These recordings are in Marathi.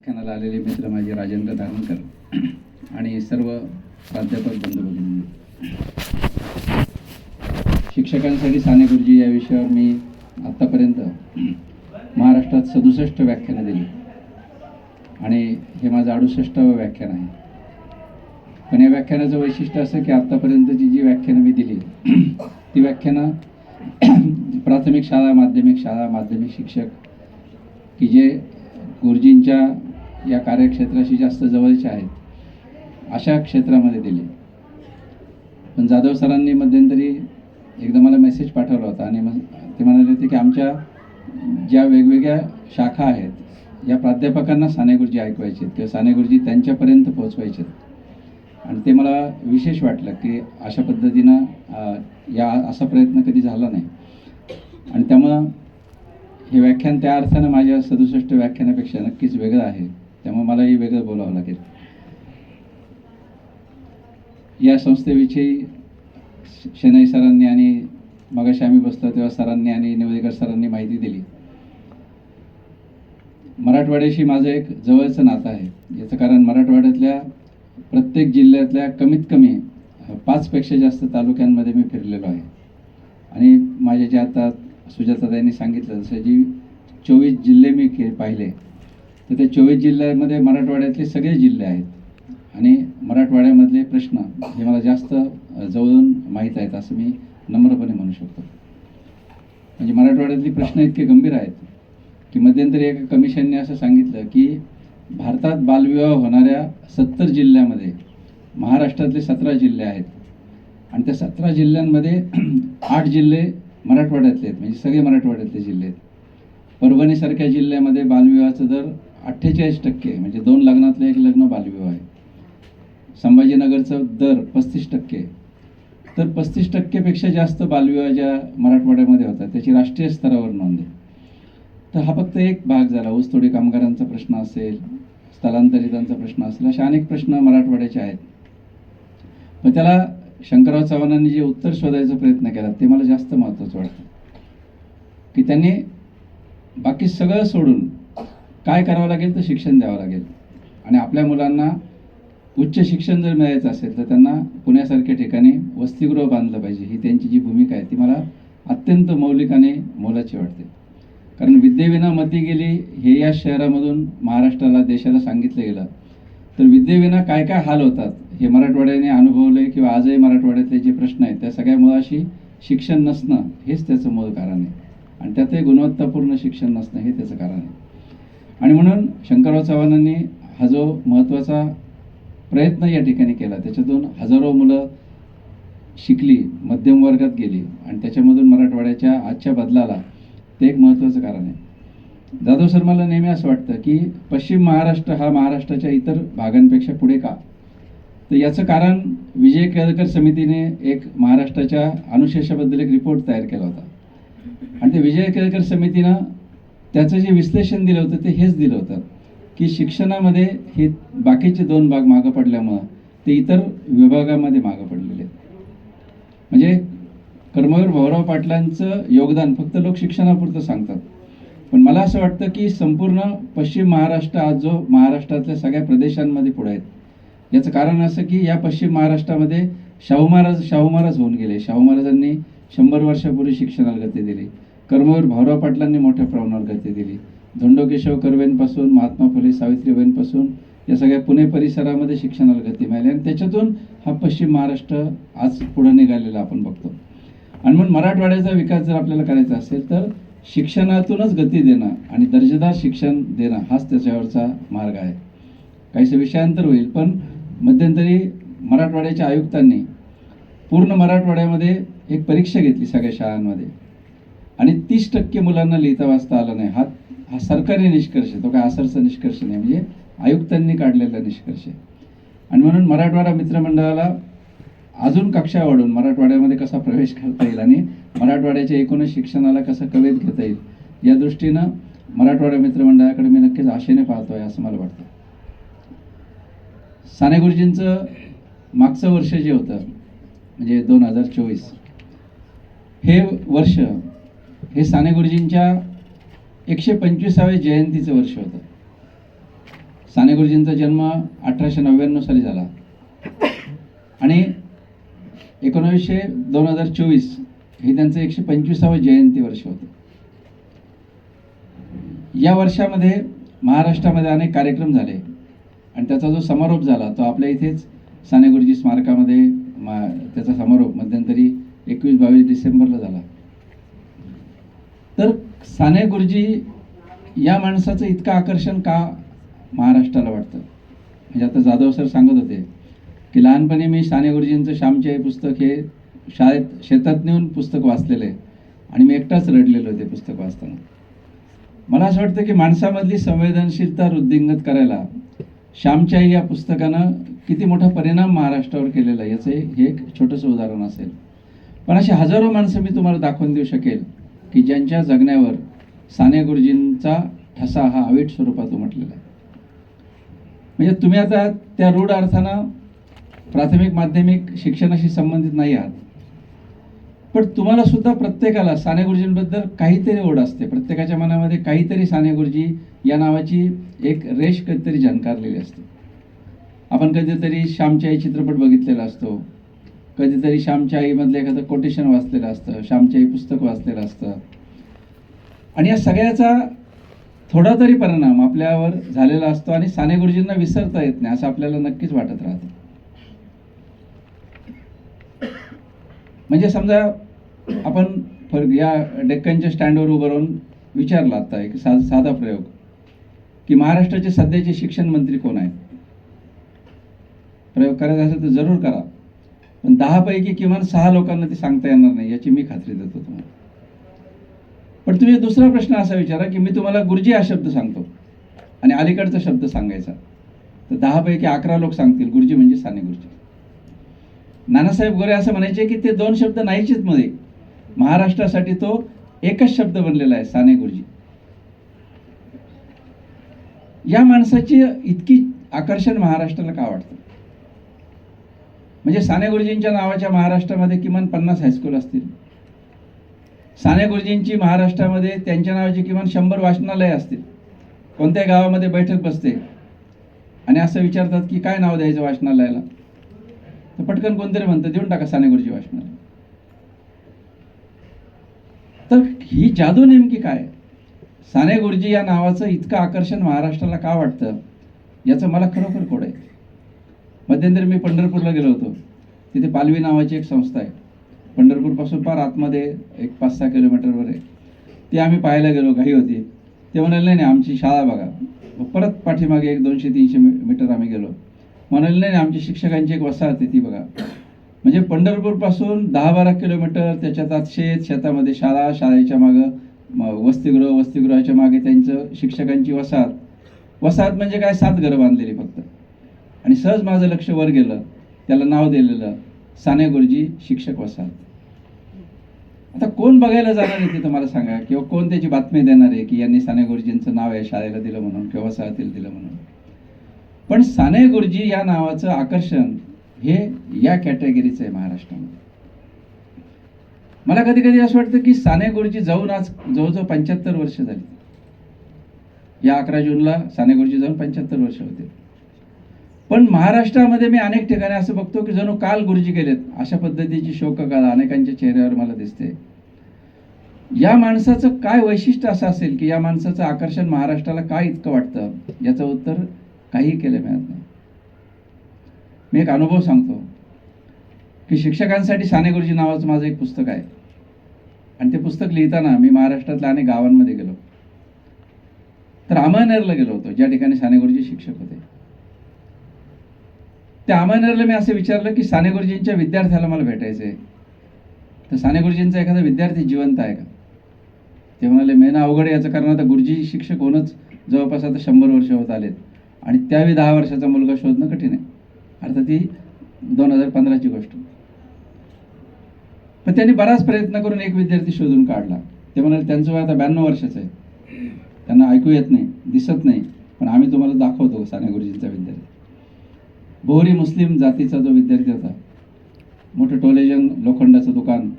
व्याख्यानाला आलेले मित्र माझे राजेंद्र धारणकर आणि सर्व प्राध्यापक बंधू भगिनी, शिक्षकांसाठी साने गुरुजी या विषयावर मी आत्तापर्यंत महाराष्ट्रात 67 व्याख्यानं दिली आणि हे माझं 68वं व्याख्यान आहे. पण या व्याख्यानाचं वैशिष्ट्य असं की आत्तापर्यंतची जी व्याख्यानं मी दिली ती व्याख्यानं प्राथमिक शाळा, माध्यमिक शिक्षक की जे गुरुजींच्या या कार्यक्षेत्राशी जास्त जवळचे आहेत अशा क्षेत्रामध्ये दिली. पण जाधव सरांनी मध्यंतरी एकदा मला मेसेज पाठवला होता आणि मग ते म्हणाले होते की आमच्या ज्या वेगवेगळ्या शाखा आहेत या प्राध्यापकांना साने गुरुजी ऐकवायचे किंवा साने गुरुजी त्यांच्यापर्यंत पोहोचवायचे. आणि ते मला विशेष वाटलं की अशा पद्धतीनं असा प्रयत्न कधी झाला नाही. आणि त्यामुळं हे व्याख्यान त्या अर्थानं माझ्या 67 व्याख्यानापेक्षा नक्कीच वेगळं आहे. त्यामुळे मलाही वेगळं बोलावं लागेल. या संस्थेविषयी शेनाई सरांनी आणि मगाशी आम्ही बसलो तेव्हा सरांनी आणि निवेदकर सरांनी माहिती दिली. मराठवाड्याशी माझं एक जवळचं नातं आहे. याचं कारण मराठवाड्यातल्या प्रत्येक जिल्ह्यातल्या कमीत कमी 5 पेक्षा जास्त तालुक्यांमध्ये मी फिरलेलो आहे. आणि माझ्या जे आता सुजाताताईंनी सांगितलं जसं जी 24 जिल्हे मी पाहिले तर त्या 24 जिल्ह्यामध्ये मराठवाड्यातले सगळे जिल्हे आहेत आणि मराठवाड्यामधले प्रश्न हे मला जास्त जवळून माहीत आहेत असं मी नम्रपणे म्हणू शकतो. म्हणजे मराठवाड्यातली प्रश्न इतके गंभीर आहेत की मध्यंतरी एका कमिशनने असं सांगितलं की भारतात बालविवाह होणाऱ्या 70 जिल्ह्यामध्ये महाराष्ट्रातले 17 जिल्हे आहेत आणि त्या 17 जिल्ह्यांमध्ये 8 जिल्हे मराठवाड्यातले आहेत. म्हणजे सगळे मराठवाड्यातले जिल्हे आहेत. परभणीसारख्या जिल्ह्यामध्ये बालविवाहाचा दर 48% म्हणजे 2 लग्नातलं 1 लग्न बालविवाह आहे. संभाजीनगरचा दर 35%. तर 35%पेक्षा जास्त बालविवाह ज्या मराठवाड्यामध्ये होतात त्याची राष्ट्रीय स्तरावर नोंद आहे. तर हा फक्त एक भाग झाला. ऊसतोडी कामगारांचा प्रश्न असेल, स्थलांतरितांचा प्रश्न असेल, असे अनेक प्रश्न मराठवाड्याचे आहेत. पण त्याला शंकरराव चव्हाणांनी जे उत्तर शोधायचा प्रयत्न केला ते मला जास्त महत्त्वाचं वाटतं की त्यांनी बाकी सगळं सोडून काय करावं लागेल तर शिक्षण द्यावं लागेल. आणि आपल्या मुलांना उच्च शिक्षण जर मिळायचं असेल तर त्यांना पुण्यासारख्या ठिकाणी वसतिगृह बांधलं पाहिजे. ही त्यांची जी भूमिका आहे ती मला अत्यंत मौलिक आणि मोलाची वाटते. कारण विद्येविना मती गेली हे या शहरामधून महाराष्ट्राला, देशाला सांगितलं गेलं तर विद्येविना काय काय हाल होतात हे मराठवाड्याने अनुभवले किंवा आजही मराठवाड्यातले जे प्रश्न आहेत त्या सगळ्या मुळाशी शिक्षण नसणं हेच त्याचं मूळ कारण आहे. आणि त्यातही गुणवत्तापूर्ण शिक्षण नसणं हे त्याचं कारण आहे. आणि म्हणून शंकरराव चव्हाणांनी हा जो महत्त्वाचा प्रयत्न या ठिकाणी केला त्याच्यातून हजारो मुलं शिकली, मध्यम वर्गात गेली आणि त्याच्यामधून मराठवाड्याच्या आजच्या बदलाला ते एक महत्त्वाचं कारण आहे. जाधव सर, मला नेहमी असं वाटतं की पश्चिम महाराष्ट्र हा महाराष्ट्राच्या इतर भागांपेक्षा पुढे का? तर याचं कारण विजय केळकर समितीने एक महाराष्ट्राच्या अनुशेषाबद्दल एक रिपोर्ट तयार केला होता. आणि ते विजय केळकर समितीनं त्याचं जे विश्लेषण दिलं होतं ते हेच दिलं होतं की शिक्षणामध्ये हे बाकीचे 2 भाग मागं पडल्यामुळं ते इतर विभागामध्ये मागं पडलेले आहेत. म्हणजे कर्मवीर भाऊराव पाटलांचं योगदान फक्त लोक शिक्षणापुरतं सांगतात. पण मला असं वाटतं की संपूर्ण पश्चिम महाराष्ट्र आज जो महाराष्ट्रातल्या सगळ्या प्रदेशांमध्ये पुढे आहेत याचं कारण असं की या पश्चिम महाराष्ट्रामध्ये शाहू महाराज होऊन गेले. शाहू महाराजांनी 100 वर्षापूर्वी शिक्षणाला गती दिली. कर्मवीर भाऊराव पाटलांनी मोठ्या प्रमाणावर गती दिली. धोंडो केशव कर्वेंपासून महात्मा फुले सावित्रीबाईंपासून या सगळ्या पुणे परिसरामध्ये शिक्षणाला गती मिळाली आणि त्याच्यातून हा पश्चिम महाराष्ट्र आज पुढे निघालेला आपण बघतो. आणि म्हणून मराठवाड्याचा विकास जर आपल्याला करायचा असेल तर शिक्षणातूनच गती देणं आणि दर्जेदार शिक्षण देणं हाच त्याच्यावरचा मार्ग आहे. काहीसं विषयांतर होईल पण मध्यंतरी मराठवाड्याच्या आयुक्तांनी पूर्ण मराठवाड्यामध्ये एक परीक्षा घेतली सगळ्या शाळांमध्ये आणि 30% मुलांना लिहिता वाचता आलं नाही. हा सरकारी निष्कर्ष, तो काय आसरचा निष्कर्ष नाही, म्हणजे आयुक्तांनी काढलेला निष्कर्ष आहे. आणि म्हणून मराठवाडा मित्रमंडळाला अजून कक्षा वाढवून मराठवाड्यामध्ये कसा प्रवेश करता येईल आणि मराठवाड्याच्या एकूणच शिक्षणाला कसं कवेत घेता येईल या दृष्टीनं मराठवाडा मित्रमंडळाकडे मी नक्कीच आशेने पाहतोय असं मला वाटतं. साने गुरुजींचं मागचं वर्ष जे होतं म्हणजे 2024 हे वर्ष हे साने गुरुजींच्या 125व्या जयंतीचं वर्ष होतं. साने गुरुजींचा जन्म 1899 साली झाला आणि 2024 हे त्यांचं 125वे जयंती वर्ष होतं. या वर्षामध्ये महाराष्ट्रामध्ये अनेक कार्यक्रम झाले आणि त्याचा जो समारोप झाला तो आपल्या इथेच साने गुरुजी स्मारकामध्ये त्याचा समारोप मध्यंतरी 21-22 डिसेंबरला झाला. तर साने गुरुजी या माणसाचं इतकं आकर्षण का महाराष्ट्राला वाटतं? म्हणजे आता जाधव सर सांगत होते की लहानपणी मी साने गुरुजींचं श्यामची आई पुस्तक हे शाळेत शेतात नेऊन पुस्तक वाचलेलं आहे आणि मी एकटाच रडलेलो ते पुस्तक वाचताना. मला असं वाटतं की माणसामधली संवेदनशीलता वृद्धिंगत करायला श्यामची आई या पुस्तकानं किती मोठा परिणाम महाराष्ट्रावर केलेला आहे याचं हे एक छोटंसं उदाहरण असेल. पण अशी हजारो माणसं मी तुम्हाला दाखवून देऊ शकेल की ज्यांच्या जगण्यावर साने गुरुजींचा ठसा हा अवीट स्वरूपात उमटलेला आहे. म्हणजे तुम्ही आता त्या रूढ अर्थानं प्राथमिक माध्यमिक शिक्षणाशी संबंधित नाही आहात, पण तुम्हाला सुद्धा प्रत्येकाला साने गुरुजींबद्दल काहीतरी ओढ असते. प्रत्येकाच्या मनामध्ये काहीतरी साने गुरुजी या नावाची एक रेष कधीतरी झणकारलेली असते. आपण कधीतरी श्यामची आई चित्रपट बघितलेला असतो, कधीतरी श्यामच्या आईमधलं एखादं कोटेशन वाचलेलं असतं, श्यामची आई पुस्तक वाचलेलं असतं आणि या सगळ्याचा थोडा तरी परिणाम आपल्यावर झालेला असतो आणि साने गुरुजींना विसरता येत नाही असं आपल्याला नक्कीच वाटत राहतं. म्हणजे समजा आपण या डेक्कनच्या स्टँडवर उभं राहून विचारला आता एक साधा प्रयोग की महाराष्ट्राचे सध्याचे शिक्षण मंत्री कोण आहेत? प्रयोग करायचा असेल तर जरूर करा, पण 10 पैकी किमान 6 लोकांना ते सांगता येणार नाही याची मी खात्री देतो तुम्हाला. पण तुम्ही दुसरा प्रश्न असा विचारा की मी तुम्हाला गुरुजी हा शब्द सांगतो आणि अलीकडचा शब्द सांगायचा, तर 10 पैकी 11 लोक सांगतील गुरुजी म्हणजे साने गुरुजी. नानासाहेब गोरे असं म्हणायचे की ते 2 शब्द नाहीचेच मध्ये, महाराष्ट्रासाठी तो एकच शब्द बनलेला आहे, साने गुरुजी. या माणसाची इतकी आकर्षण महाराष्ट्राला का वाटतं? म्हणजे साने गुरुजींच्या नावाच्या महाराष्ट्रामध्ये किमान 50 हायस्कूल असतील. साने गुरुजींची महाराष्ट्रामध्ये त्यांच्या नावाची किमान 100 वाचनालय असतील. कोणत्या गावामध्ये बैठक बसते आणि असं विचारतात की काय नाव द्यायचं वाचनालयाला, तर पटकन कोणतरी म्हणतं देऊन टाका साने गुरुजी वाचनालय. तर ही जादू नेमकी काय? साने गुरुजी या नावाचं इतकं आकर्षण महाराष्ट्राला का वाटतं याचं मला खरोखर कोड आहे. मध्यंतरी मी पंढरपूरला गेलो होतो. तिथे पालवी नावाची एक संस्था आहे, पंढरपूरपासून फार आतमध्ये एक 5-6 किलोमीटरवर आहे. ती आम्ही पाहायला गेलो, घाई होती. ते म्हणाले नाही आमची शाळा बघा. मग परत पाठीमागे एक 200-300 मीटर आम्ही गेलो. म्हणाले नाही आमची शिक्षकांची एक वसाहत आहे ती बघा. म्हणजे पंढरपूरपासून 10-12 किलोमीटर, त्याच्यात आत शेतामध्ये शाळा, शाळेच्या मागं वसतिगृह, वसतिगृहाच्या मागे त्यांचं शिक्षकांची वसाहत म्हणजे काय 7 घरं बांधलेली फक्त. आणि सहज माझं लक्ष वर गेलं, त्याला नाव दिलेलं साने गुरुजी शिक्षक वसाहत. आता कोण बघायला जाणार आहे तिथं मला सांगा, किंवा कोण त्याची बातमी देणार आहे की यांनी साने गुरुजींचं नाव आहे शाळेला दिलं म्हणून किंवा वसाहतीला दिलं म्हणून. पण साने गुरुजी या नावाचं आकर्षण हे या कॅटेगरीचं आहे महाराष्ट्रामध्ये. मला कधी कधी असं वाटतं की साने गुरुजी जाऊन आज जवळजवळ 75 वर्ष झाली. या 11 जूनला साने गुरुजी जाऊन 75 वर्ष होते. पण महाराष्ट्रामध्ये मी अनेक ठिकाणी असं बघतो की जणू काल गुरुजी गेलेत अशा पद्धतीची शोककळा अनेकांच्या चेहऱ्यावर मला दिसते. या माणसाचं काय वैशिष्ट्य असं असेल की या माणसाचं आकर्षण महाराष्ट्राला काय इतकं वाटतं याचं उत्तर काही केलं मिळत नाही. मी एक अनुभव सांगतो की शिक्षकांसाठी साने गुरुजी नावाचं माझं एक पुस्तक आहे आणि ते पुस्तक लिहिताना मी महाराष्ट्रातल्या अनेक गावांमध्ये गेलो. तर अमळनेरला गेलो होतो ज्या ठिकाणी साने गुरुजी शिक्षक होते. त्या अमळनेरला मी असं विचारलं की साने गुरुजींच्या विद्यार्थ्याला मला भेटायचं आहे, तर साने गुरुजींचा एखादा विद्यार्थी जिवंत आहे का? ते म्हणाले मेन अवघड याचं, कारण आता गुरुजी शिक्षक होणंच जवळपास आता 100 वर्ष होत आलेत आणि त्यावेळी 10 वर्षाचा मुलगा शोधणं कठीण आहे. अर्थात ती 2015ची गोष्ट. पण त्यांनी बराच प्रयत्न करून एक विद्यार्थी शोधून काढला. ते म्हणाले त्यांचं वय आता 92 वर्षाचं आहे, त्यांना ऐकू येत नाही, दिसत नाही, पण आम्ही तुम्हाला दाखवतो साने गुरुजींचा विद्यार्थी. बोहरी मुस्लिम जातीचा जो विद्यार्थी होता, मोठं टोलेजंग लोखंडाचं दुकान,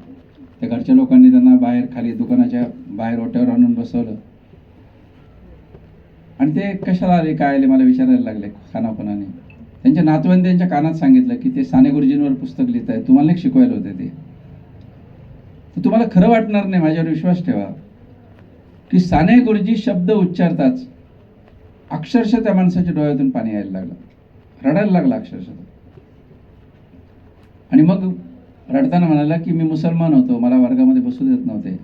त्या घरच्या लोकांनी त्यांना बाहेर खाली दुकानाच्या बाहेर ओट्यावर आणून बसवलं आणि ते कशाला आले काय आले मला विचारायला लागले खानाखुणाने. त्यांच्या नातवांनी त्यांच्या कानात सांगितलं की ते साने गुरुजींवर पुस्तक लिहित आहे, तुम्हाला नाही शिकवायला होते ते. तर तुम्हाला खरं वाटणार नाही, माझ्यावर विश्वास ठेवा, की साने गुरुजी शब्द उच्चारताच अक्षरशः त्या माणसाच्या डोळ्यातून पाणी यायला लागलं, रडायला लागला अक्षरशः. आणि मग रडताना म्हणाला की मी मुसलमान होतो, मला वर्गामध्ये बसू देत नव्हते,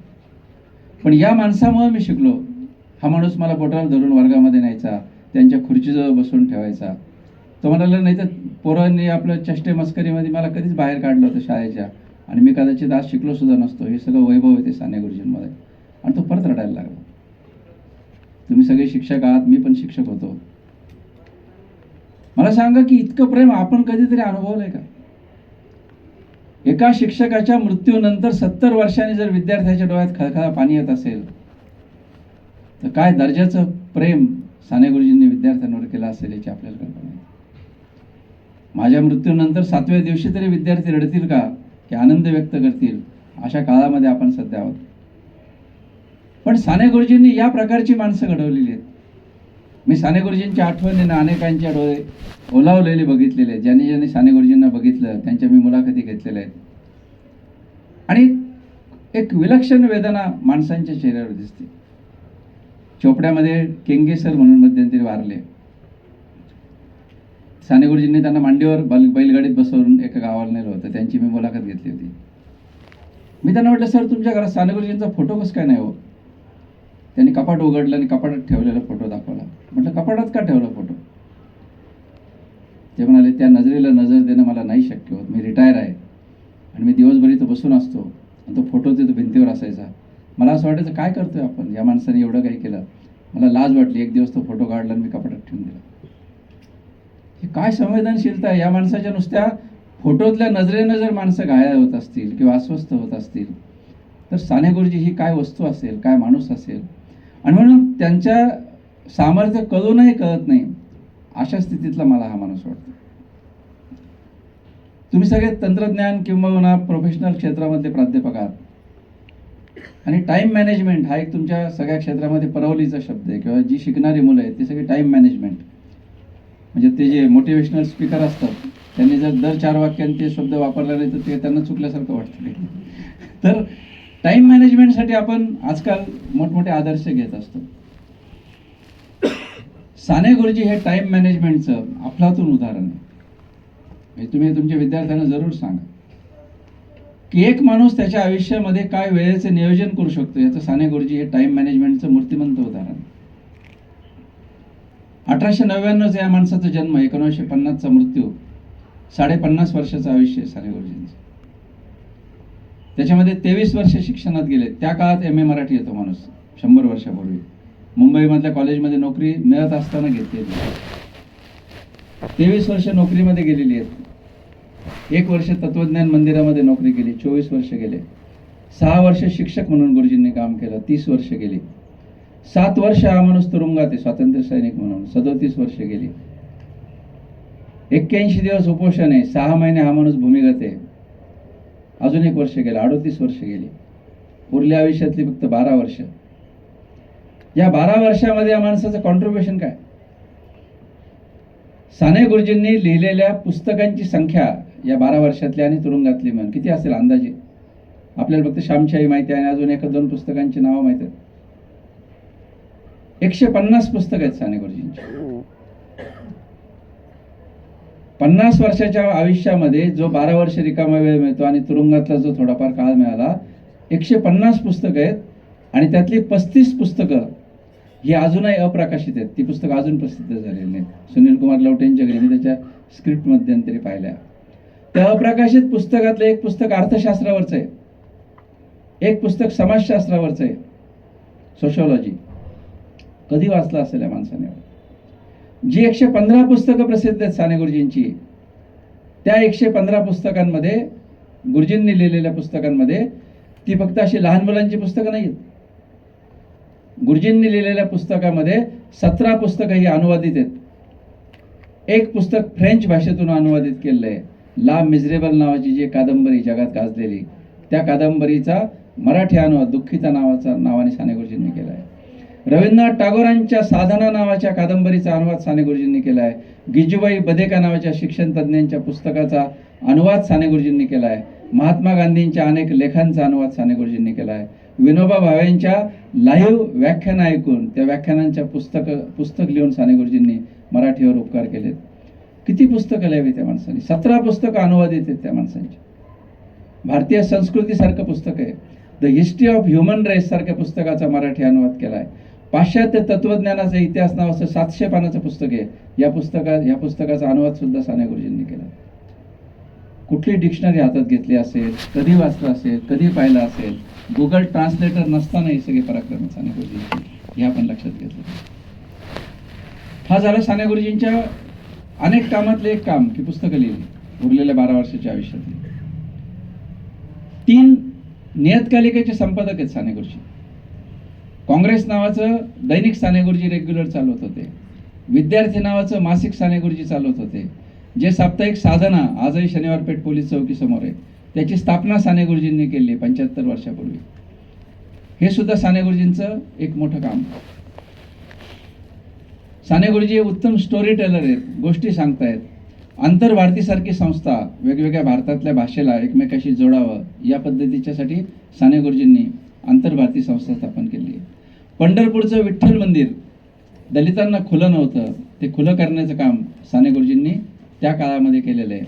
पण या माणसामुळे मी शिकलो. हा माणूस मला बोटाला धरून वर्गामध्ये न्यायचा, त्यांच्या खुर्चीजवळ बसून ठेवायचा. तो म्हणाला नाही तर पोरांनी आपलं चष्टे मस्करीमध्ये मला कधीच बाहेर काढलं होतं शाळेच्या, आणि मी कदाचित आज शिकलो सुद्धा नसतो. हे सगळं वैभव येते साने गुरुजींमध्ये. आणि तो परत रडायला लागला. तुम्ही सगळे शिक्षक आहात, मी पण शिक्षक होतो. मला सांगा की इतकं प्रेम आपण कधीतरी अनुभवलंय का? एका शिक्षकाच्या मृत्यूनंतर 70 वर्षांनी जर विद्यार्थ्याच्या डोळ्यात खळखळा पाणी येत असेल, तर काय दर्जाचं प्रेम साने गुरुजींनी विद्यार्थ्यांवर केलं असेल याची आपल्याला कल्पना आहे. माझ्या मृत्यूनंतर 7व्या दिवशी तरी विद्यार्थी रडतील का, की आनंद व्यक्त करतील, अशा काळामध्ये आपण सध्या आहोत. पण साने गुरुजींनी या प्रकारची माणसं घडवलेली आहेत. मी साने गुरुजींच्या आठवणीनं अनेकांच्या डोळे ओलावलेले बघितलेले आहेत. ज्यांनी ज्यांनी साने गुरुजींना बघितलं त्यांच्या मी मुलाखती घेतलेल्या आहेत. आणि एक विलक्षण वेदना माणसांच्या चेहऱ्यावर दिसते. चोपड्यामध्ये केंगेसर म्हणून मध्यंतरी वारले. साने गुरुजींनी त्यांना मांडीवर बैलगाडीत बसवून एका गावाला नेलं होतं. त्यांची मी मुलाखत घेतली होती. मी त्यांना म्हटलं, सर तुमच्या घरात साने गुरुजींचा फोटो कसं काय नाही हो? त्यांनी कपाट उघडलं आणि कपाटात ठेवलेला फोटो दाखवला. म्हटलं कपाटात का ठेवला फोटो? ते म्हणाले, त्या नजरेला नजर देणं मला नाही शक्य होत, मी रिटायर आहे आणि मी दिवसभर इथं बसून असतो आणि तो फोटो तिथं भिंतीवर असायचा. मला असं वाटायचं काय करतोय आपण, या माणसाने एवढं काही केलं. मला लाज वाटली. एक दिवस तो फोटो काढला आणि मी कपाटात ठेवून दिला. हे काय संवेदनशीलता आहे या माणसाच्या. नुसत्या फोटोतल्या नजरेनं जर माणसं घायाळ होत असतील किंवा अस्वस्थ होत असतील, तर साने गुरुजी ही काय वस्तू असेल, काय माणूस असेल. आणि म्हणून त्यांच्या सामर्थ्य कळूनही कळत नाही अशा स्थितीतला मला हा माणूस वाटतो. तुम्ही सगळे तंत्रज्ञान किंवा प्रोफेशनल क्षेत्रामधले प्राध्यापक आहात, आणि टाइम मॅनेजमेंट हा एक तुमच्या सगळ्या क्षेत्रामध्ये परवलीचा शब्द आहे. किंवा जी शिकणारी मुलं आहेत ती सगळी टाइम मॅनेजमेंट, म्हणजे ते जे मोटिवेशनल स्पीकर असतात त्यांनी जर दर 4 वाक्यांत ते शब्द वापरले नाही तर ते त्यांना चुकल्यासारखं वाटतं. तर टाइम मॅनेजमेंटसाठी आपण आजकाल मोठमोठे आदर्श घेत असतो. साने गुरुजी हे टाइम मॅनेजमेंटचं अफलातून उदाहरण आहे. तुम्ही तुमच्या विद्यार्थ्यांना जरूर सांगा की एक माणूस त्याच्या आयुष्यामध्ये काय वेळेचे नियोजन करू शकतो. याचं साने गुरुजी हे टाइम मॅनेजमेंटचं मूर्तिमंत उदाहरण. 1899 या माणसाचा जन्म, 1950चा मृत्यू, 50.5 वर्षाचं आयुष्य साने गुरुजींचं. त्याच्यामध्ये 23 वर्ष शिक्षणात गेले. त्या काळात MA मराठी येतो माणूस 100 वर्षापूर्वी. मुंबईमधल्या कॉलेजमध्ये नोकरी मिळत असताना घेतली. 23 वर्ष नोकरीमध्ये गेलेली आहेत. 1 वर्ष तत्वज्ञान मंदिरामध्ये नोकरी केली, 24 वर्ष गेले. 6 वर्ष शिक्षक म्हणून गुरुजींनी काम केलं, 30 वर्ष गेली. 7 वर्ष हा माणूस तुरुंगात आहे स्वातंत्र्य सैनिक म्हणून, 37 वर्ष गेली. 81 दिवस उपोषण आहे, 6 महिने हा माणूस भूमिगत आहे, अजून 1 वर्ष गेलं, 38 वर्ष गेली. उरल्या आयुष्यातली फक्त 12 वर्ष. या 12 वर्षामध्ये या माणसाचं कॉन्ट्रीब्युशन काय? साने गुरुजींनी लिहिलेल्या पुस्तकांची संख्या या 12 वर्षातल्या आणि तुरुंगातली म्हणून किती असेल अंदाजे? आपल्याला फक्त श्यामची आई माहिती आहे आणि अजून 1-2 पुस्तकांची नावं माहिती आहेत. 150 पुस्तकं आहेत साने गुरुजींची. 50 वर्षाच्या आयुष्यामध्ये जो 12 वर्ष रिकामा वेळ मिळतो आणि तुरुंगातला जो थोडाफार काळ मिळाला, 150 पुस्तकं आहेत. आणि त्यातली 35 पुस्तकं ही अजूनही अप्रकाशित आहेत. ती पुस्तकं अजून प्रसिद्ध झालेली नाहीत. सुनील कुमार लवटेंच्या घरी मी त्याच्या स्क्रिप्ट मध्यंतरी पाहिल्या. त्या अप्रकाशित पुस्तकातलं एक पुस्तक अर्थशास्त्रावरचं आहे, एक पुस्तक समाजशास्त्रावरचं आहे, सोशॉलॉजी. कधी वाचलं असेल या माणसाने? जी 115 पुस्तकं प्रसिद्ध आहेत साने गुरुजींची, त्या 115 पुस्तकांमध्ये, गुरुजींनी लिहिलेल्या पुस्तकांमध्ये, ती फक्त अशी लहान मुलांची पुस्तकं नाही आहेत. गुरुजींनी लिहिलेल्या पुस्तकामध्ये 17 पुस्तकं ही अनुवादित आहेत. एक पुस्तक फ्रेंच भाषेतून अनुवादित केलेलं आहे. ला मिझरेबल नावाची जी कादंबरी जगात गाजलेली, त्या कादंबरीचा मराठी अनुवाद दुःखिता नावाने साने गुरुजींनी केला आहे. रवींद्रनाथ टागोरांच्या साधना नावाच्या कादंबरीचा अनुवाद साने गुरुजींनी केला आहे. गिजूबाई बदेका नावाच्या शिक्षण तज्ज्ञांच्या पुस्तकाचा अनुवाद साने गुरुजींनी केला आहे. महात्मा गांधींच्या अनेक लेखांचा अनुवाद साने गुरुजींनी केला आहे. विनोबा भावेंच्या लाईव्ह व्याख्यानं ऐकून त्या व्याख्यानांच्या पुस्तक लिहून साने गुरुजींनी मराठीवर उपकार केलेत. किती पुस्तकं लिहावी त्या माणसांनी, 17 पुस्तकं अनुवादित आहेत त्या माणसांची. भारतीय संस्कृतीसारखं पुस्तक आहे. The history of human race सारख्या पुस्तकाचा मराठी अनुवाद केला आहे. पाश्चात्य तत्वज्ञानाचा इतिहास नावाचं 700 पानाचं पुस्तक आहे. या पुस्तकाचा अनुवाद सुद्धा साने गुरुजींनी केला. कुठली डिक्शनरी हातात घेतली असेल, कधी वाचलं असेल, कधी पाहिलं असेल, गुगल ट्रान्सलेटर नसताना हे सगळे पराक्रम साने गुरुजींचे, हे आपण लक्षात घेतलं. हा झाला साने गुरुजींच्या अनेक कामातले एक काम की पुस्तकं लिहिली उरलेल्या 12 वर्षाच्या आयुष्यातली. 3 नियतकालिकेचे संपादक आहेत साने गुरुजी. काँग्रेस नावाचं दैनिक साने गुरुजी रेग्युलर चालवत होते. विद्यार्थी नावाचं मासिक साने गुरुजी चालवत होते. जे साप्ताहिक साधना आजही शनिवार पेठ पोलीस चौकी समोर आहे, त्याची स्थापना साने गुरुजींनी केली 75 वर्षापूर्वी. हे सुद्धा साने गुरुजींचं एक मोठं काम. साने गुरुजी उत्तम स्टोरी टेलर आहेत, गोष्टी सांगतायत. आंतरभारतीसारखी संस्था वेगवेगळ्या भारतातल्या भाषेला एकमेकाशी जोडावं या पद्धतीच्यासाठी साने गुरुजींनी आंतरभारती संस्था स्थापन केली. पंढरपूरचं विठ्ठल मंदिर दलितांना खुलं नव्हतं, ते खुलं करण्याचं काम साने गुरुजींनी त्या काळामध्ये केलेलं आहे.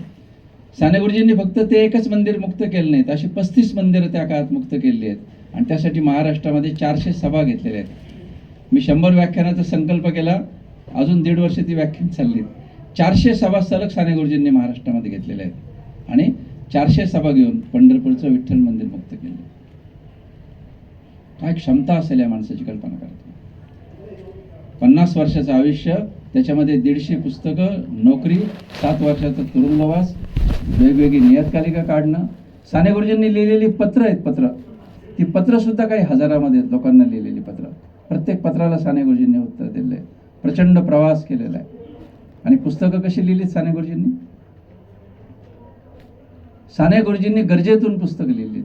साने गुरुजींनी फक्त ते एकच मंदिर मुक्त केलं नाहीत, अशी 35 मंदिरं त्या काळात मुक्त केलेली आहेत. आणि त्यासाठी महाराष्ट्रामध्ये 400 सभा घेतलेल्या आहेत. मी 100 व्याख्यानाचा संकल्प केला, अजून 1.5 वर्ष ती व्याख्यान चालली. 400 सभा सलग साने गुरुजींनी महाराष्ट्रामध्ये घेतलेल्या आहेत आणि 400 सभा घेऊन पंढरपूरचं विठ्ठल मंदिर मुक्त केलं. काय क्षमता असेल या माणसाची, कल्पना करा. 50 वर्षाचं आयुष्य, त्याच्यामध्ये 150 पुस्तकं, नोकरी, 7 वर्षाचा तुरुंगवास, वेगवेगळी नियतकालिका काढणं. साने गुरुजींनी लिहिलेली पत्र आहेत, ती पत्र सुद्धा काही हजारामध्ये आहेत, लोकांना लिहिलेली पत्र. प्रत्येक पत्राला साने गुरुजींनी उत्तर दिलेलं आहे. प्रचंड प्रवास केलेला आहे. आणि पुस्तकं कशी लिहिलीत साने गुरुजींनी? साने गुरुजींनी गरजेतून पुस्तकं लिहिलीत.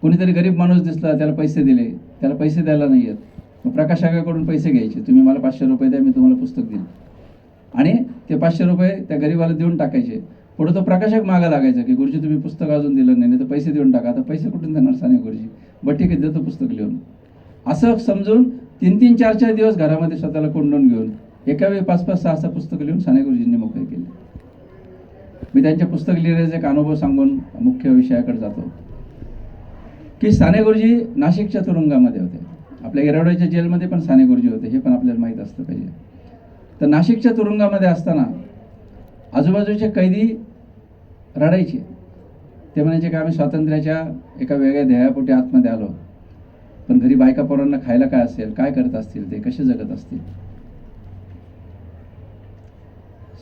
कोणीतरी गरीब माणूस दिसला, त्याला पैसे दिले, त्याला पैसे द्यायला नाही येत, मग प्रकाशकाकडून पैसे घ्यायचे. तुम्ही मला 500 रुपये द्या, मी तुम्हाला पुस्तक देईन. आणि ते 500 रुपये त्या गरीबाला देऊन टाकायचे. पुढे तो प्रकाशक मागा लागायचा की गुरुजी तुम्ही पुस्तक अजून दिलं नाही, तर पैसे देऊन टाका. आता पैसे कुठून देणार साने गुरुजी? बट ठीक आहे, देतो पुस्तक लिहून. असं समजून 3-3, 4-4 दिवस घरामध्ये स्वतःला कोंडून घेऊन एका वेळी 5-5, 6-6 पुस्तकं लिहून साने गुरुजींनी मोकळे केले. मी त्यांच्या पुस्तक लिहिण्याचा एक अनुभव सांगून मुख्य विषयाकडे जातो की साने गुरुजी नाशिकच्या तुरुंगामध्ये होते. आपल्या येरवड्याच्या जेलमध्ये पण साने गुरुजी होते, हे पण आपल्याला माहीत असतं पाहिजे. तर नाशिकच्या तुरुंगामध्ये असताना आजूबाजूचे कैदी रडायचे. ते म्हणायचे की आम्ही स्वातंत्र्याच्या एका वेगळ्या ध्येयापोटी आतमध्ये आलो, पण घरी बायका पोरांना खायला काय असेल, काय करत असतील, ते कसे जगत असतील.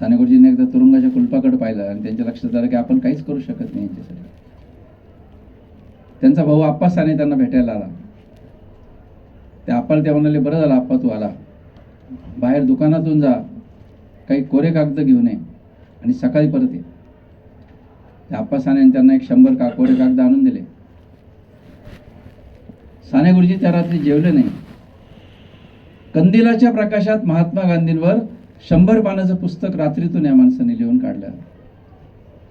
साने गुरुजींनी एकदा तुरुंगाच्या कुलपाकडे पाहिलं आणि त्यांच्या लक्षात आलं की आपण काहीच करू शकत नाही यांच्यासाठी. त्यांचा भाऊ आप्पा साने त्यांना भेटायला आला. त्या आप्पाला ते म्हणाले, बरं झालं आप्पा तू आला, बाहेर दुकानातून जा, काही कोरे कागद घेऊन ये आणि सकाळी परत ये. त्या आप्पा साने त्यांना एक 100 कोरे कागद आणून दिले. साने गुरुजी त्या रात्री जेवले नाही. कंदिलाच्या प्रकाशात महात्मा गांधींवर 100 पानाचं पुस्तक रात्रीतून या माणसाने लिहून काढलं.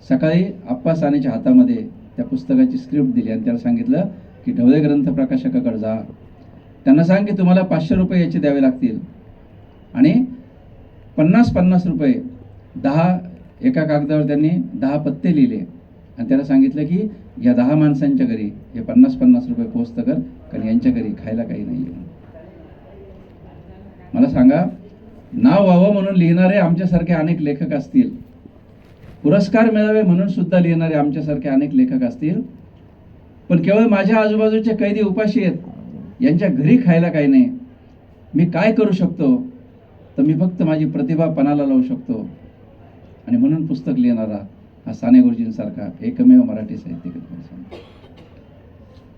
सकाळी आप्पा सानेच्या हातामध्ये त्या पुस्तकाची स्क्रिप्ट दिली आणि त्याला सांगितलं की ढवळे ग्रंथ प्रकाशकाकडे जा, त्यांना सांग की तुम्हाला 500 रुपये याचे द्यावे लागतील आणि 50-50 रुपये 10 एका कागदावर त्यांनी 10 पत्ते लिहिले आणि त्याला सांगितलं की या 10 माणसांच्या घरी हे 50-50 रुपये पोचतं कर, कारण यांच्या घरी खायला काही नाही आहे. मला सांगा, नाव व्हावं म्हणून लिहिणारे आमच्यासारखे अनेक लेखक असतील, पुरस्कार मिळावे म्हणून सुद्धा लिहिणारे आमच्यासारखे अनेक लेखक असतील, पण केवळ माझ्या आजूबाजूचे कैदी उपाशी आहेत, यांच्या घरी खायला काही नाही, मी काय करू शकतो? तर मी फक्त माझी प्रतिभा पणाला लावू शकतो. आणि म्हणून पुस्तक लिहिणारा हा साने गुरुजींसारखा एकमेव मराठी साहित्यिक.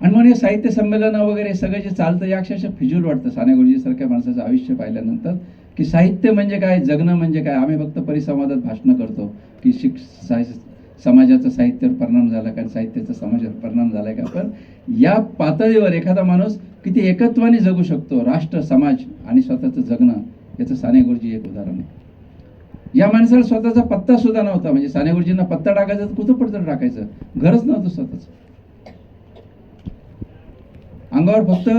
आणि म्हणून हे साहित्य संमेलन वगैरे सगळं जे चालतं या अक्षरशः फिजूल वाटतं साने गुरुजीसारख्या माणसाचं आयुष्य पाहिल्यानंतर, की साहित्य म्हणजे काय, जगणं म्हणजे काय. आम्ही फक्त परिसंवादात भाषणं करतो की समाजाचा साहित्यावर परिणाम झाला का, साहित्याचा समाजावर परिणाम झाला का, पण या पातळीवर एखादा माणूस किती एकत्वाने जगू शकतो, राष्ट्र, समाज आणि स्वतःचं जगणं, याचं साने गुरुजी एक उदाहरण आहे. या माणसाला स्वतःचा पत्ता सुद्धा नव्हता. म्हणजे साने गुरुजींना पत्ता टाकायचा तर कुठं पडतं टाकायचं, घरच नव्हतं स्वतःच. अंगावर फक्त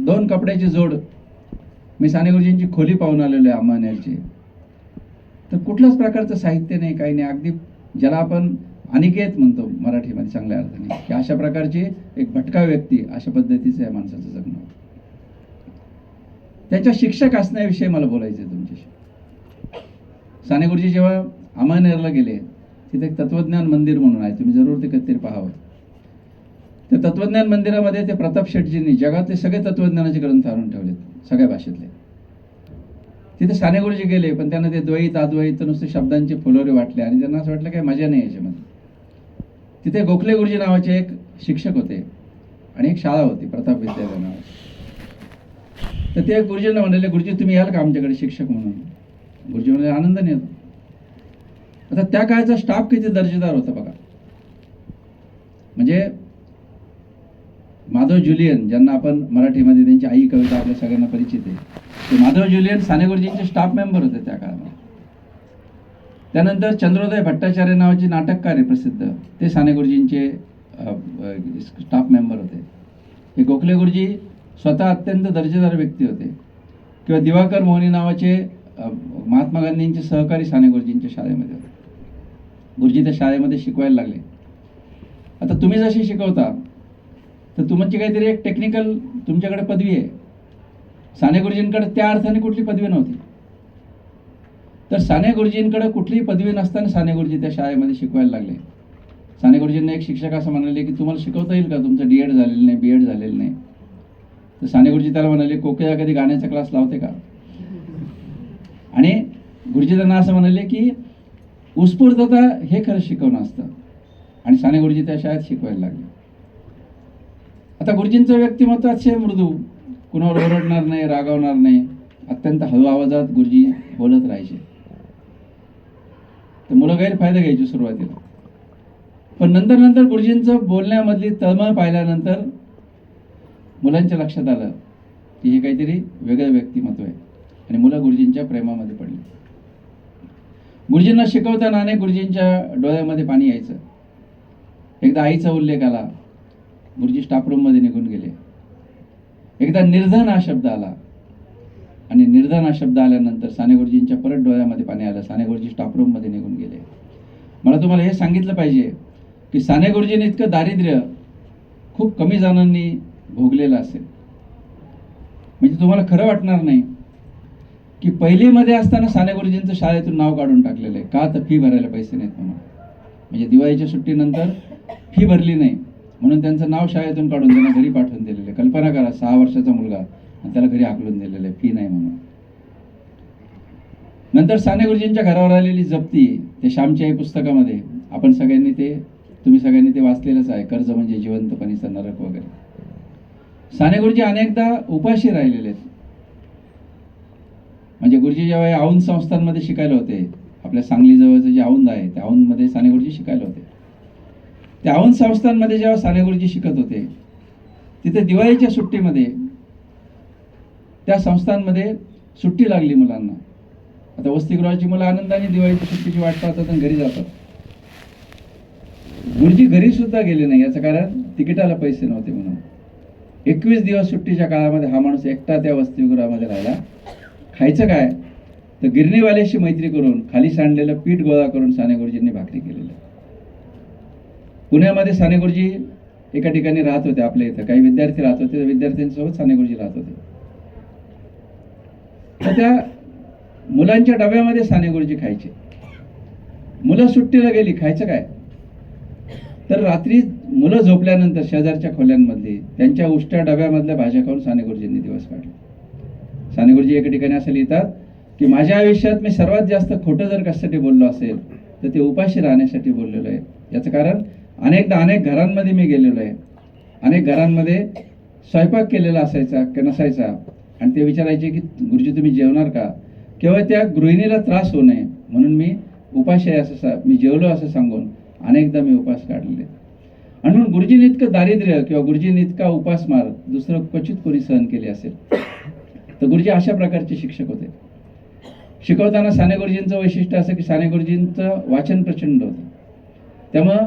2 कपड्याची जोड. मी साने गुरुजींची खोली पाहून आलेलो आहे अंमळनेरची. तर कुठल्याच प्रकारचं साहित्य नाही, काही नाही. अगदी ज्याला आपण अनिकेत म्हणतो मराठीमध्ये चांगल्या अर्थाने, की अशा प्रकारची एक भटका व्यक्ती, अशा पद्धतीचं या माणसाचं जगणं. त्याच्या शिक्षक असण्याविषयी मला बोलायचं आहे तुमच्याशी. साने गुरुजी जेव्हा अंमळनेरला गेले, तिथे एक तत्वज्ञान मंदिर म्हणून आहे, तुम्ही जरूर ते कधीतरी पाहावं. त्या तत्वज्ञान मंदिरामध्ये ते प्रताप शेटजींनी जगातले सगळे तत्वज्ञानाचे ग्रंथ आणून ठेवलेत, सगळ्या भाषेतले. तिथे साने गुरुजी गेले, पण त्यांना ते द्वैत अद्वैत नुसते शब्दांचे फुलोरे वाटले आणि त्यांना असं वाटलं काही मजा नाही याच्यामध्ये. तिथे गोखले गुरुजी नावाचे एक शिक्षक होते आणि एक शाळा होती प्रताप विद्यालय नावाची. तर ते गुरुजींना म्हणाले, गुरुजी तुम्ही याल का आमच्याकडे शिक्षक म्हणून? गुरुजी म्हणाले, आनंदाने येतो. आता त्या काळचा स्टाफ किती दर्जेदार होता बघा. म्हणजे माधव जुलियन, ज्यांना आपण मराठीमध्ये त्यांची आई कविता आपल्या सगळ्यांना परिचित आहे, ते माधव जुलियन साने गुरुजींचे स्टाफ मेंबर होते त्या काळामध्ये. त्यानंतर चंद्रोदय भट्टाचार्य नावाचे नाटककार आहे प्रसिद्ध, ते साने गुरुजींचे स्टाफ मेंबर होते. हे गोखले गुरुजी स्वतः अत्यंत दर्जेदार व्यक्ती होते. किंवा दिवाकर मोहनी नावाचे महात्मा गांधींचे सहकारी साने गुरुजींच्या शाळेमध्ये होते. गुरुजी त्या शाळेमध्ये शिकवायला लागले. आता तुम्ही जशी शिकवता तर तुमची काहीतरी एक टेक्निकल तुमच्याकडे पदवी आहे. साने गुरुजींकडे त्या अर्थाने कुठली पदवी नव्हती. तर साने गुरुजींकडे कुठलीही पदवी नसताना साने गुरुजी त्या शाळेमध्ये शिकवायला लागले. साने गुरुजींना एक शिक्षक असं म्हणाले की तुम्हाला शिकवता येईल का, तुमचं डीएड झालेलं नाही, बीएड झालेलं नाही. तर साने गुरुजी त्याला म्हणाले, कोकिळा कधी गाण्याचा क्लास लावते का? आणि गुरुजी त्यांना असं म्हणाले की उत्स्फूर्तता हे खरं शिकवणं असतं. आणि साने गुरुजी त्या शाळेत शिकवायला लागले. आता गुरुजींचं व्यक्तिमत्व अतिशय मृदू, कुणावर ओरडणार नाही, रागावणार नाही, अत्यंत हळू आवाजात गुरुजी बोलत राहायचे. तर मुलं गैरफायदा घ्यायची सुरुवातीला, पण नंतर नंतर गुरुजींचं बोलण्यामधली तळमळ पाहिल्यानंतर मुलांच्या लक्षात आलं की हे काहीतरी वेगळं व्यक्तिमत्व आहे आणि मुलं गुरुजींच्या प्रेमामध्ये पडली. गुरुजींना शिकवताना अनेक गुरुजींच्या डोळ्यामध्ये पाणी यायचं. एकदा आईचा उल्लेख आला, गुरुजी स्टाफरूममध्ये निघून गेले. एकदा निर्धन हा शब्द आला आणि निर्धन हा शब्द आल्यानंतर साने गुरुजींच्या परत डोळ्यामध्ये पाणी आलं. साने गुरुजी स्टाफरूममध्ये निघून गेले. मला तुम्हाला हे सांगितलं पाहिजे की साने गुरुजींनी इतकं दारिद्र्य खूप कमी जणांनी भोगलेलं असेल. म्हणजे तुम्हाला खरं वाटणार नाही की पहिलीमध्ये असताना साने गुरुजींचं शाळेतून नाव काढून टाकलेलं आहे. का तर फी भरायला पैसे नाहीत म्हणून. म्हणजे दिवाळीच्या सुट्टीनंतर फी भरली नाही म्हणून त्यांचं नाव शाळेतून काढून त्यांना घरी पाठवून दिलेलं आहे. कल्पना करा, 6 वर्षाचा मुलगा आणि त्याला घरी हाकलून दिलेलं आहे फी नाही म्हणून. नंतर साने गुरुजींच्या घरावर आलेली जप्ती, ते श्यामची आई पुस्तकामध्ये आपण सगळ्यांनी ते, तुम्ही सगळ्यांनी ते वाचलेलंच आहे, कर्ज म्हणजे जिवंतपणीचा नरक वगैरे. साने गुरुजी अनेकदा उपाशी राहिलेले आहेत. म्हणजे गुरुजी जेव्हा औंध संस्थांमध्ये शिकायला होते, आपल्या सांगली जवळचं जे औंध आहे त्या औंधमध्ये साने गुरुजी शिकायला होते. त्या औंध संस्थांमध्ये जेव्हा साने गुरुजी शिकत होते, तिथे दिवाळीच्या सुट्टीमध्ये त्या संस्थांमध्ये सुट्टी लागली मुलांना. आता वसतिगृहाची मुलं आनंदाने दिवाळीच्या सुट्टीची वाट पाहतात आणि घरी जातात. गुरुजी घरी सुद्धा गेले नाही, याचं कारण तिकिटाला पैसे नव्हते म्हणून. 21 दिवस सुट्टीच्या काळामध्ये हा माणूस एकटा त्या वसतिगृहामध्ये राहिला. खायचं काय तर गिरणीवाल्याशी मैत्री करून खाली सांडलेलं पीठ गोळा करून साने गुरुजींनी भाकरी केलेलं. पुण्यामध्ये साने गुरुजी एका ठिकाणी राहत होते, आपल्या इथं काही विद्यार्थी राहत होते, विद्यार्थ्यांसोबत साने गुरुजी राहत होते. तर त्या मुलांच्या डब्यामध्ये साने गुरुजी खायचे. मुलं सुट्टीला गेली, खायचं काय तर रात्री मुलं झोपल्यानंतर शेजारच्या खोल्यांमधली त्यांच्या उष्ट्या डब्यामधल्या भाज्या खाऊन साने गुरुजींनी दिवस काढले. साने गुरुजी एका ठिकाणी असं लिहितात की माझ्या आयुष्यात मी सर्वात जास्त खोटं जर कशासाठी बोललो असेल तर ते उपाशी राहण्यासाठी बोललेलो आहे. याचं कारण अनेकदा अनेक घरांमध्ये मी गेलेलो आहे. अनेक घरांमध्ये स्वयंपाक केलेला असायचा की नसायचा आणि ते विचारायचे की गुरुजी तुम्ही जेवणार का. केवळ त्या गृहिणीला त्रास होऊ नये म्हणून मी उपाशी आहे असं मी जेवलो असं सांगून अनेकदा मी उपास काढलेले. आणि म्हणून गुरुजींनी इतकं दारिद्र्य किंवा गुरुजींनी इतका उपासमार दुसरं क्वचित कोणी सहन केली असेल. तर गुरुजी अशा प्रकारचे शिक्षक होते. शिकवताना साने गुरुजींचं वैशिष्ट्य असं की साने गुरुजींचं वाचन प्रचंड होतं. त्यामुळं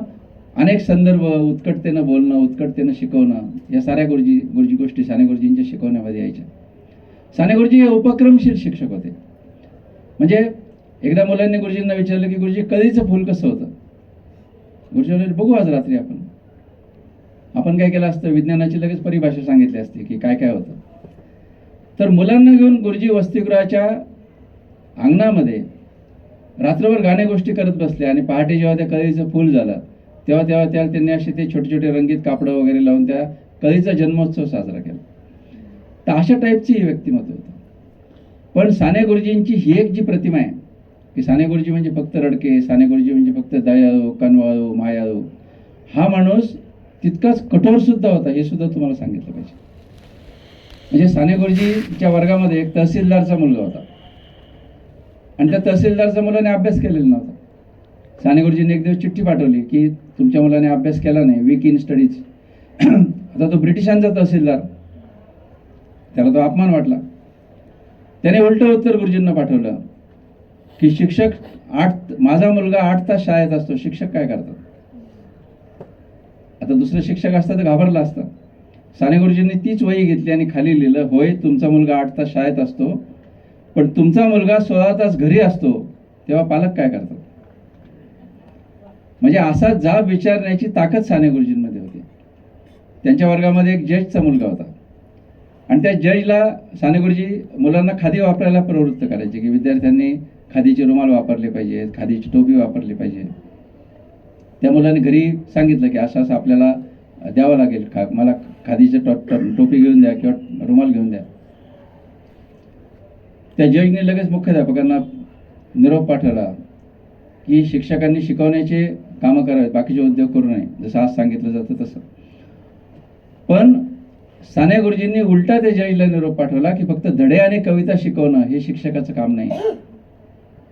अनेक संदर्भ उत्कटतेनं बोलणं, उत्कटतेनं शिकवणं, या साऱ्या गुरुजी गोष्टी साने गुरुजींच्या शिकवण्यामध्ये यायच्या. साने गुरुजी हे उपक्रमशील शिक्षक होते. म्हणजे एकदा मुलांनी गुरुजींना विचारलं की गुरुजी कळीचं फुल कसं होतं. गुरुजी म्हणाले बघू आज रात्री आपण काय केलं असतं, विज्ञानाची लगेच परिभाषा सांगितली असते की काय काय होतं. तर मुलांना घेऊन गुरुजी वसतिगृहाच्या अंगणामध्ये रात्रभर गाणे गोष्टी करत बसले आणि पहाटे जेव्हा त्या कळीचं फूल झालं तेव्हा त्यांनी असे ते छोटे छोटे रंगीत कापडं वगैरे लावून त्या कळीचा जन्मोत्सव साजरा केला. तर अशा टाईपची ही व्यक्तिमत्व होतं. पण साने गुरुजींची ही एक जी प्रतिमा आहे की साने गुरुजी म्हणजे फक्त रडके, साने गुरुजी म्हणजे फक्त दयाळू, कनवाळू, मायाळू, हा माणूस तितकाच कठोर सुद्धा होता, हे सुद्धा तुम्हाला सांगितलं पाहिजे. म्हणजे साने गुरुजीच्या वर्गामध्ये एक तहसीलदारचा मुलगा होता आणि त्या तहसीलदारच्या मुलाने अभ्यास केलेला नव्हता. साने गुरुजींनी एक दिवस चिठ्ठी पाठवली की तुमच्या मुलाने अभ्यास केला नाही, वीक इन स्टडीज. आता तो ब्रिटिशांचा तहसीलदार, त्याला तो अपमान वाटला. त्याने उलटं उत्तर गुरुजींना पाठवलं की माझा मुलगा 8 तास शाळेत असतो, शिक्षक काय करतात. आता दुसरं शिक्षक असता तर घाबरला असता. साने गुरुजींनी तीच वही घेतली आणि खाली लिहिलं, होय तुमचा मुलगा 8 तास शाळेत असतो, पण तुमचा मुलगा 16 तास घरी असतो, तेव्हा पालक काय करतात. म्हणजे असा जाब विचारण्याची ताकद साने गुरुजींमध्ये होती. त्यांच्या वर्गामध्ये एक जजचा मुलगा होता आणि त्या जजला साने गुरुजी मुलांना खादी वापरायला प्रवृत्त करायचे की विद्यार्थ्यांनी खादीचे रुमाल वापरले पाहिजेत, खादीची टोपी वापरली पाहिजे. त्या मुलाने घरी सांगितलं की असं असं आपल्याला द्यावं लागेल, मला खादीचं टोपी घेऊन द्या किंवा रुमाल घेऊन द्या. त्या जजने लगेच मुख्याध्यापकांना निरोप पाठवला की शिक्षकांनी शिकवण्याचे कामं करावेत, बाकीचे उद्योग करू नये, जसं आज सांगितलं जातं तसं. पण साने गुरुजींनी उलटा त्या जजला निरोप पाठवला की फक्त धडे आणि कविता शिकवणं हे शिक्षकाचं काम नाही,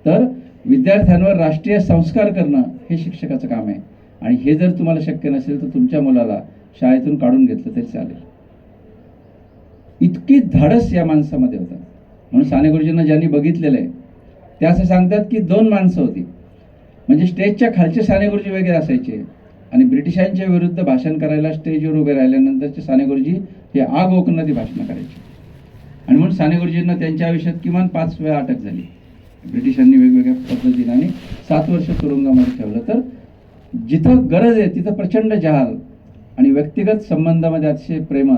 तर विद्यार्थ्यांवर राष्ट्रीय संस्कार करणं हे शिक्षकाचं काम आहे. आणि हे जर तुम्हाला शक्य नसेल तर तुमच्या मुलाला शाळेतून काढून घेतलं तरी चालेल. इतकी धाडस या माणसामध्ये होतं. म्हणून साने गुरुजींना ज्यांनी बघितलेलं आहे ते असं सांगतात की 2 माणसं होती. म्हणजे स्टेजच्या खालचे साने गुरुजी वेगळे असायचे आणि ब्रिटिशांच्या विरुद्ध भाषण करायला स्टेजवर उभे राहिल्यानंतरचे साने गुरुजी हे आग ओकणारी भाषणं करायचे. आणि म्हणून साने गुरुजींना त्यांच्या आयुष्यात किमान 5 वेळा अटक झाली. ब्रिटिशांनी वेगवेगळ्या पद्धतीने आणि 7 वर्ष तुरुंगामध्ये ठेवलं. तर जिथं गरज आहे तिथं प्रचंड जहाल आणि व्यक्तिगत संबंधामध्ये अतिशय प्रेम,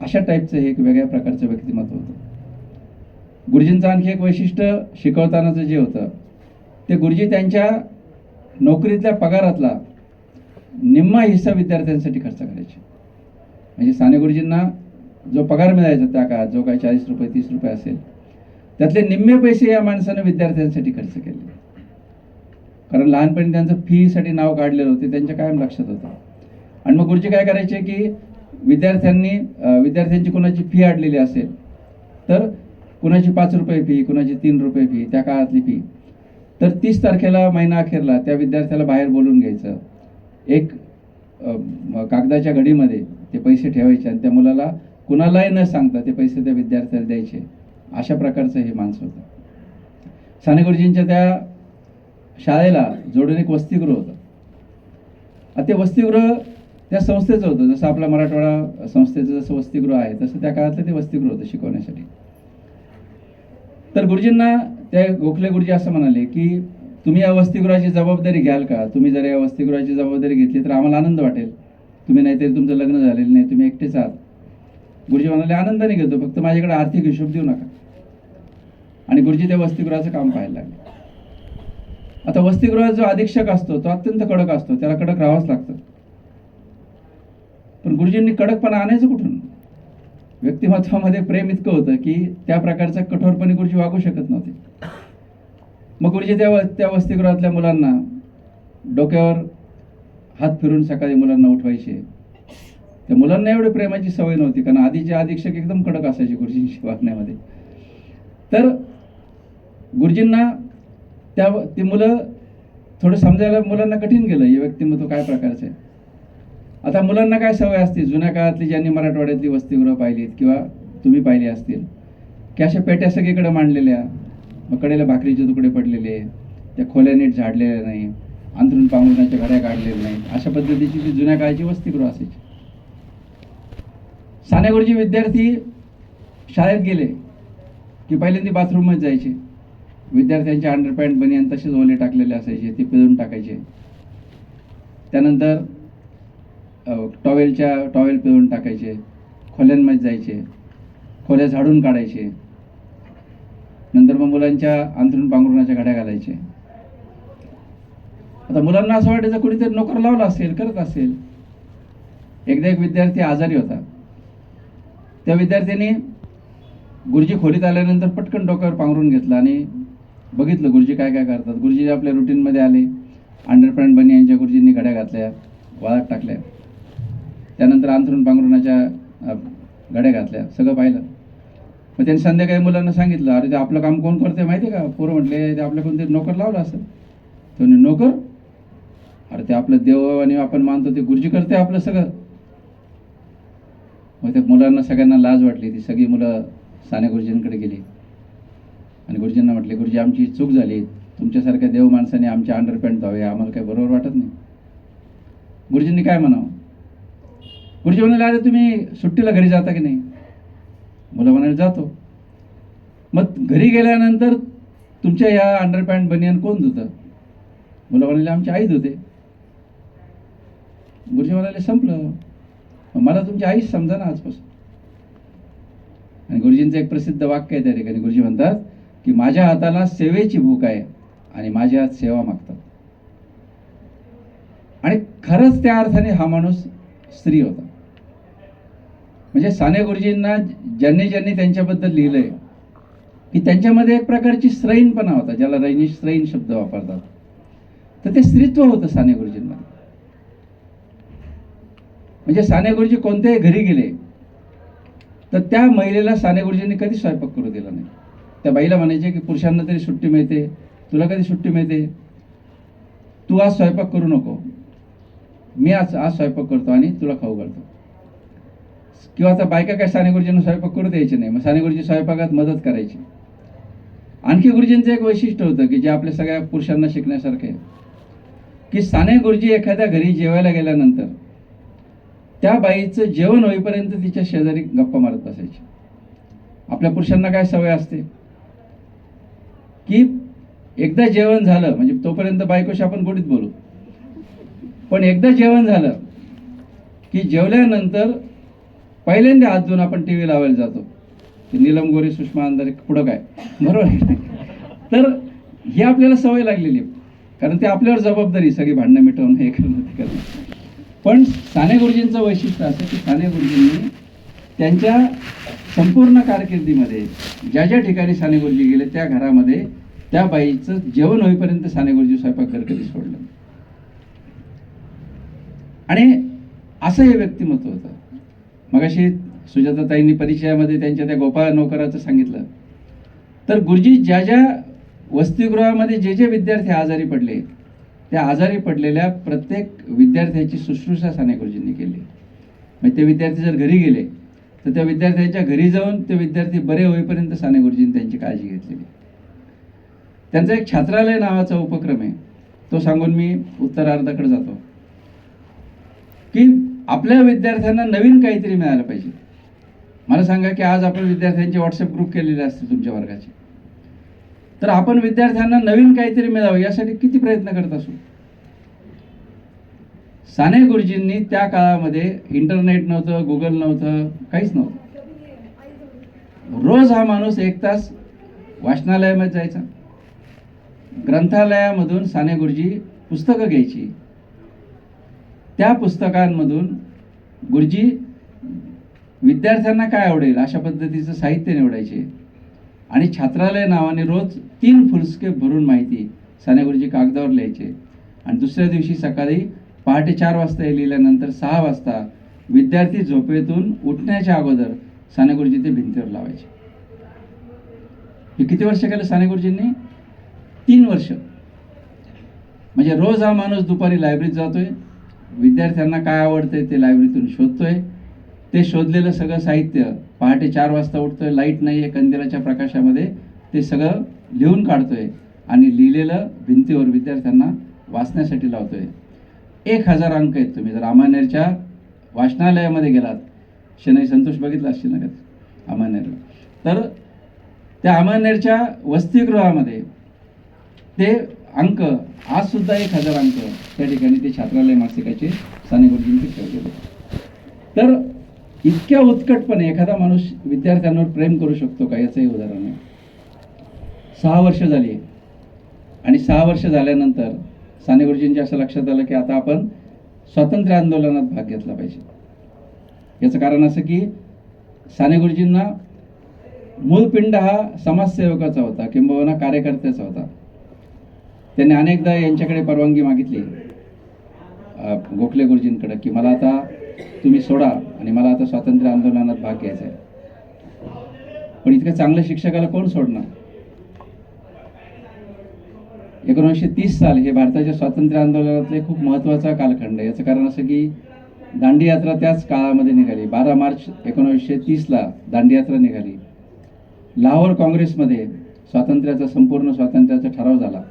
अशा टाईपचं हे एक वेगळ्या प्रकारचं व्यक्तिमत्व होतं. गुरुजींचं आणखी एक वैशिष्ट्य शिकवतानाचं जे होतं ते गुरुजी त्यांच्या नोकरीतल्या पगारातला निम्मा हिस्सा विद्यार्थ्यांसाठी खर्च करायचे. म्हणजे साने गुरुजींना जो पगार मिळायचा त्या काळात, जो काही 40 रुपये 30 रुपये असेल, त्यातले निम्मे पैसे या माणसानं विद्यार्थ्यांसाठी खर्च केले. कारण लहानपणी त्यांचं फीसाठी नाव काढलेलं होते, त्यांच्या कायम लक्षात होतं. आणि मग गुरुजी काय करायचे की विद्यार्थ्यांची कोणाची फी अडलेली असेल तर कुणाची 5 रुपये फी, कुणाची 3 रुपये फी, त्या काळातली फी, तर 30 तारखेला महिना अखेरला त्या विद्यार्थ्याला बाहेर बोलून घ्यायचं, एक कागदाच्या घडीमध्ये ते पैसे ठेवायचे आणि त्या मुलाला कुणालाही न सांगता ते पैसे त्या विद्यार्थ्याला द्यायचे. अशा प्रकारचं हे माणसं होतं. साने गुरुजींच्या त्या शाळेला जोडून एक वसतिगृह होतं. ते वसतिगृह त्या संस्थेचं होतं. जसं आपला मराठवाडा संस्थेचं जसं वसतिगृह आहे तसं त्या काळातलं ते वसतिगृह होतं शिकवण्यासाठी. तर गुरुजींना त्या गोखले गुरुजी असं म्हणाले की तुम्ही या वसतिगृहाची जबाबदारी घ्याल का. तुम्ही जर या वसतिगृहाची जबाबदारी घेतली तर आम्हाला आनंद वाटेल. तुम्ही नाहीतरी तुमचं लग्न झालेलं नाही, तुम्ही एकटेच आहात. गुरुजी म्हणाले आनंदाने घेतो, फक्त माझ्याकडे आर्थिक हिशोब देऊ नका. आणि गुरुजी त्या वसतिगृहाचं काम पाहायला लागले. आता वसतिगृहात जो अधीक्षक असतो तो अत्यंत कडक असतो, त्याला कडक राहावंच लागतं. पण गुरुजींनी कडकपणा आणायचं कुठून. व्यक्तिमत्वामध्ये प्रेम इतकं होतं की त्या प्रकारचा कठोरपणे गुरुजी वागू शकत नव्हते. मग गुरुजी त्या वसतिगृहातल्या मुलांना डोक्यावर हात फिरून सकाळी मुलांना उठवायचे. त्या मुलांना एवढी प्रेमाची सवय नव्हती, कारण आधीचे अधीक्षक एकदम कडक असायचे गुरुजींशी वागण्यामध्ये. तर गुरुजींना ती मुलं थोडं समजायला मुलांना कठीण गेलं हे व्यक्तिमत्व काय प्रकारचं आहे. आता मुलांना काय सवय असते, जुन्या काळातली ज्यांनी मराठवाड्यातली वसतिगृह पाहिलीत किंवा तुम्ही पाहिली असतील, की अशा पेट्या सगळीकडे मांडलेल्या, मग कडेला भाकरीचे तुकडे पडलेले, त्या खोल्या नीट झाडलेल्या नाही, अंथरूण पांघरुणाच्या घड्या काढलेल्या नाहीत, अशा पद्धतीची जी जुन्या काळाची वसतिगृह असायची. सानेगुरुजी विद्यार्थी शाळेत गेले की पहिल्यांदा बाथरूममध्ये जायचे. विद्यार्थ्यांचे अंडरपॅन्ट बनियान तसेच ओले टाकलेले असायचे, ते पिळून टाकायचे. त्यानंतर टॉवेल पिळून टाकायचे, खोल्यांमध्ये जायचे, खोल्या झाडून काढायचे. नंतर मग मुलांच्या अंथरूण पांघरुणाच्या घड्या घालायचे. आता मुलांना असं वाटायचं कुणीतरी नोकर लावला असेल, करत असेल. एकदा एक विद्यार्थी आजारी होता. त्या विद्यार्थ्याने गुरुजी खोलीत आल्यानंतर पटकन डोक्यावर पांघरून घेतला आणि बघितलं गुरुजी काय काय करतात. गुरुजी आपल्या रुटीनमध्ये आले, अंडरपॅन्ट बनियानच्या गुरुजींनी घड्या घातल्या, वाळत टाकल्या. त्यानंतर अंथरूण पांघरुणाच्या घड्या घातल्या, सगळं पाहिलं. मग त्यांनी संध्याकाळी मुलांना सांगितलं, अरे ते आपलं काम कोण करते माहिती आहे का? पोरं म्हटले, ते आपल्या कोणतरी नोकर लावला असेल. तो नोकर? अरे ते आपलं देव आणि आपण मानतो ते गुरुजी करते आपलं सगळं. मग त्या मुलांना सगळ्यांना लाज वाटली. ती सगळी मुलं साने गुरुजींकडे गेली आणि गुरुजींना म्हटले, गुरुजी आमची चूक झाली, तुमच्यासारख्या देव माणसाने आमचे अंडरपॅन्ट धुवावे, आम्हाला काही बरोबर वाटत नाही. गुरुजींनी काय म्हणावं? गुरुजी म्हणाले, अरे तुम्ही सुट्टीला घरी जाता की नाही? मुलं म्हणाले, जातो. मग घरी गेल्यानंतर तुमच्या या अंडरपॅन्ट बनियान कोण धुतं? मुलं म्हणाले, आमची आई धुते. गुरुजी म्हणाले, संपलं. मला तुमची आईच समजा ना आजपासून. आणि गुरुजींचं एक प्रसिद्ध वाक्य आहे त्या ठिकाणी. गुरुजी म्हणतात की माझ्या हाताला सेवेची भूक आहे आणि माझ्या हात सेवा मागतात. आणि खरंच त्या अर्थाने हा माणूस स्त्री होता. म्हणजे साने गुरुजींना ज्यांनी त्यांच्याबद्दल लिहिलंय की त्यांच्यामध्ये एक प्रकारची स्त्रैणपणा होता, ज्याला रजनीश स्त्रैण शब्द वापरतात. तर ते स्त्रीत्व होतं साने गुरुजींना. म्हणजे साने गुरुजी कोणत्याही घरी गेले तर त्या महिलेला साने गुरुजींनी कधी स्वयंपाक करू दिला नाही. त्या बाईला म्हणायचे की पुरुषांना तरी सुट्टी मिळते, तुला कधी सुट्टी मिळते? तू आज स्वयंपाक करू नको, मी आज स्वयंपाक करतो आणि तुला खाऊ घालतो. किंवा आता बायका काय साने गुरुजींना स्वयंपाक करू द्यायचे नाही, मग साने गुरुजी स्वयंपाकात मदत करायची. आणखी गुरुजींचं एक वैशिष्ट्य होतं की जे आपल्या सगळ्या पुरुषांना शिकण्यासारखं आहे, की साने गुरुजी एखाद्या घरी जेवायला गेल्यानंतर त्या बाईचं जेवण होईपर्यंत तिच्या शेजारी गप्पा मारत बसायची. आपल्या पुरुषांना काय सवय असते की एकदा जेवण झालं म्हणजे तोपर्यंत बायकोशी आपण गोडीत बोलू, पण एकदा जेवण झालं की जेवल्यानंतर पहिल्यांदा हात धुवून आपण टी व्ही लावायला जातो की नीलम गोरे सुषमा अंधारे पुढं काय, बरोबर आहे? तर ही आपल्याला सवय लागलेली आहे, कारण ते आपल्यावर जबाबदारी सगळी भांडणं मिटवणं हे करणं ते करणं. पण साने गुरुजींचं वैशिष्ट्य असं की साने गुरुजींनी त्यांच्या संपूर्ण कारकिर्दीमध्ये ज्या ज्या ठिकाणी साने गुरुजी गेले त्या घरामध्ये त्या बाईचं जेवण होईपर्यंत साने गुरुजी स्वयंपाकघर कधी सोडलं. आणि असं हे व्यक्तिमत्व होतं. मगाशी सुजाताताईंनी परिचयामध्ये त्यांच्या त्या गोपाळ नोकराचं सांगितलं. तर गुरुजी ज्या ज्या वसतिगृहामध्ये जे विद्यार्थी आजारी पडले त्या आजारी पडलेल्या प्रत्येक विद्यार्थ्याची शुश्रूषा साने गुरुजींनी केली. म्हणजे ते विद्यार्थी जर घरी गेले तर त्या विद्यार्थ्यांच्या घरी जाऊन ते विद्यार्थी बरे होईपर्यंत साने गुरुजींनी त्यांची काळजी घेतलेली. त्यांचा एक छात्रालय नावाचा उपक्रम आहे, तो सांगून मी उत्तरार्धाकडे जातो की आपल्या विद्यार्थ्यांना नवीन काहीतरी मिळालं पाहिजे. मला सांगा की आज आपण विद्यार्थ्यांचे व्हॉट्सअप ग्रुप केलेले असतील तुमच्या वर्गाचे, तर आपण विद्यार्थ्यांना नवीन काहीतरी मिळावं यासाठी किती प्रयत्न करत असू. साने गुरुजींनी त्या काळामध्ये इंटरनेट नव्हतं, गुगल नव्हतं, काहीच नव्हतं. रोज हा माणूस 1 तास वाचनालयामध्ये जायचा. ग्रंथालयामधून साने गुरुजी पुस्तकं घ्यायची. त्या पुस्तकांमधून गुरुजी विद्यार्थ्यांना काय आवडेल अशा पद्धतीचं साहित्य निवडायचे आणि छात्रालय नावाने रोज 3 फुलस्केप भरून माहिती साने गुरुजी कागदावर लिहायचे. आणि दुसऱ्या दिवशी सकाळी पहाटे 4 वाजता लिहिल्यानंतर 6 वाजता विद्यार्थी झोपेतून उठण्याच्या अगोदर साने गुरुजी ते भिंतीवर लावायचे. हे किती वर्ष केलं साने गुरुजींनी? 3 वर्ष. म्हणजे रोज हा माणूस दुपारी लायब्ररीत जातोय, विद्यार्थ्यांना काय आवडतंय ते लायब्ररीतून शोधतोय, ते शोधलेलं सगळं साहित्य पहाटे 4 वाजता उठतोय, लाईट नाही आहे, कंदिलाच्या प्रकाशामध्ये ते सगळं लिहून काढतोय आणि लिहिलेलं भिंतीवर विद्यार्थ्यांना वाचण्यासाठी लावतोय. 1000 अंक आहेत. तुम्ही जर अमळनेरच्या वाचनालयामध्ये गेलात, शनई संतोष बघितला असतील ना का अमळनेरला, तर त्या अमळनेरच्या वसतिगृहामध्ये ते अंक आज सुद्धा 1000 अंक त्या ठिकाणी ते छात्रालय मासिकाचे साने गुरुजींनी ठेवलेले. तर इतक्या उत्कटपणे एखादा माणूस विद्यार्थ्यांवर प्रेम करू शकतो का, याचं हे उदाहरण आहे. 6 वर्ष झाली आणि 6 वर्ष झाल्यानंतर साने गुरुजींच्या असं लक्षात आलं की आता आपण स्वातंत्र्य आंदोलनात भाग घेतला पाहिजे. याचं कारण असं की साने गुरुजींना मूळ पिंड हा समाजसेवकाचा होता, किंबहुना कार्यकर्त्याचा होता. त्यांनी अनेकदा यांच्याकडे परवानगी मागितली गोखले गुरुजींकडे की मला आता तुम्ही सोडा आणि मला आता स्वातंत्र्य आंदोलनात भाग घ्यायचा आहे. पण इतकं चांगल्या शिक्षकाला कोण सोडणार. 1930 साल हे भारताच्या स्वातंत्र्य आंदोलनातले खूप महत्त्वाचा कालखंड आहे. याचं कारण असं की दांडी यात्रा त्याच काळामध्ये निघाली. 12 मार्च 1930ला दांडी यात्रा निघाली. लाहोर काँग्रेसमध्ये संपूर्ण स्वातंत्र्याचा ठराव झाला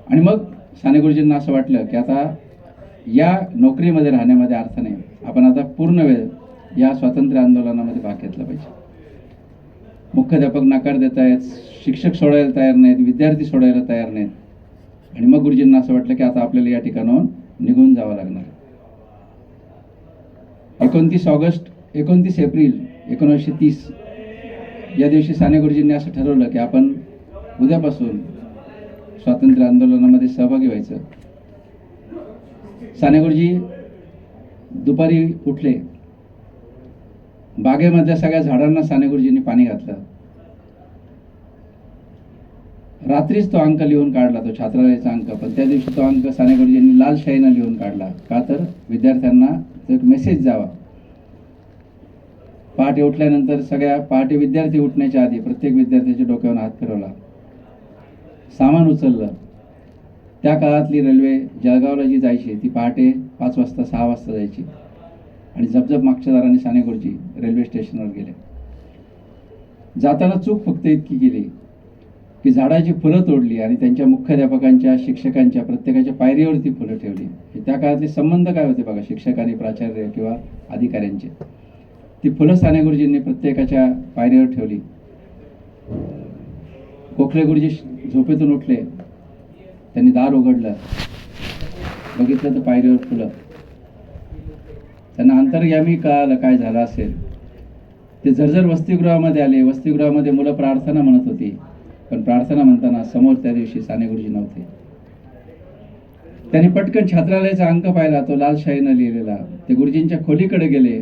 आणि मग साने गुरुजींना असं वाटलं की आता या नोकरीमध्ये राहण्यामध्ये अर्थ नाही, आपण आता पूर्ण वेळ या स्वातंत्र्य आंदोलनामध्ये भाग घेतला पाहिजे. मुख्याध्यापक नकार देत आहेत, शिक्षक सोडायला तयार नाहीत, विद्यार्थी सोडायला तयार नाहीत. आणि मग गुरुजींना असं वाटलं की आता आपल्याला या ठिकाणाहून निघून जावं लागणार. 29 एप्रिल 1930 या दिवशी साने गुरुजींनी असं ठरवलं की आपण उद्यापासून स्वातंत्र्य आंदोलनामध्ये सहभागी व्हायचं. साने गुरुजी दुपारी उठले, बागेमधल्या सगळ्या झाडांना साने गुरुजींनी पाणी घातलं. रात्रीच तो अंक लिहून काढला, तो छात्रालयाचा अंक. पण त्या दिवशी तो अंक साने गुरुजींनी लाल शाईनं लिहून काढला. का तर विद्यार्थ्यांना एक मेसेज जावा. पहाटे उठल्यानंतर पहाटे विद्यार्थी उठण्याच्या आधी प्रत्येक विद्यार्थ्याच्या डोक्यावर हात फिरवला, सामान उचललं. त्या काळातली रेल्वे जळगावला जी जायची ती पहाटे 5 वाजता 6 वाजता जायची आणि जपजप मागच्या दाराने साने गुरुजी रेल्वे स्टेशनवर गेले. जाताना चूक फक्त इतकी केली की झाडाची फुलं तोडली आणि त्यांच्या मुख्याध्यापकांच्या, शिक्षकांच्या प्रत्येकाच्या पायरीवरती फुलं ठेवली. त्या काळातले संबंध काय होते बघा, शिक्षक आणि प्राचार्य किंवा अधिकाऱ्यांचे. ती फुलं साने गुरुजींनी प्रत्येकाच्या पायरीवर ठेवली. गोखले गुरुजी झोपेतून उठले, त्यांनी दार उघडलं, बघितलं तर पायरीवर फुलं. त्यांना अंतर्यामी कळालं काय झालं असेल. ते झरझर वसतिगृहामध्ये आले. वसतिगृहामध्ये मुलं प्रार्थना म्हणत होती, पण प्रार्थना म्हणताना समोर त्या दिवशी साने गुरुजी नव्हते. त्यांनी पटकन छात्रालयाचा अंक पाहिला, तो लाल शाईनं लिहिलेला. ते गुरुजींच्या खोलीकडे गेले.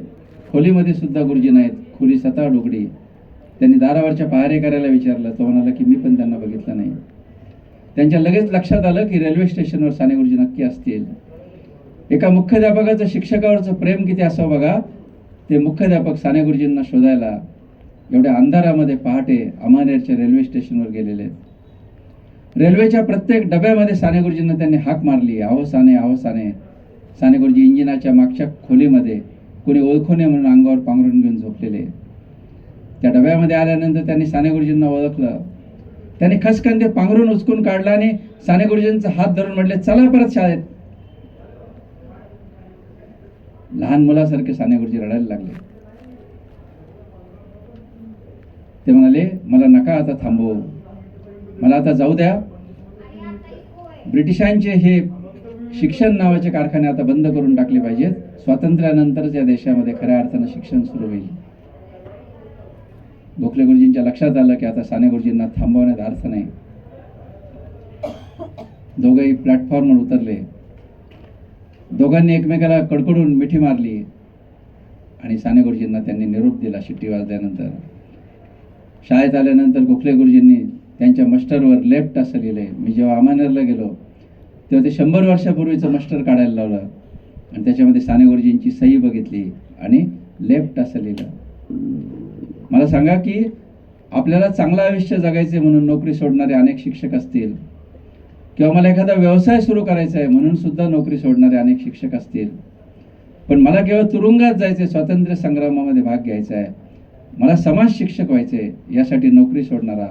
खोलीमध्ये सुद्धा गुरुजी नाहीत, खोली सताड उघडी. त्यांनी दारावरच्या पहारेकऱ्याला विचारलं, तो म्हणाला की मी पण त्यांना बघितलं नाही. त्यांच्या लगेच लक्षात आलं की रेल्वे स्टेशनवर साने गुरुजी नक्की असतील. एका मुख्याध्यापकाचं शिक्षकावरचं प्रेम किती असं बघा. ते मुख्याध्यापक साने गुरुजींना शोधायला एवढ्या अंधारामध्ये पहाटे अमळनेरच्या रेल्वे स्टेशनवर गेलेले. रेल्वेच्या प्रत्येक डब्यामध्ये साने गुरुजींना त्यांनी हाक मारली, आहो साने, आहो साने. साने गुरुजी इंजिनाच्या मागच्या खोलीमध्ये कोणी ओळखू नये म्हणून अंगावर पांघरून घेऊन झोपलेले. त्या डब्यामध्ये आल्यानंतर त्यांनी साने गुरुजींना ओळखलं. त्यांनी खसखंदे पांघरून उचकून काढला आणि साने गुरुजींचा हात धरून म्हटले, चला परत शाळेत. लहान मुलासारखे साने गुरुजी रडायला लागले. ते म्हणाले, मला नका आता थांबवू, मला आता जाऊ द्या. ब्रिटिशांचे हे शिक्षण नावाचे कारखाने आता बंद करून टाकले पाहिजेत. स्वातंत्र्यानंतरच या देशामध्ये खऱ्या अर्थानं शिक्षण सुरू होईल. गोखले गुरुजींच्या लक्षात आलं की आता साने गुरुजींना थांबवण्यात अर्थ नाही. दोघंही प्लॅटफॉर्मवर उतरले. दोघांनी एकमेकाला कडकडून मिठी मारली आणि साने गुरुजींना त्यांनी निरोप दिला. शिट्टी वाजल्यानंतर शाळेत आल्यानंतर गोखले गुरुजींनी त्यांच्या मस्टरवर लेफ्ट असं लिहिलंय. मी जेव्हा अमळनेरला गेलो तेव्हा ते 100 वर्षापूर्वीचं मस्टर काढायला लावलं आणि त्याच्यामध्ये साने गुरुजींची सही बघितली आणि लेफ्ट असं लिहिलं. मला सांगा की आपल्याला चांगलं आयुष्य जगायचे म्हणून नोकरी सोडणारे अनेक शिक्षक असतील, किंवा मला एखादा व्यवसाय सुरू करायचा आहे म्हणून सुद्धा नोकरी सोडणारे अनेक शिक्षक असतील. पण मला केवळ तुरुंगात जायचे, स्वातंत्र्य संग्रामामध्ये भाग घ्यायचा आहे, मला समाज शिक्षक व्हायचे, यासाठी नोकरी सोडणारा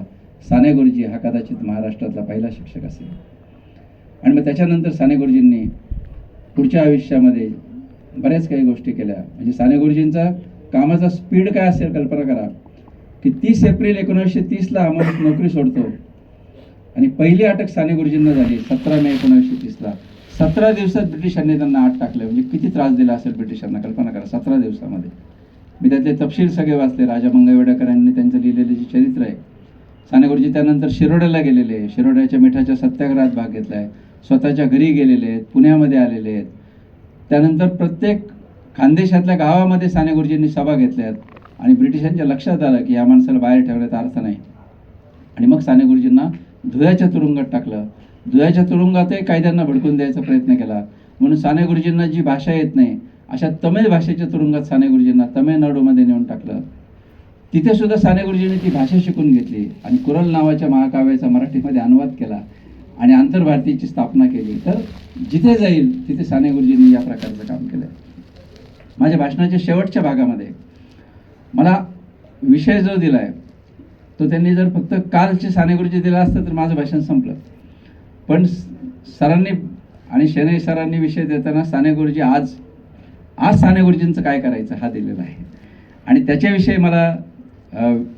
साने गुरुजी हा कदाचित महाराष्ट्रातला पहिला शिक्षक असेल. आणि मग त्याच्यानंतर साने गुरुजींनी पुढच्या आयुष्यामध्ये बऱ्याच काही गोष्टी केल्या. म्हणजे साने गुरुजींचा कामाचा स्पीड काय असेल कल्पना करा की 30 एप्रिल 1930ला हा माणूस नोकरी सोडतो आणि पहिली अटक साने गुरुजींना झाली 17 मे 1930ला. 17 दिवसात ब्रिटिशांनी त्यांना आत टाकलं. म्हणजे किती त्रास दिला असेल ब्रिटिशांना कल्पना करा 17 दिवसामध्ये. मी त्यातले तपशील सगळे वाचले. राजा मंगळवेढेकर यांनी त्यांचं लिहिलेले जे चरित्र आहे. साने गुरुजी त्यानंतर शिरोड्याला गेलेले, शिरोड्याच्या मिठाच्या सत्याग्रहात भाग घेतला आहे, स्वतःच्या घरी गेलेले आहेत, पुण्यामध्ये आलेले आहेत. त्यानंतर प्रत्येक खानदेशातल्या गावामध्ये साने गुरुजींनी सभा घेतल्यात आणि ब्रिटिशांच्या लक्षात आलं की या माणसाला बाहेर ठेवण्याचा अर्थ नाही. आणि मग साने गुरुजींना धुळ्याच्या तुरुंगात टाकलं. धुळ्याच्या तुरुंगातही कायद्यांना भडकून द्यायचा प्रयत्न केला. म्हणून साने गुरुजींना जी भाषा येत नाही अशा तमिळ भाषेच्या तुरुंगात साने गुरुजींना तमिळनाडूमध्ये नेऊन टाकलं. तिथे सुद्धा साने गुरुजींनी ती भाषा शिकून घेतली आणि कुरल नावाच्या महाकाव्याचा मराठीमध्ये अनुवाद केला आणि आंतरभारतीची स्थापना केली. तर जिथे जाईल तिथे साने गुरुजींनी या प्रकारचं काम केलं. माझ्या भाषणाच्या शेवटच्या भागामध्ये मला विषय जो दिला आहे तो त्यांनी जर फक्त कालचे साने गुरुजी दिला असतं तर माझं भाषण संपलं. पण सरांनी आणि शेणई सरांनी विषय देताना साने गुरुजी आज साने गुरुजींचं काय करायचं हा दिलेला आहे. आणि त्याच्याविषयी मला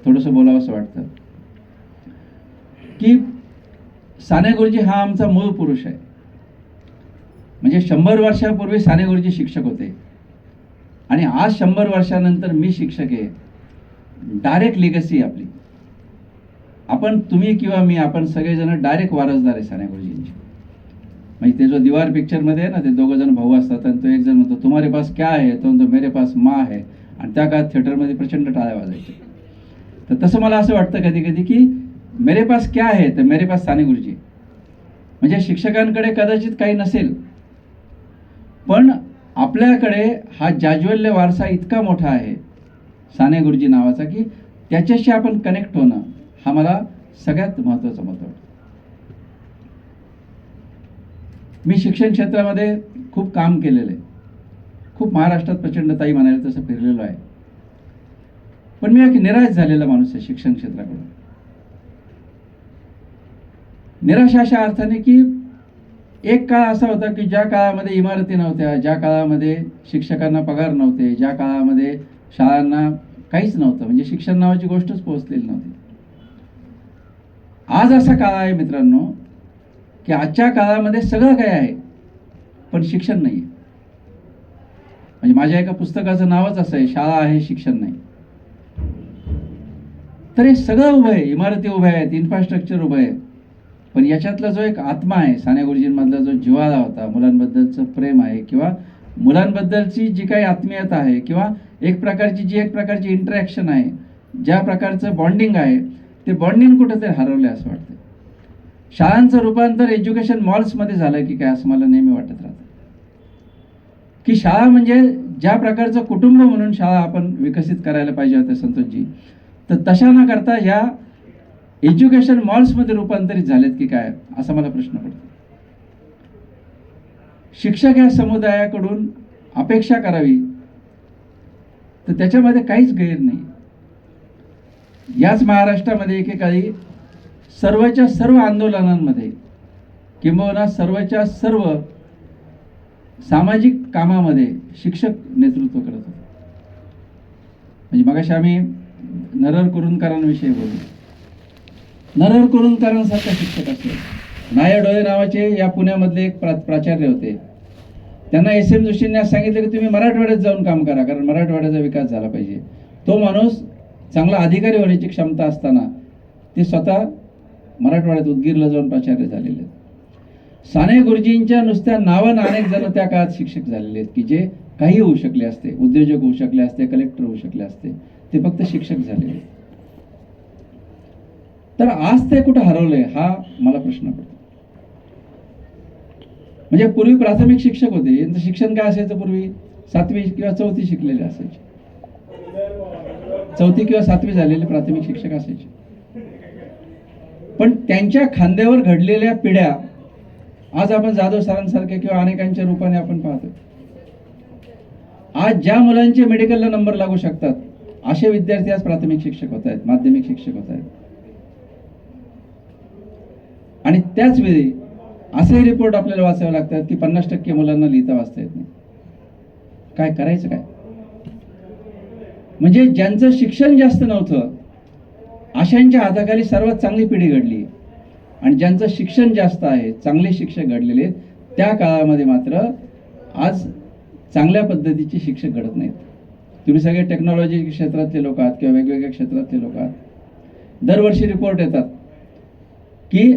थोडंसं बोलावंसं वाटतं की साने गुरुजी हा आमचा मूळ पुरुष आहे. म्हणजे 100 वर्षापूर्वी साने गुरुजी शिक्षक होते आणि आज 100 वर्षानंतर मी शिक्षक आहे. डायरेक्ट लिगसी आपली. आपण तुम्ही किंवा मी आपण सगळेजण डायरेक्ट वारसदार आहे साने गुरुजींचे. म्हणजे ते जो दीवार पिक्चरमध्ये आहे ना, ते दोघं जण भाऊ असतात आणि तो एक जण म्हणतो तुम्हारे पास क्या है, तो म्हणतो मेरे पास माँ है. आणि त्या काळात थिएटरमध्ये प्रचंड टाळ्या वाजायच्या. तर तसं मला असं वाटतं कधी कधी की मेरे पास क्या है तर मेरे पास साने गुरुजी. म्हणजे शिक्षकांकडे कदाचित काही नसेल पण आपल्याकडे हा जाज्वल्य वारसा इतका मोठा आहे साने गुरुजी नावाचा की त्याच्याशी आपण कनेक्ट होणं हा मला सगळ्यात महत्त्वाचं मत वाटतं. मी शिक्षण क्षेत्रामध्ये खूप काम केलेलं आहे. खूप महाराष्ट्रात प्रचंड ताई म्हणायला तसं फिरलेलो आहे. पण मी एक निराश झालेला माणूस आहे शिक्षण क्षेत्राकडून. निराश अशा अर्थाने की एक काळ असा होता की ज्या काळामध्ये इमारती नव्हत्या, ज्या काळामध्ये शिक्षकांना पगार नव्हते, ज्या काळामध्ये शाळांना काहीच नव्हतं, म्हणजे शिक्षण नावाची गोष्टच पोहोचलेली नव्हती. आज असा काळ आहे मित्रांनो की आजच्या काळामध्ये सगळं काही आहे पण शिक्षण नाही. म्हणजे माझ्या एका पुस्तकाचं नावच असं आहे, शाळा आहे शिक्षण नाही. तर हे सगळं उभं आहे. इमारती उभ्या आहेत, इन्फ्रास्ट्रक्चर उभं आहे. पण याच्यातला जो एक आत्मा आहे साने गुरुजींमधला जो जिव्हाळा होता, मुलांबद्दलचं प्रेम आहे किंवा मुलांबद्दलची जी काही आत्मीयता आहे किंवा एक प्रकारची इंटरॅक्शन आहे, ज्या प्रकारचं बॉन्डिंग आहे ते बॉन्डिंग कुठेतरी हरवलं असं वाटतं. शाळांचं रूपांतर एज्युकेशन मॉल्समध्ये झालं की काय असं मला नेहमी वाटत राहतं. की शाळा म्हणजे ज्या प्रकारचं कुटुंब म्हणून शाळा आपण विकसित करायला पाहिजे होत्या संतोषजी, तर तशा न करता ह्या एज्युकेशन मॉल्समध्ये रूपांतरित झालेत की काय असा मला प्रश्न पडतो. शिक्षक या समुदायाकडून अपेक्षा करावी तर त्याच्यामध्ये काहीच गैर नाही. याच महाराष्ट्रामध्ये एकेकाळी सर्वच्या सर्व आंदोलनांमध्ये किंबहुना सर्वच्या सर्व सामाजिक कामामध्ये शिक्षक नेतृत्व करत होते. म्हणजे मगाशी आम्ही नरहर कुरुंदकरांविषयी बोललो. नरहर कुरुंदकरांसारखा शिक्षक असेल. नायर डोळे नावाचे या पुण्यामधले एक प्राचार्य होते. त्यांना SM जोशींनी आज सांगितलं की तुम्ही मराठवाड्यात जाऊन काम करा कारण मराठवाड्याचा विकास झाला पाहिजे. तो माणूस चांगला अधिकारी होण्याची क्षमता असताना ते स्वतः मराठवाड्यात उदगीरला जाऊन प्राचार्य झालेले आहेत. साने गुरुजींच्या नुसत्या नावानं अनेक जण त्या काळात शिक्षक झालेले आहेत की जे काही होऊ शकले असते, उद्योजक होऊ शकले असते, कलेक्टर होऊ शकले असते, ते फक्त शिक्षक झालेले. तर आज ते कुठं हरवलंय हा मला प्रश्न पडतो. म्हणजे पूर्वी प्राथमिक शिक्षक होते. यांचं शिक्षण काय असायचं पूर्वी 7वी किंवा 4थी शिकलेले असायचे. 4थी किंवा 7वी झालेले प्राथमिक शिक्षक असायचे. पण त्यांच्या खांद्यावर घडलेल्या पिढ्या आज आपण जाधव सरांसारखे किंवा अनेकांच्या रूपाने आपण पाहतो. आज ज्या मुलांचे मेडिकलला नंबर लागू शकतात असे विद्यार्थी आज प्राथमिक शिक्षक होत आहेत, माध्यमिक शिक्षक होत आहेत. आणि त्याच वेळी असे रिपोर्ट आपल्याला वाचावे लागतात की 50% मुलांना लिहिता वाचता येत नाही. काय करायचं काय? म्हणजे ज्यांचं शिक्षण जास्त नव्हतं अशांच्या हाताखाली सर्वात चांगली पिढी घडली, आणि ज्यांचं शिक्षण जास्त आहे, चांगले शिक्षक घडलेले, त्या काळामध्ये मात्र आज चांगल्या पद्धतीचे शिक्षक घडत नाहीत. तुम्ही सगळे टेक्नॉलॉजी क्षेत्रातले लोक आहात किंवा वेगवेगळ्या क्षेत्रातले लोक आहात. दरवर्षी रिपोर्ट येतात की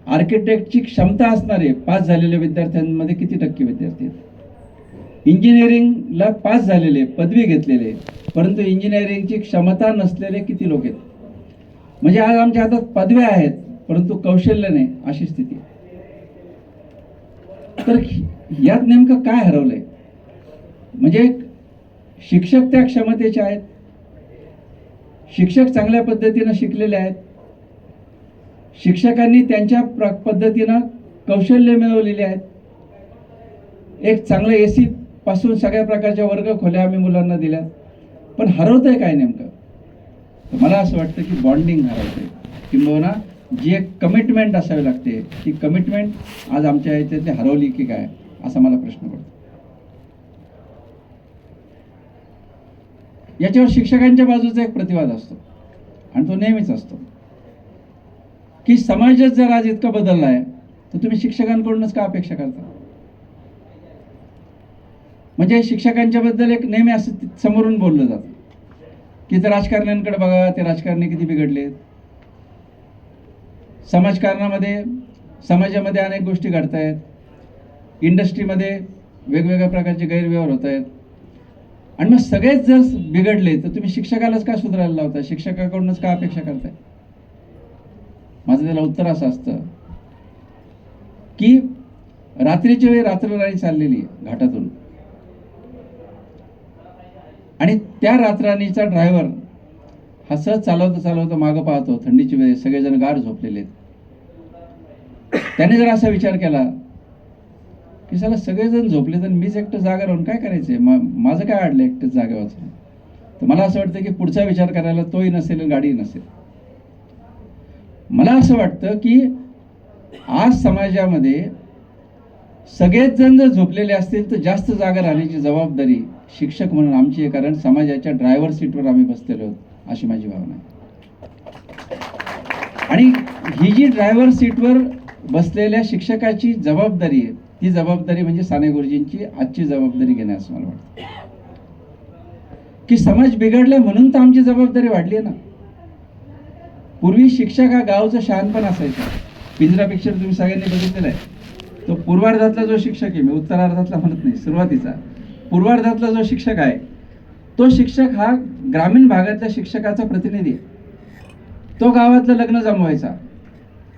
आर्किटेक्टची क्षमता असणारे पास झालेल्या विद्यार्थ्यांमध्ये किती टक्के विद्यार्थी आहेत. इंजिनिअरिंगला पास झालेले, पदवी घेतलेले, परंतु इंजिनिअरिंगची क्षमता नसलेले किती लोक आहेत. म्हणजे आज आमच्या हातात पदव्या आहेत परंतु कौशल्य नाही, अशी स्थिती आहे. तर यात नेमकं काय हरवलंय? म्हणजे शिक्षक त्या क्षमतेचे आहेत, शिक्षक चांगल्या पद्धतीनं शिकलेले आहेत, शिक्षकांनी त्यांच्या पद्धतीनं कौशल्य मिळवलेले आहेत. एक चांगलं AC पासून सगळ्या प्रकारच्या वर्ग खोल्या आम्ही मुलांना दिल्या. पण हरवतंय काय नेमकं? तर मला असं वाटतं की बॉन्डिंग हरवतंय, किंबहुना जी एक कमिटमेंट असावी लागते, ती कमिटमेंट आज आमच्या याच्यातली हरवली की काय, असा मला प्रश्न पडतो. याच्यावर शिक्षकांच्या बाजूचा एक प्रतिवाद असतो आणि तो नेहमीच असतो की समाजच जर आज इतका बदलला आहे तर तुम्ही शिक्षकांकडूनच का अपेक्षा करता? म्हणजे शिक्षकांच्या बद्दल एक नेहमी असं समोरून बोललं जातं की ते राजकारण्यांकडे बघा, ते राजकारणी किती बिघडलेत. समाजामध्ये अनेक गोष्टी घडत आहेत, इंडस्ट्रीमध्ये वेगवेगळ्या प्रकारचे गैरव्यवहार होत आहेत, आणि मग सगळेच जर बिघडले तर तुम्ही शिक्षकालाच का सुधारायला लावताय, शिक्षकाकडूनच का अपेक्षा करताय? माझं त्याला उत्तर असं असतं की रात्रीच्या वेळी रात्रराणी चाललेली घाटातून, आणि त्या रात्रराणीचा ड्रायव्हर हा सहज चालवता मागं पाहतो, थंडीची वेळ, सगळेजण गार झोपलेले. त्याने जर असा विचार केला की साला सगळेजण झोपले तर मीच एकटं जागा राहून काय करायचंय, माझं काय अडलं एकटं जागेवाचं. तर मला असं वाटतं की पुढचा विचार करायला तोही नसेल, गाडीही नसेल. मला असं वाटतं की आज समाजामध्ये सगळेच जण जर झोपलेले असतील तर जास्त जागा राहण्याची जबाबदारी शिक्षक म्हणून आमची आहे, कारण समाजाच्या ड्रायव्हर सीटवर आम्ही बसलेलो आहोत, अशी माझी भावना आहे. आणि ही जी ड्रायव्हर सीटवर बसलेल्या शिक्षकाची जबाबदारी आहे, ती जबाबदारी म्हणजे साने गुरुजींची आजची जबाबदारी घेणे असं मला वाटतं. की समाज बिघडलाय म्हणून तर आमची जबाबदारी वाढली आहे ना. पूर्वी शिक्षक हा गावचं शहाणपण असायचं. पिंजरा पिक्चर तुम्ही सगळ्यांनी बघितलेला आहे. तो पूर्वार्धातला जो शिक्षक आहे, मी उत्तरार्धातला म्हणत नाही, सुरुवातीचा पूर्वार्धातला जो शिक्षक आहे, तो शिक्षक हा ग्रामीण भागातल्या शिक्षकाचा प्रतिनिधी आहे. तो गावातलं लग्न जमवायचा,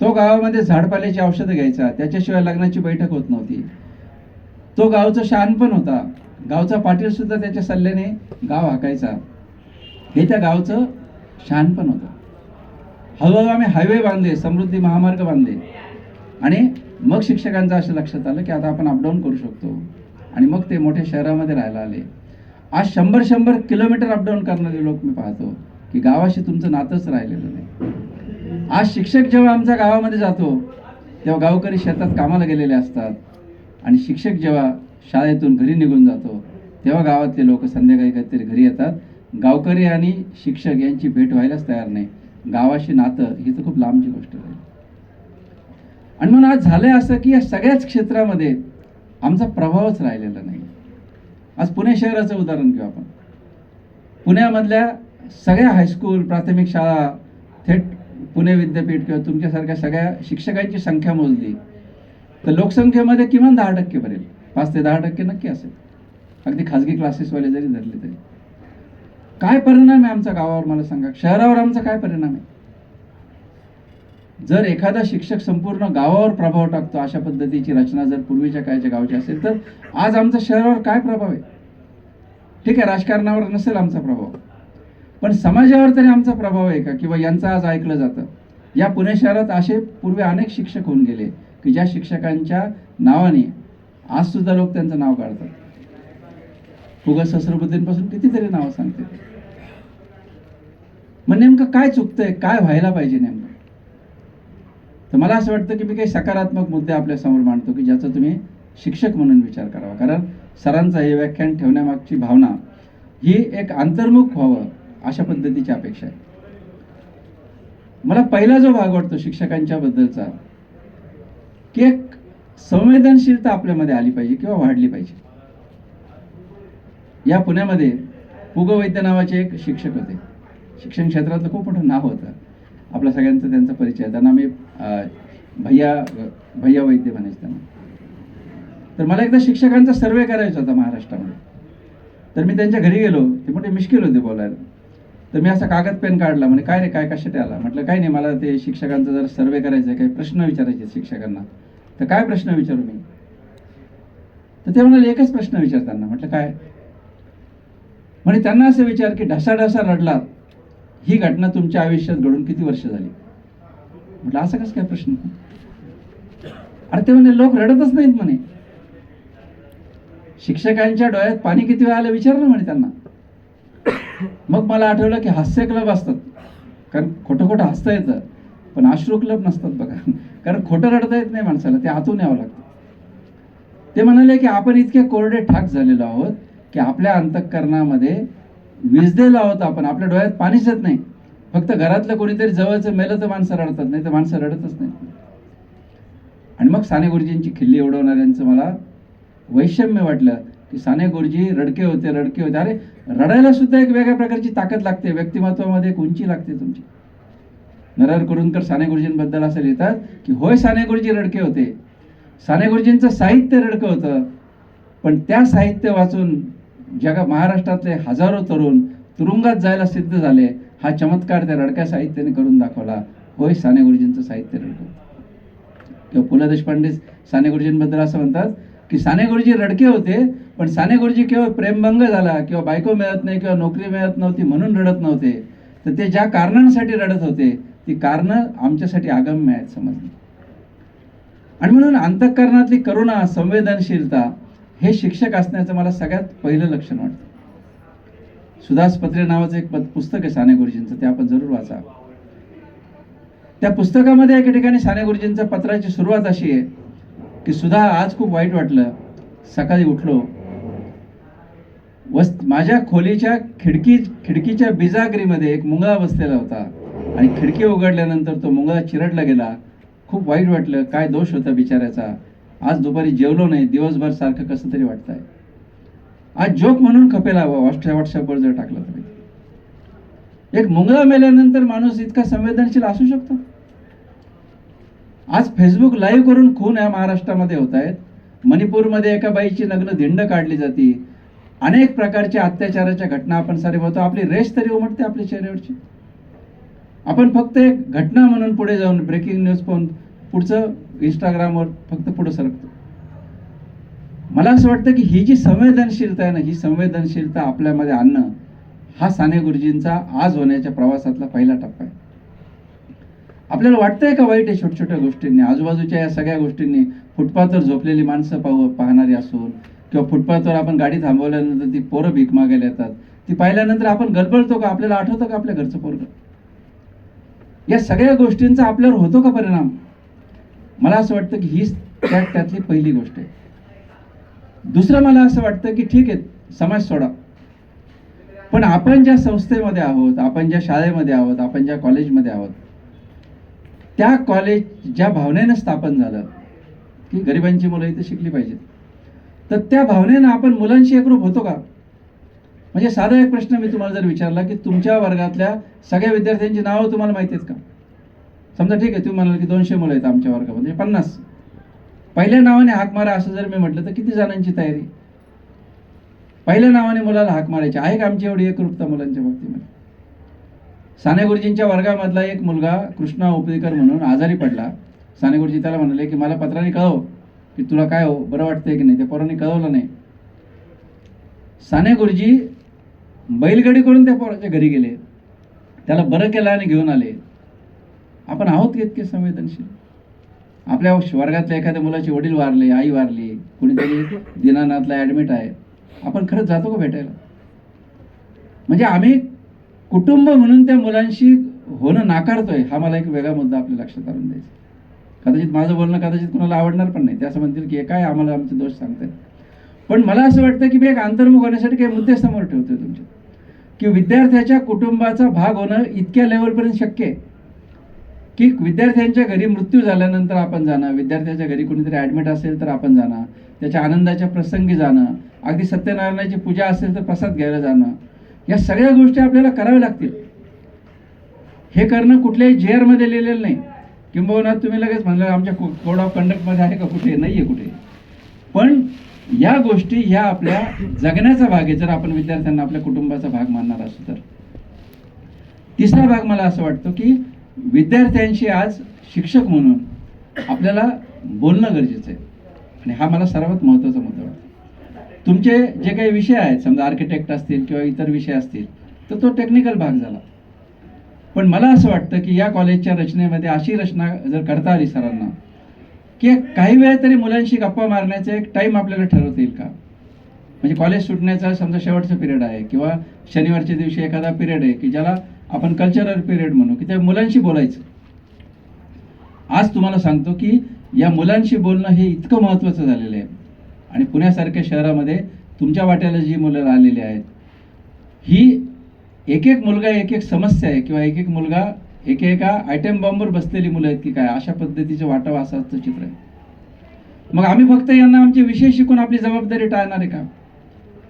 तो गावामध्ये झाडपाल्याची औषधं घ्यायचा, त्याच्याशिवाय लग्नाची बैठक होत नव्हती. तो गावचं शहाणपण होता. गावचा पाटील सुद्धा त्याच्या सल्ल्याने गाव हाकायचा. हे त्या गावचं शहाणपण होतं. हळूहळू आम्ही हायवे बांधले, समृद्धी महामार्ग बांधले, आणि मग शिक्षकांचं असं लक्षात आलं की आता आपण अपडाऊन करू शकतो, आणि मग ते मोठ्या शहरामध्ये राहायला आले. आज 100 किलोमीटर अपडाऊन करणारे लोक मी पाहतो की गावाशी तुमचं नातंच राहिलेलं नाही. आज शिक्षक जेव्हा आमच्या गावामध्ये जातो तेव्हा गावकरी शेतात कामाला गेलेले असतात, आणि शिक्षक जेव्हा शाळेतून घरी निघून जातो तेव्हा गावातले लोक संध्याकाळी काहीतरी घरी येतात. गावकरी आणि शिक्षक यांची भेट व्हायलाच तयार नाही. गावाशी नातं ही तर खूप लांबची गोष्ट आहे. आणि म्हणून आज झालंय असं की या सगळ्याच क्षेत्रामध्ये आमचा प्रभावच राहिलेला नाही. आज पुणे शहराचं उदाहरण घेऊ आपण. पुण्यामधल्या सगळ्या हायस्कूल, प्राथमिक शाळा, थेट पुणे विद्यापीठ किंवा तुमच्यासारख्या सगळ्या शिक्षकांची संख्या मोजली तर लोकसंख्येमध्ये किमान 10% भरेल. 5 ते 10% नक्की असेल, अगदी खाजगी क्लासेसवाले जरी धरले तरी. काय परिणाम आहे आमच्या गावावर मला सांगा, शहरावर आमचा काय परिणाम आहे? जर एखादा शिक्षक संपूर्ण गावावर प्रभाव टाकतो, अशा पद्धतीची रचना जर पूर्वीच्या काळच्या गावची असेल, तर आज आमचा शहरावर काय प्रभाव आहे? ठीक आहे, राजकारणावर नसेल आमचा प्रभाव, पण समाजावर तरी आमचा प्रभाव आहे का? किंवा यांचं आज ऐकलं जातं. या पुणे शहरात असे पूर्वी अनेक शिक्षक होऊन गेले की ज्या शिक्षकांच्या नावाने आज सुद्धा लोक त्यांचं नाव काढतात. फुगा सहस्रबुद्धींपासून कितीतरी नावं सांगते. मग नेमकं काय चुकतंय, काय व्हायला पाहिजे नेमकं? तर मला असं वाटतं की मी काही सकारात्मक मुद्दे आपल्या समोर मांडतो की ज्याचा तुम्ही शिक्षक म्हणून विचार करावा. कारण सरांचं हे व्याख्यान ठेवण्यामागची भावना ही एक अंतर्मुख व्हावं अशा पद्धतीची अपेक्षा आहे. मला पहिला जो भाग वाटतो शिक्षकांच्या बद्दलचा की एक संवेदनशीलता आपल्यामध्ये आली पाहिजे किंवा वाढली पाहिजे. या पुण्यामध्ये पुग वैद्य नावाचे एक शिक्षक होते. शिक्षण क्षेत्रातलं खूप मोठं नाव होतं. आपल्या सगळ्यांचा त्यांचा परिचय. त्यांना मी भैया वैद्य म्हणायचं त्यांना. तर मला एकदा शिक्षकांचा सर्वे करायचा होता महाराष्ट्रामध्ये. तर मी त्यांच्या घरी गेलो. ते मोठे मिश्किल होते बोलायला. तर मी असा कागद पेन काढला. म्हणजे काय रे, काय कशासाठी आला? म्हटलं काय नाही, मला ते शिक्षकांचा जर सर्वे करायचा आहे, काही प्रश्न विचारायचे शिक्षकांना. तर काय प्रश्न विचारू मी? तर ते म्हणाले एकच प्रश्न विचार त्यांना. म्हटलं काय? म्हणजे त्यांना असं विचार की ढसाढसा रडला ही घटना तुमच्या आयुष्यात घडून किती वर्ष झाली? म्हटलं असं कसं काय प्रश्न? अरे ते म्हणे लोक रडतच नाहीत म्हणे. शिक्षकांच्या डोळ्यात पाणी किती वेळा आलं विचारलं म्हणे त्यांना. मग मला आठवलं की हास्य क्लब असतात. कारण खोटं खोटं हसता येतं पण अश्रू क्लब नसतात बघा. कारण खोटं रडता येत नाही माणसाला, ते आतून यावं लागतं. ते म्हणाले की आपण इतके कोरडे ठाक झालेलो आहोत की आपल्या अंतःकरणामध्ये विजलेलो आहोत आपण. आपल्या डोळ्यात पाणीच येत नाही. फक्त घरातलं कोणीतरी जवळचं मेलं तर माणसं रडतात, नाही तर माणसं रडतच नाही. आणि मग साने गुरुजींची खिल्ली उडवणाऱ्यांचं मला वैषम्य वाटलं की साने गुरुजी रडके होते. अरे रडायला सुद्धा एक वेगळ्या प्रकारची ताकद लागते. व्यक्तिमत्वामध्ये एक उंची लागते तुमची. नरहर कुरुंदकर साने गुरुजींबद्दल असं लिहितात की होय साने गुरुजी रडके होते. साने गुरुजींचं साहित्य रडकं होतं. पण त्या साहित्य वाचून महाराष्ट्रातले हजारो तरुण तुरुंगात जायला सिद्ध झाले. हा चमत्कार त्या रडक्या साहित्याने करून दाखवला. होय साने गुरुजींचं साहित्य रडकं. किंवा पु ल देशपांडे साने गुरुजींबद्दल असं म्हणतात की साने गुरुजी रडके होते, पण साने गुरुजी केवळ प्रेमभंग झाला किंवा बायको मिळत नाही किंवा नोकरी मिळत नव्हती म्हणून रडत नव्हते. तर ते ज्या कारणांसाठी रडत होते ती कारणं आमच्यासाठी अगम्य आहेत समजली. आणि म्हणून अंतःकरणातली करुणा, संवेदनशीलता हे शिक्षक असण्याचं मला सगळ्यात पहिलं लक्षण वाटतं. सुदास पत्रे नावाचं एक पुस्तक आहे साने गुरुजींचं, ते आपण जरूर वाचा. त्या पुस्तकामध्ये एका ठिकाणी साने गुरुजींच्या पत्राची सुरुवात अशी आहे की सुधा आज खूप वाईट वाटलं. सकाळी उठलो, माझ्या खोलीच्या खिडकीच्या बिजागरीमध्ये एक मुंगळा बसलेला होता आणि खिडकी उघडल्यानंतर तो मुंगळा चिरडला गेला. खूप वाईट वाटलं. काय दोष होता बिचाऱ्याचा. आज दुपारी जेवलो नाही. दिवसभर सारखं कसं तरी वाटतंय. आज जोक म्हणून खपेला व्हॉट्सअपवर जर टाकलं तरी. एक मुंगळा मेल्यानंतर माणूस इतका संवेदनशील असू शकतो? आज फेसबुक लाईव्ह करून खून या महाराष्ट्रामध्ये होत आहेत. मणिपूरमध्ये एका बाईची नग्न धिंड काढली जाते. अनेक प्रकारच्या अत्याचाराच्या घटना आपण सारे बघतो. आपली रेष तरी उमटते आपल्या चेहऱ्यावरची. आपण फक्त एक घटना म्हणून पुढे जाऊन ब्रेकिंग न्यूज पाहून पुढचं इंस्टाग्रामवर फक्त पुढे सरकतो. मला असं वाटतं की ही जी संवेदनशीलता आहे ना, ही संवेदनशीलता आपल्यामध्ये आणणं हा साने गुरुजींचा आज होण्याच्या प्रवासातला पहिला टप्पा आहे. आपल्याला वाटतंय का वाईट आहे छोट्या छोट्या गोष्टींनी, आजूबाजूच्या या सगळ्या गोष्टींनी? फुटपाथवर झोपलेली माणसं पाहणारी असून किंवा फुटपाथवर आपण गाडी थांबवल्यानंतर ती पोरं भीक मागायला येतात, ती पाहिल्यानंतर आपण गलबलतो का? आपल्याला आठवतं का आपल्या घरचं पोरगं? या सगळ्या गोष्टींचा आपल्यावर होतो का परिणाम? मला असं वाटतं की ही त्यातली पहिली गोष्ट आहे. दुसरं मला असं वाटतं की ठीक आहे, समाज सोडा, पण आपण ज्या संस्थेमध्ये आहोत, आपण ज्या शाळेमध्ये आहोत, आपण ज्या कॉलेजमध्ये आहोत, त्या कॉलेज ज्या भावनेनं स्थापन झालं की गरिबांची मुलं इथे शिकली पाहिजेत, तर त्या भावनेनं आपण मुलांशी एकरूप होतो का? म्हणजे साधा एक प्रश्न मी तुम्हाला जर विचारला की तुमच्या वर्गातल्या सगळ्या विद्यार्थ्यांची नावं तुम्हाला माहिती आहेत का? समजा ठीक आहे, तुम्ही म्हणाल की 200 मुलं आहेत आमच्या वर्गामध्ये, 50 पहिल्या नावाने हाक मारा असं जर मी म्हटलं तर किती जणांची तयारी? पहिल्या नावाने मुलाला हाक मारायची आहे का आमची एवढी एकरूपता मुलांच्या बाबतीमध्ये? साने गुरुजींच्या वर्गामधला एक मुलगा कृष्णा उपदेकर म्हणून आजारी पडला. साने गुरुजी त्याला म्हणाले की मला पत्राने कळव की तुला काय हो, बरं वाटतंय की नाही. त्या पोराने कळवलं नाही. साने गुरुजी बैलगाडी करून त्या पोराच्या घरी गेले, त्याला बरं केलं आणि घेऊन आले. आपण आहोत की इतके संवेदनशील? आपल्या वर्गातल्या एखाद्या मुलाचे वडील वारले, आई वारली, कुणीतरी दिनानाथला ॲडमिट आहे, आपण खरंच जातो का भेटायला? म्हणजे आम्ही कुटुंब म्हणून त्या मुलांशी होणं नाकारतोय, हा मला एक वेगळा मुद्दा आपल्या लक्षात आणून द्यायचा. कदाचित माझं बोलणं कदाचित कुणाला आवडणार पण नाही, ते असं म्हणतील की काय आम्हाला आमचे दोष सांगतात. पण मला असं वाटतं की मी एक अंतर्मुख होण्यासाठी काही मुद्दे समोर ठेवतोय तुमचे, की विद्यार्थ्याच्या कुटुंबाचा भाग होणं इतक्या लेवलपर्यंत शक्य आहे की विद्यार्थ्यांच्या घरी मृत्यू झाल्यानंतर आपण जाणं, विद्यार्थ्याच्या घरी कोणीतरी ॲडमिट असेल तर आपण जाणं, त्याच्या आनंदाच्या प्रसंगी जाणं, अगदी सत्यनारायणाची पूजा असेल तर प्रसाद घ्यायला जाणं, या सगळ्या गोष्टी आपल्याला कराव्या लागतील. हे करणं कुठल्याही जेअरमध्ये लिहिलेलं नाही. किंबहुना तुम्ही लगेच म्हणलं आमच्या कोड ऑफ कंडक्टमध्ये आहे का? कुठे नाही आहे कुठे. पण या गोष्टी ह्या आपल्या जगण्याचा भाग आहे, जर आपण विद्यार्थ्यांना आपल्या कुटुंबाचा भाग मानणार असू तर. तिसरा भाग मला असं वाटतं की विद्यार्थ्यांशी आज शिक्षक म्हणून आपल्याला बोलणं गरजेचं आहे, आणि हा मला सर्वात महत्त्वाचा मुद्दा वाटतो. तुमचे जे काही विषय आहेत, समजा आर्किटेक्ट असतील किंवा इतर विषय असतील, तर तो टेक्निकल भाग झाला. पण मला असं वाटतं की या कॉलेजच्या रचनेमध्ये अशी रचना जर करता आली सरांना, की काही वेळा तरी मुलांशी गप्पा मारण्याचा एक टाईम आपल्याला ठरवता येईल का? म्हणजे कॉलेज सुटण्याचा समजा शेवटचा पिरियड आहे किंवा शनिवारच्या दिवशी एखादा पिरियड आहे की ज्याला आपण कल्चरल पिरियड म्हणू, की त्या मुलांशी बोलायचं. आज तुम्हाला सांगतो की या मुलांशी बोलणं हे इतकं महत्त्वाचं झालेलं आहे. आणि पुण्यासारख्या शहरामध्ये तुमच्या वाट्याला जी मुलं आलेली आहेत, ही एक एक मुलगा एक एक समस्या आहे, किंवा एक एक मुलगा एकेका आयटम बॉम्बवर बसलेली मुलं आहेत की काय, अशा पद्धतीचं वाटावं असं चित्र आहे. मग आम्ही फक्त यांना आमचे विषय शिकून आपली जबाबदारी टाळणार आहे का?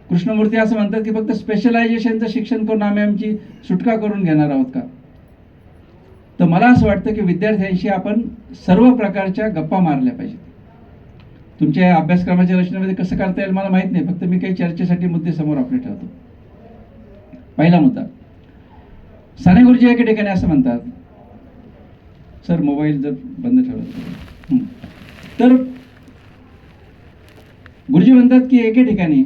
कृष्णमूर्ती असं म्हणतात की फक्त स्पेशलायझेशनचं शिक्षण करून आम्ही आमची सुटका करून घेणार आहोत का? तर मला असं वाटतं की विद्यार्थ्यांशी आपण सर्व प्रकारच्या गप्पा मारल्या पाहिजेत. तुमच्या अभ्यासक्रमाच्या रचनेमध्ये कसं करता येईल मला माहीत नाही, फक्त मी काही चर्चेसाठी मुद्दे समोर आपले ठेवतो. पहिला मुद्दा, साने गुरुजी एके ठिकाणी असं म्हणतात, सर मोबाईल जर बंद ठेवला तर, गुरुजी म्हणतात की एके ठिकाणी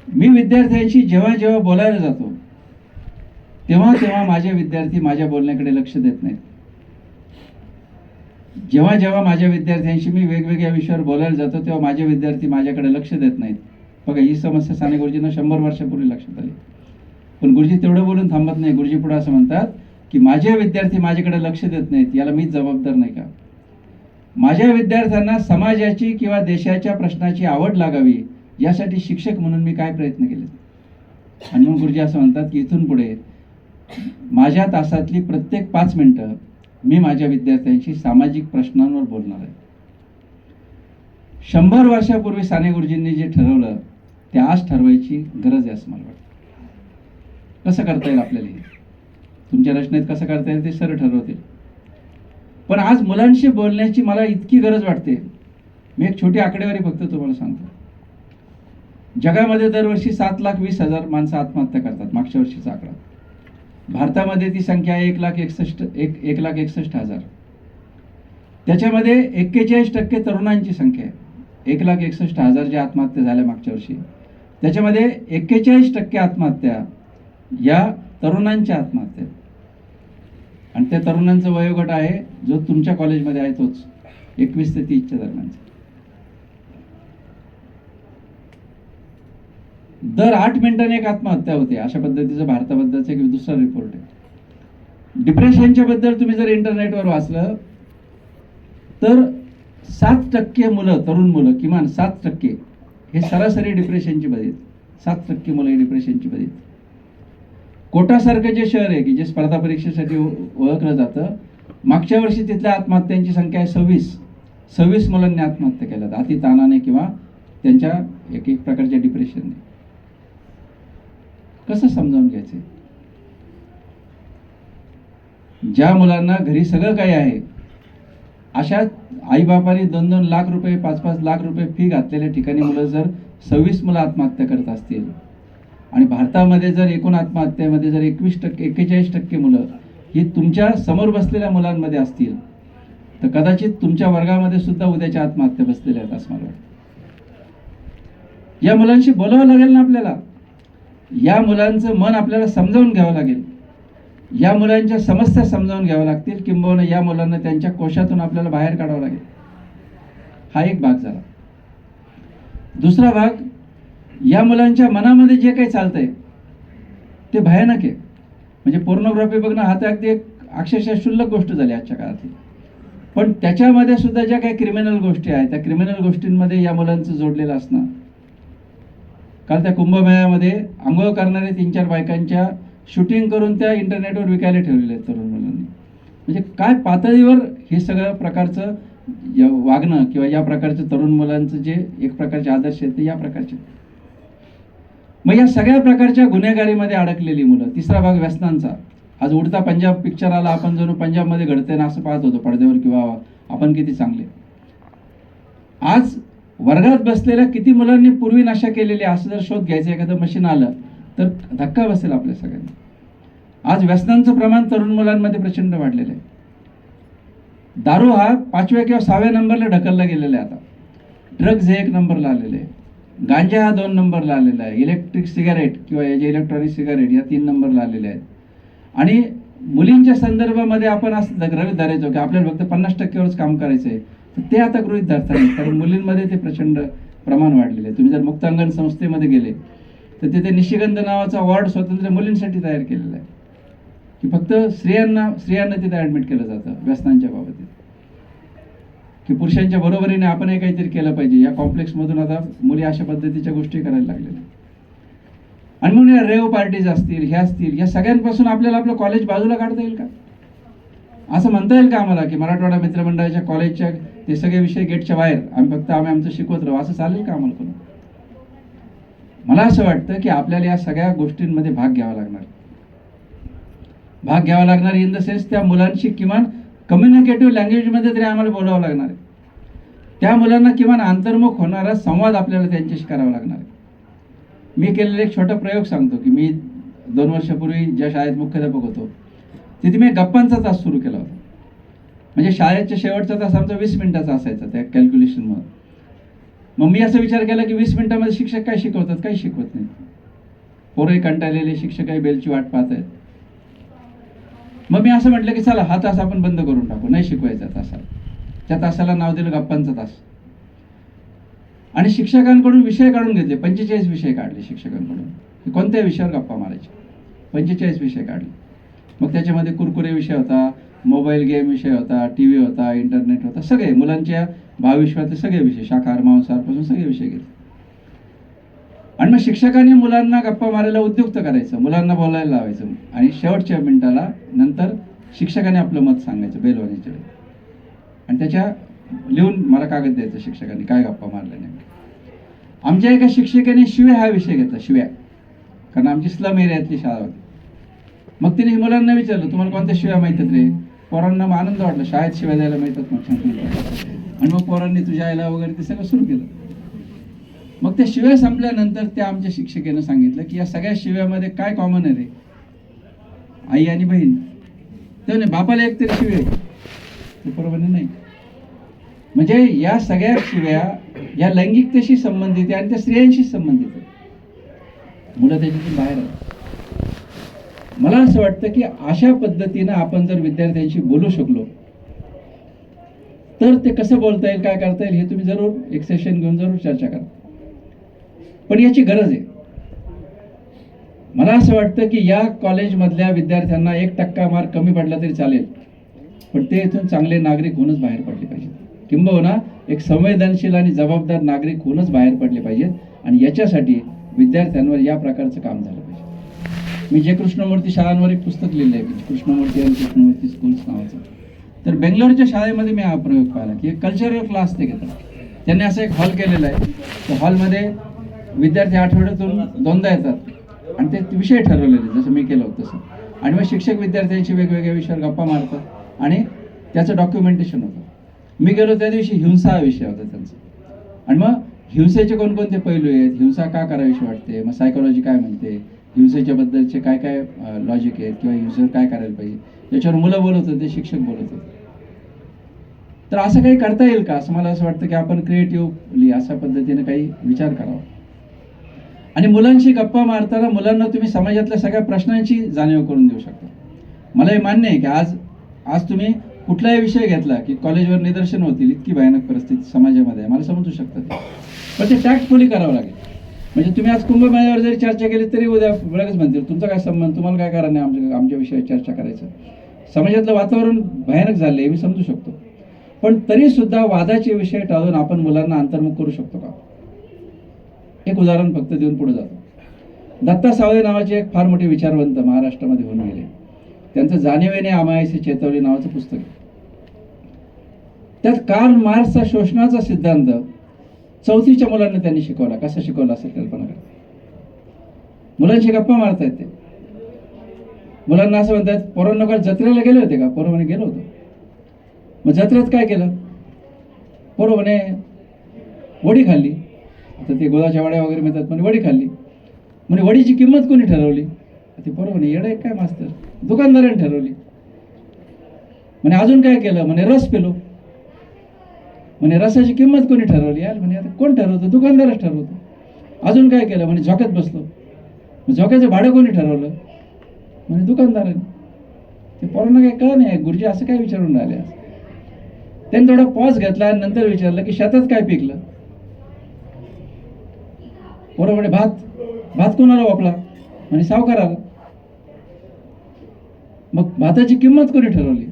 मी विद्यार्थ्यांशी जेव्हा जेव्हा बोलायला जातो तेव्हा तेव्हा माझे विद्यार्थी माझ्या बोलण्याकडे लक्ष देत नाहीत. जेव्हा जेव्हा माझ्या विद्यार्थ्यांशी मी वेगवेगळ्या विषयावर बोलायला जातो तेव्हा माझे विद्यार्थी माझ्याकडे लक्ष देत नाहीत. बघा, ही समस्या साने गुरुजींना 100 वर्षापूर्वी लक्षात आली. पण गुरुजी तेवढं बोलून थांबत नाही. गुरुजी पुढे असं म्हणतात की माझे विद्यार्थी माझ्याकडे लक्ष देत नाहीत, याला मीच जबाबदार नाही का? माझ्या विद्यार्थ्यांना समाजाची किंवा देशाच्या प्रश्नाची आवड लागावी यासाठी शिक्षक म्हणून मी काय प्रयत्न केले? आणि मग गुरुजी असं म्हणतात की इथून पुढे माझ्या तासातली प्रत्येक 5 मिनिटं मी माझ्या विद्यार्थ्यांशी सामाजिक प्रश्नांवर बोलणार आहे. 100 वर्षापूर्वी साने गुरुजींनी जे ठरवलं ते आज ठरवायची गरज आहे असं मला वाटतं. कसं करता येईल आपल्याला? तुमच्या रचनेत कसं करता येईल ते सर ठरवतील. पण आज मुलांशी बोलण्याची मला इतकी गरज वाटते. मी एक छोटी आकडेवारी फक्त तुम्हाला सांगतो. जगामध्ये दरवर्षी 7,20,000 माणसं आत्महत्या करतात. मागच्या वर्षीचा आकडा. भारतामध्ये ती संख्या आहे 1,61,000. त्याच्यामध्ये 41% तरुणांची संख्या आहे. 1,61,000 ज्या आत्महत्या झाल्या मागच्या वर्षी, त्याच्यामध्ये 41% आत्महत्या या तरुणांच्या आत्महत्या. आणि त्या तरुणांचं वयोगट आहे जो तुमच्या कॉलेजमध्ये आहे तोच 21 ते 30च्या दरम्यानचा. दर 8 मिनिटांनी एक आत्महत्या होते. अशा पद्धतीचं भारताबद्दलचा एक दुसरा रिपोर्ट आहे. डिप्रेशनच्या बद्दल तुम्ही जर इंटरनेटवर वाचलं तर 7% मुलं, तरुण मुलं, किमान 7% हे सरासरी डिप्रेशनची बळी आहेत. 7% मुलं ही डिप्रेशनची बळी आहेत. कोटासारखं जे शहर आहे की जे स्पर्धा परीक्षेसाठी ओळखलं जातं, मागच्या वर्षी तिथल्या आत्महत्यांची संख्या आहे 26 मुलांनी आत्महत्या केल्यात, अति ताणाने किंवा त्यांच्या एक एक प्रकारच्या डिप्रेशनने. कसं समजावून घ्यायचं? ज्या मुलांना घरी सगळं काही आहे, अशा आईबापांनी 2-2 लाख रुपये 5-5 लाख रुपये फी घातलेल्या ठिकाणी मुलं जर 26 मुलं आत्महत्या करत असतील, आणि भारतामध्ये जर एकूण आत्महत्येमध्ये जर 41% मुलं ही तुमच्या समोर बसलेल्या मुलांमध्ये असतील, तर कदाचित तुमच्या वर्गामध्ये सुद्धा उद्याच्या आत्महत्या बसलेल्या आहेत असं मला वाटतं. या मुलांशी बोलावं लागेल ना आपल्याला. या मुलांचं मन आपल्याला समजावून घ्यावं लागेल. या मुलांच्या समस्या समजावून घ्याव्या लागतील, किंबहुना या मुलांना त्यांच्या कोशातून आपल्याला बाहेर काढावं लागेल. हा एक भाग झाला. दुसरा भाग, या मुलांच्या मनामध्ये जे काही चालतंय ते भयानक आहे. म्हणजे पोर्नोग्राफी बघणं हा तर अगदी एक अक्षरशः क्षुल्लक गोष्ट झाली आजच्या काळातली. पण त्याच्यामध्ये सुद्धा ज्या काही क्रिमिनल गोष्टी आहेत, त्या क्रिमिनल गोष्टींमध्ये या मुलांचं जोडलेलं असणं. काल त्या कुंभमेळ्यामध्ये आंघोळ करणारे 3-4 बायकांच्या शूटिंग करून त्या इंटरनेटवर विकायला ठेवलेल्या आहेत तरुण मुलांनी. म्हणजे काय पातळीवर हे सगळं प्रकारचं वागणं किंवा या प्रकारचं तरुण मुलांचं जे एक प्रकारचे आदर्श आहेत ते या प्रकारचे. मग या सगळ्या प्रकारच्या गुन्हेगारीमध्ये अडकलेली मुलं. तिसरा भाग व्यसनांचा. आज उडता पंजाब पिक्चर आला, आपण जणू पंजाबमध्ये घडते ना असं पाहत होतो पडद्यावर, किंवा आपण किती चांगले. आज वर्गात बसलेल्या किती मुलांनी पूर्वी नशा केलेली, असं जर शोध घ्यायचं एखादं मशीन आलं तर धक्का बसेल आपल्या सगळ्यांना. आज व्यसनांचं प्रमाण तरुण मुलांमध्ये प्रचंड वाढलेलं आहे. दारू हा 5व्या किंवा 6व्या नंबरला ढकलला गेलेला आहे आता. ड्रग्ज हे 1 नंबरला आलेले आहे. गांजा हा 2 नंबरला आलेला आहे. इलेक्ट्रिक सिगारेट किंवा जे इलेक्ट्रॉनिक सिगारेट या 3 नंबरला आलेले आहेत. आणि मुलींच्या संदर्भामध्ये आपण असं गृहीत धरायचो की आपल्याला फक्त 50%वरच काम करायचं आहे, तर ते आता गृहीत धरता नाही. कारण मुलींमध्ये ते प्रचंड प्रमाण वाढलेलं आहे. तुम्ही जर मुक्तांगण संस्थेमध्ये गेले तर तिथे निशिगंध नावाचा वॉर्ड स्वतंत्र मुलींसाठी तयार केलेला आहे, की फक्त स्त्रियांना तिथे ॲडमिट केलं जातं व्यसनांच्या बाबतीत, की पुरुषांच्या बरोबरीने आपणही काहीतरी केलं पाहिजे. या कॉम्प्लेक्समधून आता मुली अशा पद्धतीच्या गोष्टी करायला लागलेल्या. आणि म्हणून या रेव पार्टीज असतील, ह्या असतील, या सगळ्यांपासून आपल्याला आपलं कॉलेज बाजूला काढता येईल का? असं म्हणता येईल का आम्हाला की मराठवाडा मित्रमंडळाच्या कॉलेजच्या ते सगळे विषय गेटच्या बाहेर आम्ही आमचं शिकवत राहू, असं चालेल का आम्हाला कोण? मला असं वाटतं की आपल्याला या सगळ्या गोष्टींमध्ये भाग घ्यावा लागणार इन द सेन्स त्या मुलांशी किमान कम्युनिकेटिव्ह लँग्वेजमध्ये तरी आम्हाला बोलावं लागणार आहे. त्या मुलांना किमान अंतर्मुख होणारा संवाद आपल्याला त्यांच्याशी करावा लागणार आहे. मी केलेला एक छोटा प्रयोग सांगतो की मी 2 वर्षापूर्वी ज्या शाळेत मुख्याध्यापक होतो तिथे मी गप्पांचा तास सुरू केला होता. म्हणजे शाळेच्या शेवटचा तास आमचा 20 मिनिटाचा असायचा त्या कॅल्क्युलेशनमध्ये. मग मी असा विचार केला की 20 मिनिटामध्ये शिक्षक काय शिकवतात, काही शिकवत नाही. पोरंही कंटाळलेले, शिक्षकही बेलची वाट पाहत आहेत. मग मी असं म्हटलं की चला हा तास आपण बंद करून टाकू, नाही शिकवायचा तासाला. त्या तासाला नाव दिलं गप्पांचा तास. आणि शिक्षकांकडून विषय काढून घेतले. 45 विषय काढले शिक्षकांकडून, की कोणत्या विषयावर गप्पा मारायचे. 45 विषय काढले. मग त्याच्यामध्ये कुरकुरे विषय होता, मोबाईल गेम विषय होता, TV होता, इंटरनेट होता, सगळे मुलांच्या भावविश्वाचे सगळे विषय, शाकाहार मांसाहारपासून सगळे विषय घेतले. आणि मग शिक्षकांनी मुलांना गप्पा मारायला उद्युक्त करायचं, मुलांना बोलायला लावायचं. आणि शेवटच्या मिनिटाला नंतर शिक्षकाने आपलं मत सांगायचं बेल वाजण्याच्या वेळी. आणि त्याच्या लिहून मला कागद द्यायचं शिक्षकांनी काय गप्पा मारल्या नाही. आमच्या एका शिक्षकाने शिव्या हा विषय घेतला, शिव्या. कारण आमची स्लम एरियातली शाळा होती. मग तिने मुलांना विचारलं तुम्हाला कोणत्या शिव्या माहीतात रे? पोरांना आनंद वाटला, शाळेत शिव्या द्यायला माहीतात मग. आणि मग पोरांनी तुझ्या आईला वगैरे ते सगळं सुरू केलं. मग त्या शिव्या संपल्यानंतर त्या आमच्या शिक्षकाने सांगितलं की या सगळ्या शिव्यामध्ये काय कॉमन आहे रे? आई आणि बहीण. त्याने बापाला एक तरी शिव्या ते बरोबर नाही. म्हणजे या सगळ्या शिव्या या लैंगिकतेशी संबंधित आहे आणि त्या स्त्रियांशी संबंधित आहे. मुलं त्याच्यातून बाहेर आहेत. मला असं वाटतं की अशा पद्धतीनं आपण जर विद्यार्थ्यांशी बोलू शकलो तर ते कसं बोलता येईल, काय करता येईल हे तुम्ही जरूर एक सेशन घेऊन जरूर चर्चा करा. पण याची गरज आहे. मला असं वाटतं की या कॉलेजमधल्या विद्यार्थ्यांना 1% मार्क कमी पडला तरी चालेल, पण ते इथून चांगले नागरिक होऊनच बाहेर पडले पाहिजेत. किंबहुना एक संवेदनशील आणि जबाबदार नागरिक होऊनच बाहेर पडले पाहिजेत. आणि याच्यासाठी विद्यार्थ्यांवर या प्रकारचं काम झालं पाहिजे. मी जे कृष्णमूर्ती शाळांवर एक पुस्तक लिहिलं आहे, कृष्णमूर्ती आणि कृष्णमूर्ती स्कूल्स नावाचं. तर बेंगलोरच्या शाळेमध्ये मी हा प्रयोग पाहिला की एक कल्चरल क्लास ते घेतात. त्यांनी असं एक हॉल केलेला आहे. त्या हॉलमध्ये विद्यार्थी आठवड्यातून 2दा येतात आणि ते विषय ठरवलेले जसं मी केलं होतं तसं. आणि मग शिक्षक विद्यार्थ्यांशी वेगवेगळ्या विषयावर गप्पा मारतात आणि त्याचं डॉक्युमेंटेशन होतं. मी गेलो त्या दिवशी हिंसा हा विषय होता त्यांचा. आणि मग हिंसेचे कोणकोणते पैलू आहेत, हिंसा का करावीशी वाटते, मग सायकोलॉजी काय म्हणते, हिंसेच्या बद्दलचे काय काय लॉजिक आहेत किंवा हिंसेवर काय करायला पाहिजे, याच्यावर मुलं बोलत होते, शिक्षक बोलत होते. तर असं काही करता येईल का असं मला असं वाटतं की आपण क्रिएटिव्हली अशा पद्धतीने काही विचार करावा. आणि मुलांशी गप्पा मारताना मुलांना तुम्ही समाजातल्या सगळ्या प्रश्नांची जाणीव करून देऊ शकता. मला हे मान्य आहे की आज तुम्ही कुठलाही विषय घेतला की कॉलेजवर निदर्शन होतील, इतकी भयानक परिस्थिती समाजामध्ये आहे, मला समजू शकतं ते. पण ते टॅक्टफुली करावं लागेल. म्हणजे तुम्ही आज कुंभमेळ्यावर जरी चर्चा केली तरी उद्या वेळच म्हणतील तुमचा काय संबंध, तुम्हाला काय कारण आहे आमच्या विषयावर चर्चा करायचं. समाजातलं वातावरण भयानक झालं आहे, मी समजू शकतो. पण तरी सुद्धा वादाचे विषय टाळून आपण मुलांना अंतर्मुख करू शकतो का? एक उदाहरण फक्त देऊन पुढे जातो. दत्ता सावळे नावाचे एक फार मोठे विचारवंत महाराष्ट्रामध्ये होऊन गेले. त्यांचं जाणीवेने आमायसी चेतवली नावाचं पुस्तक आहे. त्यात कार्ल मार्क्सचा शोषणाचा सिद्धांत 4थीच्या मुलांना त्यांनी शिकवला. कसा शिकवला असेल कल्पना करा. मुलांशी गप्पा मारतायत ते. मुलांना असं म्हणतात, पोरांना काल जत्रेला गेले होते का? पोरं म्हणे गेलो होतो. मग जत्रेत काय केलं? पोरं म्हणे वडी खाल्ली. आता ते गोदाच्या वड्या वगैरे मिळतात, म्हणे वडी खाल्ली. म्हणे वडीची किंमत कोणी ठरवली? ते पोरं म्हणे येडं काय मास्तर, दुकानदाराने ठरवली. म्हणे अजून काय केलं? म्हणे रस पिलो. म्हणे रसाची किंमत कोणी ठरवली? यार म्हणे आता कोण ठरवतं? दुकानदारच ठरवतो. अजून काय केलं? म्हणे झोक्यात बसलो. झोक्याचं भाडं कोणी ठरवलं? म्हणे दुकानदाराने. ते पोरांना काही कळलं नाही, गुरुजी असं काय विचारून राहिले. त्यांनी थोडा पॉज घेतला आणि नंतर विचारलं की शेतात काय पिकलं? पोरं म्हणे भात कोणाला वापला? म्हणे सावकाराला. मग भाताची किंमत कोणी ठरवली?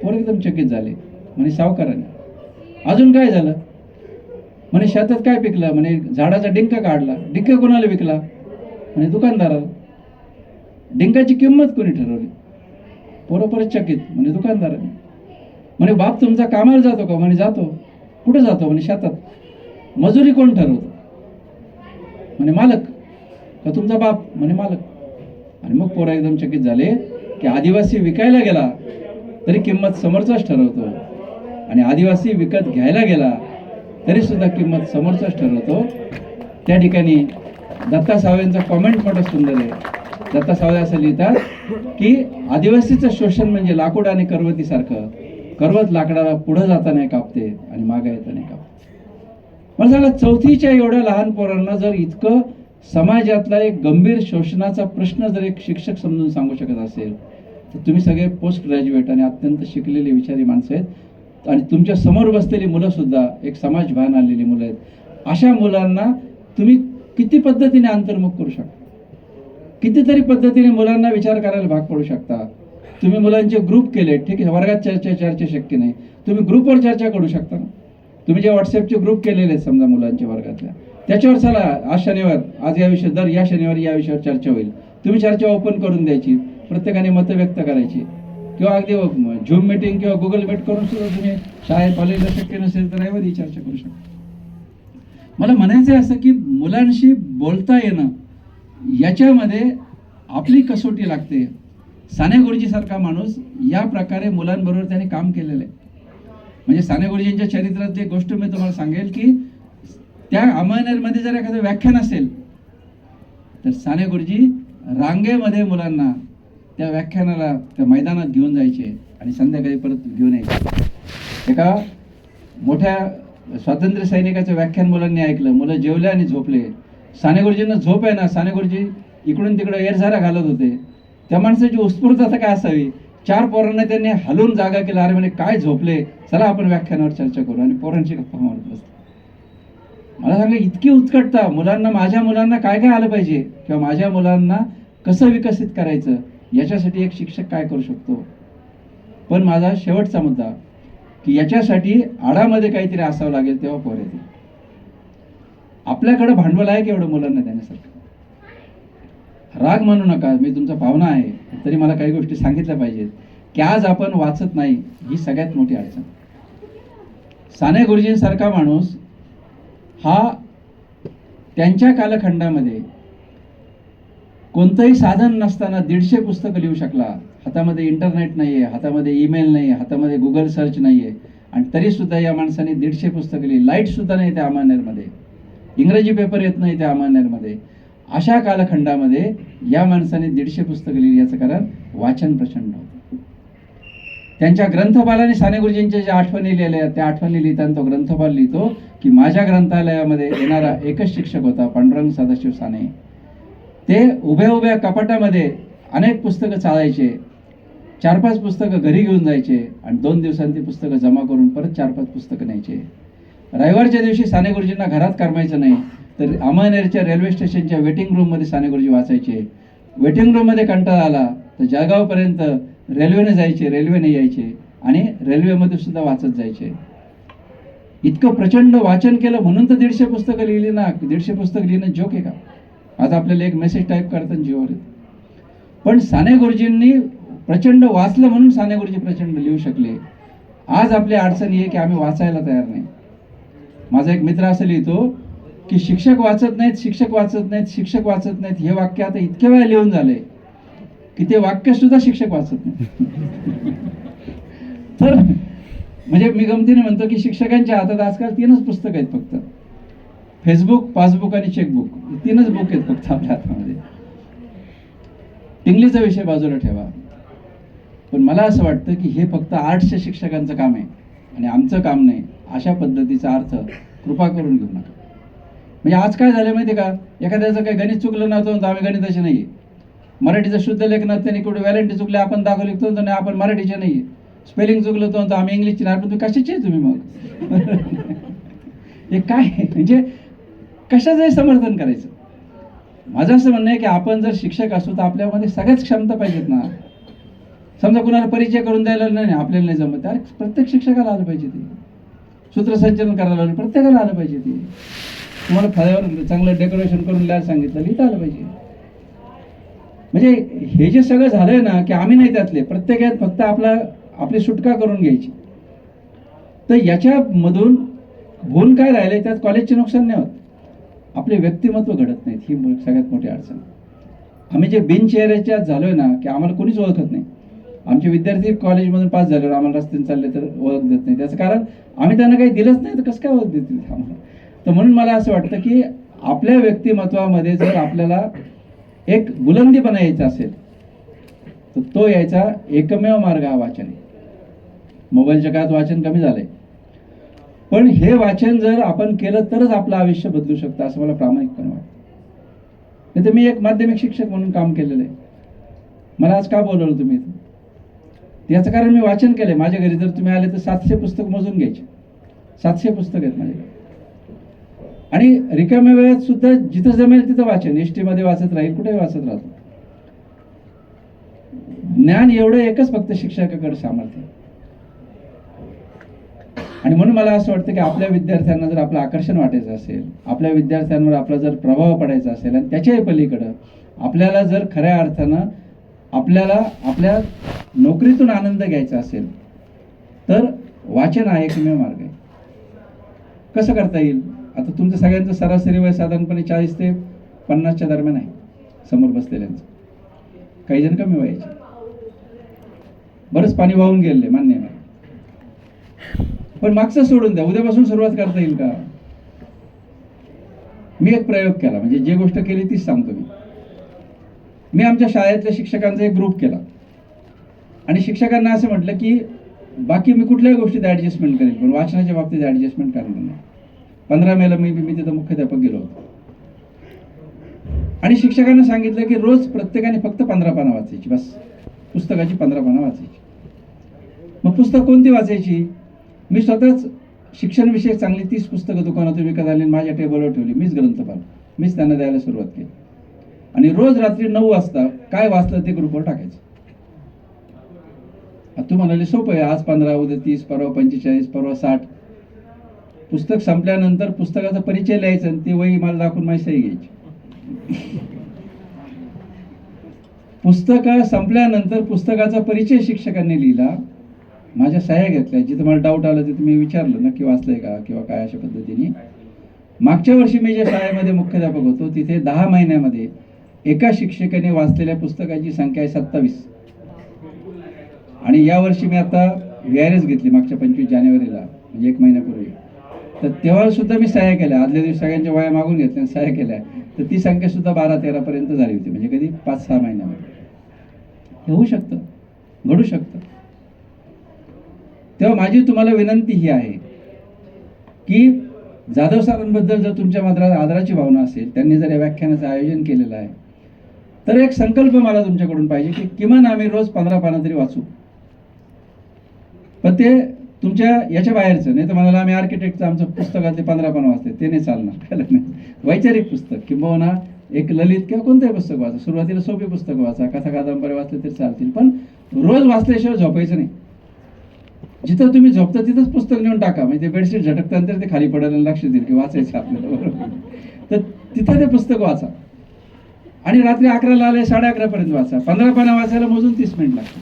पोरं एकदम चकित झाले. म्हणे सावकाराने. अजून काय झालं? म्हणे शेतात काय पिकलं? म्हणे झाडाचा डिंक काढला. डिंक कोणाला विकला? म्हणे दुकानदाराला. डिंकाची किंमत कोणी ठरवली? पोरं परत चकित. म्हणे दुकानदाराने. म्हणे बाप तुमचा कामाला जातो का? म्हणे जातो. कुठे जातो? म्हणे शेतात. मजुरी कोण ठरवतो? म्हणे मालक. का तुमचा बाप? म्हणे मालक. आणि मग पोरं एकदम चकित झाले की आदिवासी विकायला गेला तरी किंमत समोरचाच ठरवतो, आणि आदिवासी विकत घ्यायला गेला तरी सुद्धा किंमत समोरचाच ठरवतो. त्या ठिकाणी दत्ता सावळेंचा कॉमेंट मोठं सुंदर आहे. दत्ता सावळे असं लिहितात की आदिवासीचं शोषण म्हणजे लाकूड आणि करवतीसारखं. करवत लाकडाला पुढे जाताना कापते आणि मागे येताना कापते. मला सांगा, 4थीच्या एवढ्या लहान पोरांना जर इतकं समाजातला एक गंभीर शोषणाचा प्रश्न जर एक शिक्षक समजून सांगू शकत असेल, तर तुम्ही सगळे पोस्ट ग्रॅज्युएट आणि अत्यंत शिकलेली विचारी माणसं आहेत, आणि तुमच्या समोर बसलेली मुलं सुद्धा एक समाजभान आलेली मुलं आहेत. अशा मुलांना तुम्ही किती पद्धतीने अंतर्मुख करू शकता, कितीतरी पद्धतीने मुलांना विचार करायला भाग पडू शकता. तुम्ही मुलांचे ग्रुप केले, ठीक आहे, वर्गात चर्चा शक्य नाही, तुम्ही ग्रुपवर चर्चा करू शकता ना. तुम्ही जे व्हॉट्सअपचे ग्रुप केलेले आहेत समजा मुलांच्या वर्गातल्या, त्याच्यावर चला आज शनिवार, आज या विषय, दर या शनिवारी या विषयावर चर्चा होईल. तुम्ही चर्चा ओपन करून द्यायची, प्रत्येकाने मतं व्यक्त करायची, किंवा अगदी झूम मीटिंग किंवा गुगल मीट करून सुद्धा तुम्ही शाळेत कॉलेजला शक्य नसेल तर रविवारी चर्चा करू शकता. मला म्हणायचं आहे असं की मुलांशी बोलता येणं याच्यामध्ये आपली कसोटी लागते. साने गुरुजीसारखा माणूस या प्रकारे मुलांबरोबर त्याने काम केलेलं आहे. म्हणजे साने गुरुजींच्या चरित्रातली एक गोष्ट मी तुम्हाला सांगेल की त्या अमळनेरमध्ये जर एखादं व्याख्यान असेल तर साने गुरुजी रांगेमध्ये मुलांना त्या व्याख्यानाला त्या मैदानात घेऊन जायचे आणि संध्याकाळी परत घेऊन यायचे. एका मोठ्या स्वातंत्र्य सैनिकाचं व्याख्यान मुलांनी ऐकलं, मुलं जेवले आणि झोपले. साने गुरुजींना झोप आहे ना, साने गुरुजी इकडून तिकडे एरझारा घालत होते. त्या माणसाची उत्स्फूर्तता काय असावी. 4 पोरांना त्यांनी हलवून जागा केला. अरे म्हणे काय झोपले, चला आपण व्याख्यानावर चर्चा करू, आणि पोरांची गप्पा मारत बसतो. मला सांगा, इतकी उत्कटता मुलांना, माझ्या मुलांना काय काय आलं पाहिजे किंवा माझ्या मुलांना कसं विकसित करायचं याच्यासाठी एक शिक्षक काय करू शकतो. पण माझा शेवटचा मुद्दा की याच्यासाठी आडामध्ये काहीतरी असावं लागेल, तेव्हा पोर येतील. आपल्याकडे भांडवल आहे की एवढं मुलांना देण्यासारखं. राग मानू नका, मी तुमचा पाहुणा आहे, तरी मला काही गोष्टी सांगितल्या पाहिजेत की आज आपण वाचत नाही, ही सगळ्यात मोठी अडचण. साने गुरुजींसारखा माणूस हा त्यांच्या कालखंडामध्ये कोणतंही साधन नसताना 150 पुस्तकं लिहू शकला. हातामध्ये इंटरनेट नाही आहे, हातामध्ये ईमेल नाही आहे, हातामध्ये गुगल सर्च नाही आहे, आणि तरीसुद्धा या माणसाने 150 पुस्तकं लिहिली. लाईटसुद्धा नाही त्या अमळनेरमध्ये, इंग्रजी पेपर येत नाही त्या अमळनेरमध्ये. अशा कालखंडामध्ये या माणसाने 150 पुस्तकं लिहिली. याचं कारण वाचन प्रचंड होतं. त्यांच्या ग्रंथपालाने साने गुरुजींच्या ज्या आठवणी लिहिल्या, त्या आठवणी लिहिताना तो ग्रंथपाल लिहितो की माझ्या ग्रंथालयामध्ये येणारा एकच शिक्षक होता, पांडुरंग सदाशिव साने. ते उभ्या उभ्या कपाटामध्ये अनेक पुस्तकं चाळायचे 4-5 पुस्तकं घरी घेऊन जायचे आणि 2 दिवसांनी ती पुस्तकं जमा करून परत 4-5 पुस्तकं न्यायचे. रविवारच्या दिवशी साने गुरुजींना घरात करमायचं नाही, तर अमळनेरच्या रेल्वे स्टेशनच्या वेटिंग रूममध्ये साने गुरुजी वाचायचे. वेटिंग रूममध्ये कंटाळा आला तर जळगावपर्यंत रेल्वेने जायचे, रेल्वेने यायचे आणि रेल्वेमध्ये सुद्धा वाचत जायचे. इतकं प्रचंड वाचन केलं म्हणून तर 150 पुस्तकं लिहिली ना. 150 पुस्तकं लिहिणं जोक आहे का? आज आपल्याला एक मेसेज टाईप करताना जीवावर येतं. पण साने गुरुजींनी प्रचंड वाचलं म्हणून साने गुरुजी प्रचंड लिहू शकले. आज आपली अडचणी आहे की आम्ही वाचायला तयार नाही. माझा एक मित्र असं लिहितो की शिक्षक वाचत नाहीत, शिक्षक वाचत नाहीत, शिक्षक वाचत नाहीत. हे वाक्य आता इतक्या वेळा लिहून झालंय की ते वाक्य सुद्धा शिक्षक वाचत नाही. तर म्हणजे मी गमतीने म्हणतो की शिक्षकांच्या हातात आजकाल 3च पुस्तकं आहेत फक्त. फेसबुक, पासबुक आणि चेकबुक. 3च बुक आहेत फक्त आपल्या हातामध्ये. इंग्लिशचा विषय बाजूला ठेवा. पण मला असं वाटतं की हे फक्त आर्ट्सच्या शिक्षकांचं काम आहे आणि आमचं काम नाही. अशा पद्धतीचा अर्थ कृपा करून घेऊ नका. म्हणजे आज काय झालं माहिती आहे का? एखाद्याचं काही गणित चुकलं नव्हतं तर आम्ही गणिताचे नाही. मराठीचं शुद्ध लेखनात त्यांनी कुठे व्हॅलेंटी चुकले आपण दाखवले लिखतो तर नाही आपण मराठीचे नाही. स्पेलिंग चुकलं तर आम्ही इंग्लिशचे नाही. पण तुम्ही कशाचे तुम्ही मग? हे काय म्हणजे कशाचंही समर्थन करायचं? माझं असं म्हणणं आहे की आपण जर शिक्षक असू तर आपल्यामध्ये सगळ्याच क्षमता पाहिजेत ना. समजा कुणाला परिचय करून द्यायला नाही, आपल्याला नाही जमत, अरे प्रत्येक शिक्षकाला आलं पाहिजे ते. सूत्रसंचलन करायला आलं प्रत्येकाला आलं पाहिजे ते. तुम्हाला फळ्यावर चांगलं डेकोरेशन करून लिहायला सांगितलं लिहिता आलं पाहिजे. म्हणजे हे जे सगळं झालंय ना की आम्ही नाही त्यातले, प्रत्येकात फक्त आपली सुटका करून घ्यायची. तर याच्यामधून भूल काय राहिले, त्यात कॉलेजचे नुकसान नाही होत, आपले व्यक्तिमत्व घडत नाहीत. ही सगळ्यात मोठी अडचण. आम्ही जे बिनचेहऱ्याच्या झालोय ना की आम्हाला कोणीच ओळखत नाही. आमचे विद्यार्थी कॉलेजमधून पास झाल्यावर आम्हाला रस्त्याने चालले तर ओळख देत नाही. त्याचं कारण आम्ही त्यांना काही दिलंच नाही, तर कसं काय ओळख देतील आम्हाला? तर म्हणून मला असं वाटतं की आपल्या व्यक्तिमत्वामध्ये जर आपल्याला एक बुलंदीपणा यायचा असेल तर तो यायचा एकमेव मार्ग हा वाचन आहे. मोबाईलच्या काळात वाचन कमी झालंय, पण हे वाचन जर आपण केलं तरच आपलं आयुष्य बदलू शकतं असं मला प्रामाणिकपणे वाटतं. नाही तर मी एक माध्यमिक शिक्षक म्हणून काम केलेलं आहे. मला आज का बोलवलं तुम्ही? याचं कारण मी वाचन केलंय. माझ्या घरी जर तुम्ही आले तर 700 पुस्तक मोजून घ्यायचे. 700 पुस्तक आहेत माझ्याकडे. आणि रिकाम्या वेळात सुद्धा जिथं जमेल तिथं वाचन. एसटी मध्ये वाचत राहील, कुठेही वाचत राहतो. ज्ञान एवढं एकच फक्त शिक्षकाकडे सामर्थ्य. आणि म्हणून मला असं वाटतं की आपल्या विद्यार्थ्यांना जर आपलं आकर्षण वाटायचं असेल, आपल्या विद्यार्थ्यांवर आपला जर प्रभाव पडायचा असेल आणि त्याच्याही पलीकडं आपल्याला जर खऱ्या अर्थानं आपल्याला आपल्या नोकरीतून आनंद घ्यायचा असेल तर वाचन हा एकमेव मार्ग आहे. कसं करता येईल? आता तुमचं सगळ्यांचं सरासरी वय साधारणपणे 40 ते 50च्या दरम्यान आहे समोर बसलेल्यांचं. काही जण कमी वयाचे. बरंच पाणी वाहून गेले मान्य आहे, पण मागचं सोडून द्या. उद्यापासून सुरुवात करता येईल का? मी एक प्रयोग केला, म्हणजे जी गोष्ट केली तीच सांगतो मी आमच्या शाळेतल्या शिक्षकांचा एक ग्रुप केला आणि शिक्षकांना असं म्हटलं की बाकी मी कुठल्याही गोष्टीत ऍडजस्टमेंट करेल पण वाचनाच्या बाबतीत ऍडजस्टमेंट करणार नाही. 15 मेला मी तिथं मुख्याध्यापक गेलो होतो आणि शिक्षकांना सांगितलं की रोज प्रत्येकाने फक्त 15 पानं वाचायची, बस. पुस्तकाची 15 पानं वाचायची. मग पुस्तक कोणती वाचायची? मी स्वतःच शिक्षणविषयक चांगली 30 पुस्तकं दुकानातून विकत आली, माझ्या टेबलवर ठेवली. मीच ग्रंथपाल, मीच त्यांना द्यायला सुरुवात केली. आणि रोज रात्री 9 वाजता काय वाचलं ते ग्रुपवर टाकायचं. तू म्हणाले सोपं आहे, आज 15, उद्या 30, परवा 45, परवा 60. पुस्तक संपल्यानंतर पुस्तकाचा परिचय लिहायचा आणि ती वही मला दाखवून माझी सही घ्यायची. पुस्तक संपल्यानंतर पुस्तकाचा परिचय शिक्षकांनी लिहिला, माझ्या सह्या घेतल्या. जिथं मला डाऊट आला तिथे मी विचारलं नक्की वाचलंय का किंवा काय अशा पद्धतीने. मागच्या वर्षी मी ज्या शाळेमध्ये मुख्याध्यापक होतो तिथे 10 महिन्यामध्ये एका शिक्षकाने वाचलेल्या पुस्तकाची संख्या आहे 27. आणि यावर्षी मी आता VRS घेतली मागच्या 25 जानेवारीला, म्हणजे 1 महिन्यापूर्वी. तर तेव्हा सुद्धा मी सह्या केल्या. आदल्या दिवशी सगळ्यांच्या वया मागून घेतल्या, सह्या केल्या. तर ती संख्या सुद्धा 12-13 पर्यंत झाली होती. म्हणजे कधी 5-6 महिन्यामध्ये. हे होऊ शकतं, घडू शकतं. तेव्हा माझी तुम्हाला विनंती ही आहे की जाधव सरांबद्दल जर तुमच्या मनात आदराची भावना असेल, त्यांनी जर या व्याख्यानाचं आयोजन केलेलं आहे तर एक संकल्प मला तुमच्याकडून पाहिजे की किमान आम्ही रोज 15 पानं तरी वाचू. पण ते तुमच्या याच्या बाहेरचं नाही तर म्हणाला आम्ही आर्किटेक्टचं आमचं पुस्तकातले 15 पानं वाचते ते नाही चालणार. कळलं नाही. वैचारिक पुस्तक किंबहुना एक ललित किंवा कोणतंही पुस्तक वाचा. सुरुवातीला सोपी पुस्तकं वाचा, कथा कादंबऱ्या वाचले तरी चालतील, पण रोज वाचल्याशिवाय झोपायचं नाही. जिथं तुम्ही झोपता तिथंच पुस्तक नेऊन टाका, म्हणजे ते बेडशीट झटकल्यानंतर ते खाली पडायला लक्ष देईल की वाचायचं आपल्याला, बरोबर. तर तिथं ते पुस्तक वाचा आणि रात्री 11ला आले 11:30 पर्यंत वाचा. 15 पानं वाचायला मोजून 30 मिनिट लागतात.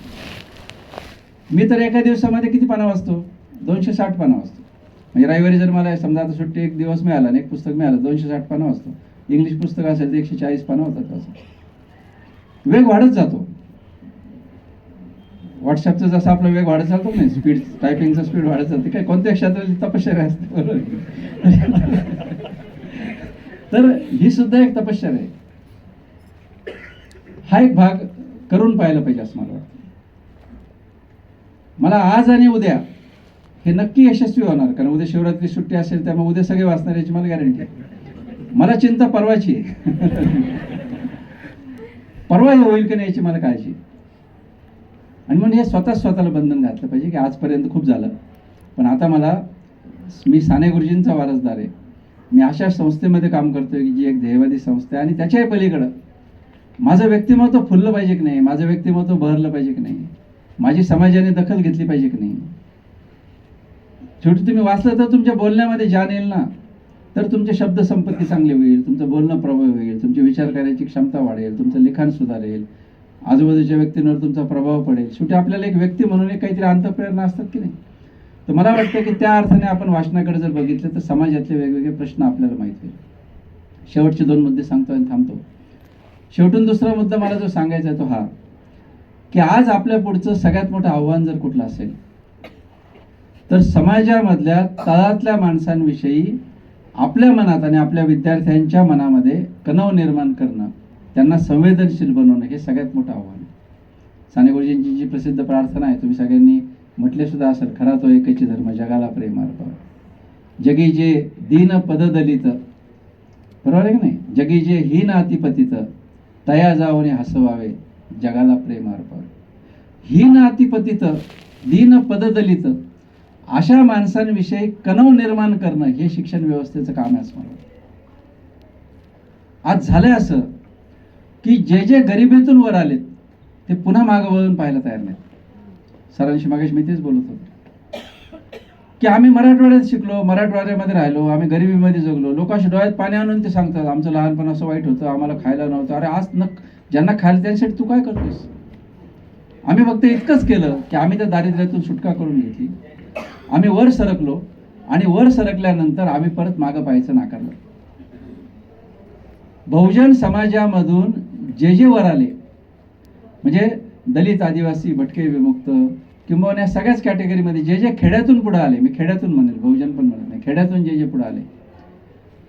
मी तर एका दिवसामध्ये किती पानं वाचतो? 260 पानं वाचतो. म्हणजे रविवारी जर मला समजा आता सुट्टी एक दिवस मिळाला आणि एक पुस्तक मिळालं, 260 पानं वाचतो. इंग्लिश पुस्तक असेल तर 140 पानं होतात असं. वेग वाढत जातो. व्हॉट्सअपचा जसा आपला वेग वाढत जातो नाही, स्पीड टायपिंगचा स्पीड वाढत जाते. काय कोणत्या क्षेत्राची तपश्चर्या असते, बरोबर. तर ही सुद्धा एक तपश्चर्या आहे. हा एक भाग करून पाहायला पाहिजे असं मला वाटतं. मला आज आणि उद्या हे नक्की यशस्वी होणार, कारण उद्या शिवरात्री सुट्टी असेल त्यामुळे उद्या सगळे वाचणार याची मला गॅरंटी आहे. मला चिंता परवाची आहे. परवा हे होईल की नाही याची मला काळजी. आणि म्हणून हे स्वतःला बंधन घातलं पाहिजे की आजपर्यंत खूप झालं, पण आता मी साने गुरुजींचा वारसदार आहे. मी अशा संस्थेमध्ये काम करतोय की जी एक ध्येयवादी संस्था आहे आणि त्याच्याही पलीकडं माझं व्यक्तिमत्व फुललं पाहिजे की नाही, माझं व्यक्तिमत्व बहरलं पाहिजे की नाही, माझी समाजाने दखल घेतली पाहिजे की नाही. शेवटी तुम्ही वाचलं तर तुमच्या बोलण्यामध्ये जान येईल ना, तर तुमचे शब्द संपत्ती चांगली होईल, तुमचं बोलणं प्रभावी होईल, तुमची विचार करायची क्षमता वाढेल, तुमचं लिखाण सुधारेल, आजूबाजूच्या व्यक्तींवर तुमचा प्रभाव पडेल. शेवटी आपल्याला एक व्यक्ती म्हणून एक काहीतरी अंतःप्रेरणा असतात की नाही. तर मला वाटतं की त्या अर्थाने आपण वाचनाकडे जर बघितलं तर समाजातले वेगवेगळे प्रश्न आपल्याला माहीत होईल. शेवटचे 2 मुद्दे सांगतो आणि थांबतो. शेवटून दुसरा मुद्दा मला जो सांगायचा आहे तो हा, की आज आपल्या पुढचं सगळ्यात मोठं आव्हान जर कुठलं असेल तर समाजामधल्या तळातल्या माणसांविषयी आपल्या मनात आणि आपल्या विद्यार्थ्यांच्या मनामध्ये कणव निर्माण करणं, त्यांना संवेदनशील बनवणं, हे सगळ्यात मोठं आव्हान आहे. साने गुरुजींची जी प्रसिद्ध प्रार्थना आहे, तुम्ही सगळ्यांनी म्हटले सुद्धा असेल, खरा तो एकची धर्म जगाला प्रेमार्पण. जगी जे दीन पद दलित, बरोबर आहे की नाही, जगी जे हीन अतिपतित, तया जाऊन हसवावे जगाला प्रेमार्पण. हीन अतिपतित, दीन पद दलित अशा माणसांविषयी कणव निर्माण करणं हे शिक्षण व्यवस्थेचं काम आहे असं मला वाटतं. आज झालंय असं की जे गरिबीतून वर आलेत ते पुन्हा मागं वळून पाहायला तयार नाहीत. सरांशी मागेश मी तेच बोलत होतो की आम्ही मराठवाड्यात शिकलो, मराठवाड्यामध्ये राहिलो, आम्ही गरिबीमध्ये जगलो. लोक असे डोळ्यात पाणी आणून ते सांगतात आमचं लहानपण असं वाईट होतं, आम्हाला खायला नव्हतं. अरे आज ज्यांना खायला त्यांच्यासाठी तू काय करतोस? आम्ही फक्त इतकंच केलं की आम्ही त्या दारिद्र्यातून सुटका करून घेतली, आम्ही वर सरकलो आणि वर सरकल्यानंतर आम्ही परत मागं पाहायचं नाकारलं. बहुजन समाजामधून जे वर आले, म्हणजे दलित, आदिवासी, भटके, विमुक्त किंवा या सगळ्याच कॅटेगरीमध्ये जे खेड्यातून पुढे आले, मी खेड्यातून म्हणेल, बहुजन पण म्हणत नाही, खेड्यातून जे पुढे आले,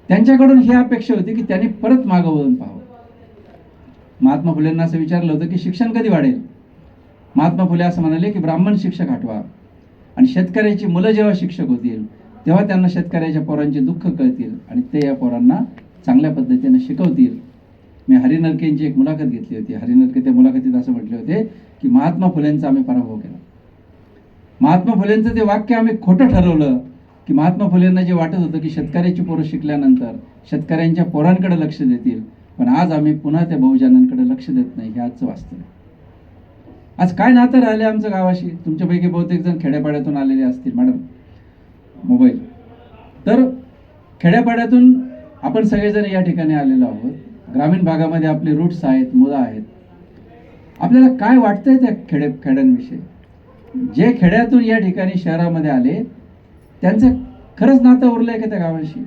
त्यांच्याकडून ही अपेक्षा होती की त्यांनी परत मागं वळून पाहावं. महात्मा फुलेंना असं विचारलं होतं की शिक्षण कधी वाढेल. महात्मा फुले असं म्हणाले की ब्राह्मण शिक्षक हटवा आणि शेतकऱ्याची मुलं जेव्हा शिक्षक होतील तेव्हा त्यांना शेतकऱ्याच्या पोरांचे दुःख कळतील आणि ते या पोरांना चांगल्या पद्धतीने शिकवतील. मी हरी नरकेंची एक मुलाखत घेतली होती. हरी नरके त्या मुलाखतीत असं म्हटले होते की महात्मा फुलेंचा आम्ही पराभव केला. महात्मा फुलेंचं ते वाक्य आम्ही खोटं ठरवलं की महात्मा फुलेंना जे वाटत होतं की शेतकऱ्याची पोरं शिकल्यानंतर शेतकऱ्यांच्या पोरांकडे लक्ष देतील, पण आज आम्ही पुन्हा त्या बहुजनांकडे लक्ष देत नाही. हे आजचं वास्तव आहे. आज काय नातं राहिले आमचं गावाशी? तुमच्यापैकी बहुतेक जण खेड्यापाड्यातून आलेले असतील मॅडम, मोबाईल. तर खेड्यापाड्यातून आपण सगळेजण या ठिकाणी आलेलो आहोत. ग्रामीण भागामध्ये आपले रूट्स आहेत, मुलं आहेत. आपल्याला काय वाटतंय त्या खेड्यांविषयी? जे खेड्यातून या ठिकाणी शहरामध्ये आले त्यांचं खरंच नातं उरलंय का त्या गावाशी?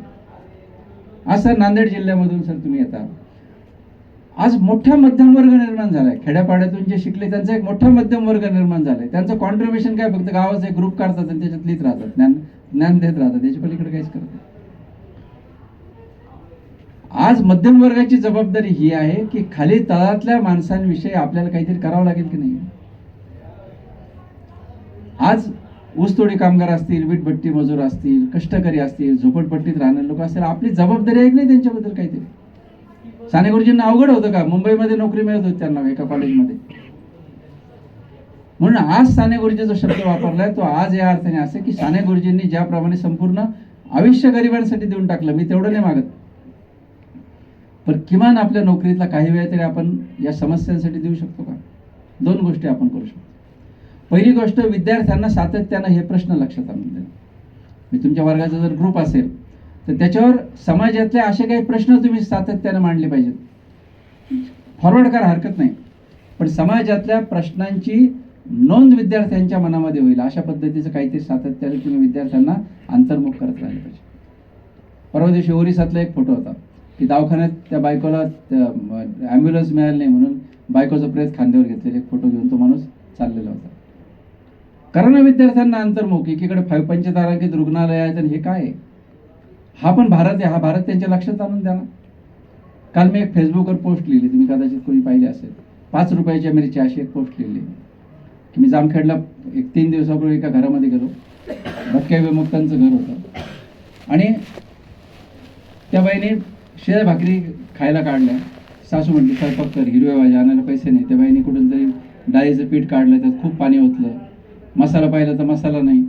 आज सर नांदेड जिल्ह्यामधून सर तुम्ही येता, आज मोठा मध्यम वर्ग निर्माण झालाय. खेड्यापाड्यातून जे शिकले त्यांचा एक मोठा मध्यम वर्ग निर्माण झालाय. त्यांचं कॉन्ट्रीब्युशन काय, फक्त गावाचा एक ग्रुप काढतात आणि त्याच्यात लिहित राहतात, ज्ञान देत राहतात, त्याच्या पलीकडे काहीच करत नाही. आज मध्यम वर्गाची जबाबदारी ही आहे की खाली तळातल्या माणसांविषयी आपल्याला काहीतरी करावं लागेल की नाही. आज ऊसतोडी कामगार असतील, वीटभट्टी मजूर असतील, कष्टकरी असतील, झोपडपट्टीत राहणारे लोक असतील, आपली जबाबदारी आहे की नाही त्यांच्याबद्दल काहीतरी. साने गुरुजींना अवघड होतं का? मुंबईमध्ये नोकरी मिळत होती त्यांना एका कॉलेजमध्ये. म्हणून आज साने गुरुजी जो शब्द वापरलाय तो आज या अर्थाने असे की साने गुरुजींनी ज्याप्रमाणे संपूर्ण आयुष्य गरिबांसाठी देऊन टाकलं, मी तेवढं नाही मागत, पण किमान आपल्या नोकरीतला काही वेळ तरी आपण या समस्यांसाठी देऊ शकतो का? दोन गोष्टी आपण करू शकतो. पहिली गोष्ट, विद्यार्थ्यांना सातत्यानं हे प्रश्न लक्षात आणून देणं. मी तुमच्या वर्गाचा जर ग्रुप असेल तर त्याच्यावर समाजातले असे काही प्रश्न तुम्ही सातत्यानं मांडले पाहिजेत. फॉरवर्ड करा, हरकत नाही, पण समाजातल्या प्रश्नांची नोंद विद्यार्थ्यांच्या मनामध्ये होईल अशा पद्धतीचं काहीतरी सातत्याने तुम्ही विद्यार्थ्यांना अंतर्मुख करत राहिले पाहिजे. परवा दिवशी ओरिसातला एक फोटो होता की दवाखान्यात त्या बायकोला ॲम्ब्युलन्स मिळाली नाही म्हणून बायकोचं प्रेत खांद्यावर घेतलेले एक फोटो घेऊन तो माणूस चाललेला होता. करा ना विद्यार्थ्यांना अंतर्मुख. एकीकडे 5 तारांकित रुग्णालय आहेत आणि हे काय आहे? हा पण भारत आहे, हा भारत त्यांच्या लक्षात आणून द्या ना. काल मी एक फेसबुकवर पोस्ट लिहिली, तुम्ही कदाचित कोणी पाहिली असेल. 5 रुपयाच्या मिरची अशी एक पोस्ट लिहिली की मी जामखेडला एक 3 दिवसापूर्वी एका घरामध्ये गेलो. भटक्या विमुक्तांचं घर होतं आणि त्या बाईने शिळ्या भाकरी खायला काढल्या. सासू म्हटली स्वयंपाक कर, हिरव्या भाज्या आणायला पैसे नाही. त्या बाईने कुठून तरी डाळीचं पीठ काढलं, त्यात खूप पाणी ओतलं. मसाला पाहिला तर मसाला नाही,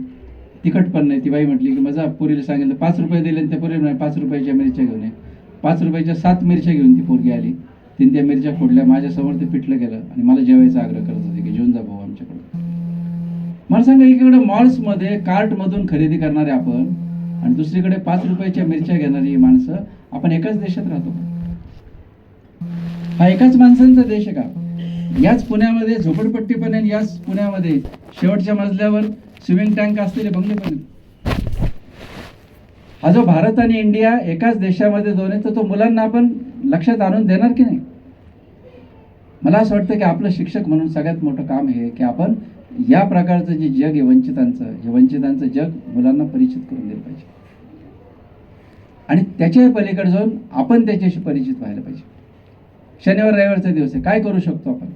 तिखट पण नाही. ती बाई म्हटली की माझा पोरीला सांगितलं 5 रुपये दिले आणि त्या पोरीला नाही 5 रुपयाच्या मिरच्या घेऊन ये. 5 रुपयाच्या 7 मिरच्या घेऊन ती पोरगी आली. तिने त्या मिरच्या फोडल्या, माझ्यासमोर ते पिठलं गेलं आणि मला जेवायचा आग्रह करत होते की जेवून जा भाऊ आमच्याकडे. मला सांगा, एकीकडे मॉल्समध्ये कार्टमधून खरेदी करणारे आपण आणि दुसरीकडे 5 रुपयाच्या मिरच्या घेणारी माणसं, आपण एकाच देशात राहतो का? हा एकाच माणसांचा देश आहे का? याच पुण्यामध्ये झोपडपट्टी पण आहे, याच पुण्यामध्ये शेवटच्या मजल्यावर स्विमिंग टँक असलेले बंगले पण. हा जो भारत आणि इंडिया एकाच देशामध्ये दोन आहे, तर तो मुलांना आपण लक्षात आणून देणार की नाही? मला असं वाटतं की आपलं शिक्षक म्हणून सगळ्यात मोठं काम हे की आपण या प्रकारचं जे जग आहे वंचितांचं जग मुलांना परिचित करून दिलं पाहिजे आणि त्याच्या पलीकडे जाऊन आपण त्याच्याशी परिचित व्हायला पाहिजे. शनिवार रविवारचा दिवस आहे, काय करू शकतो आपण?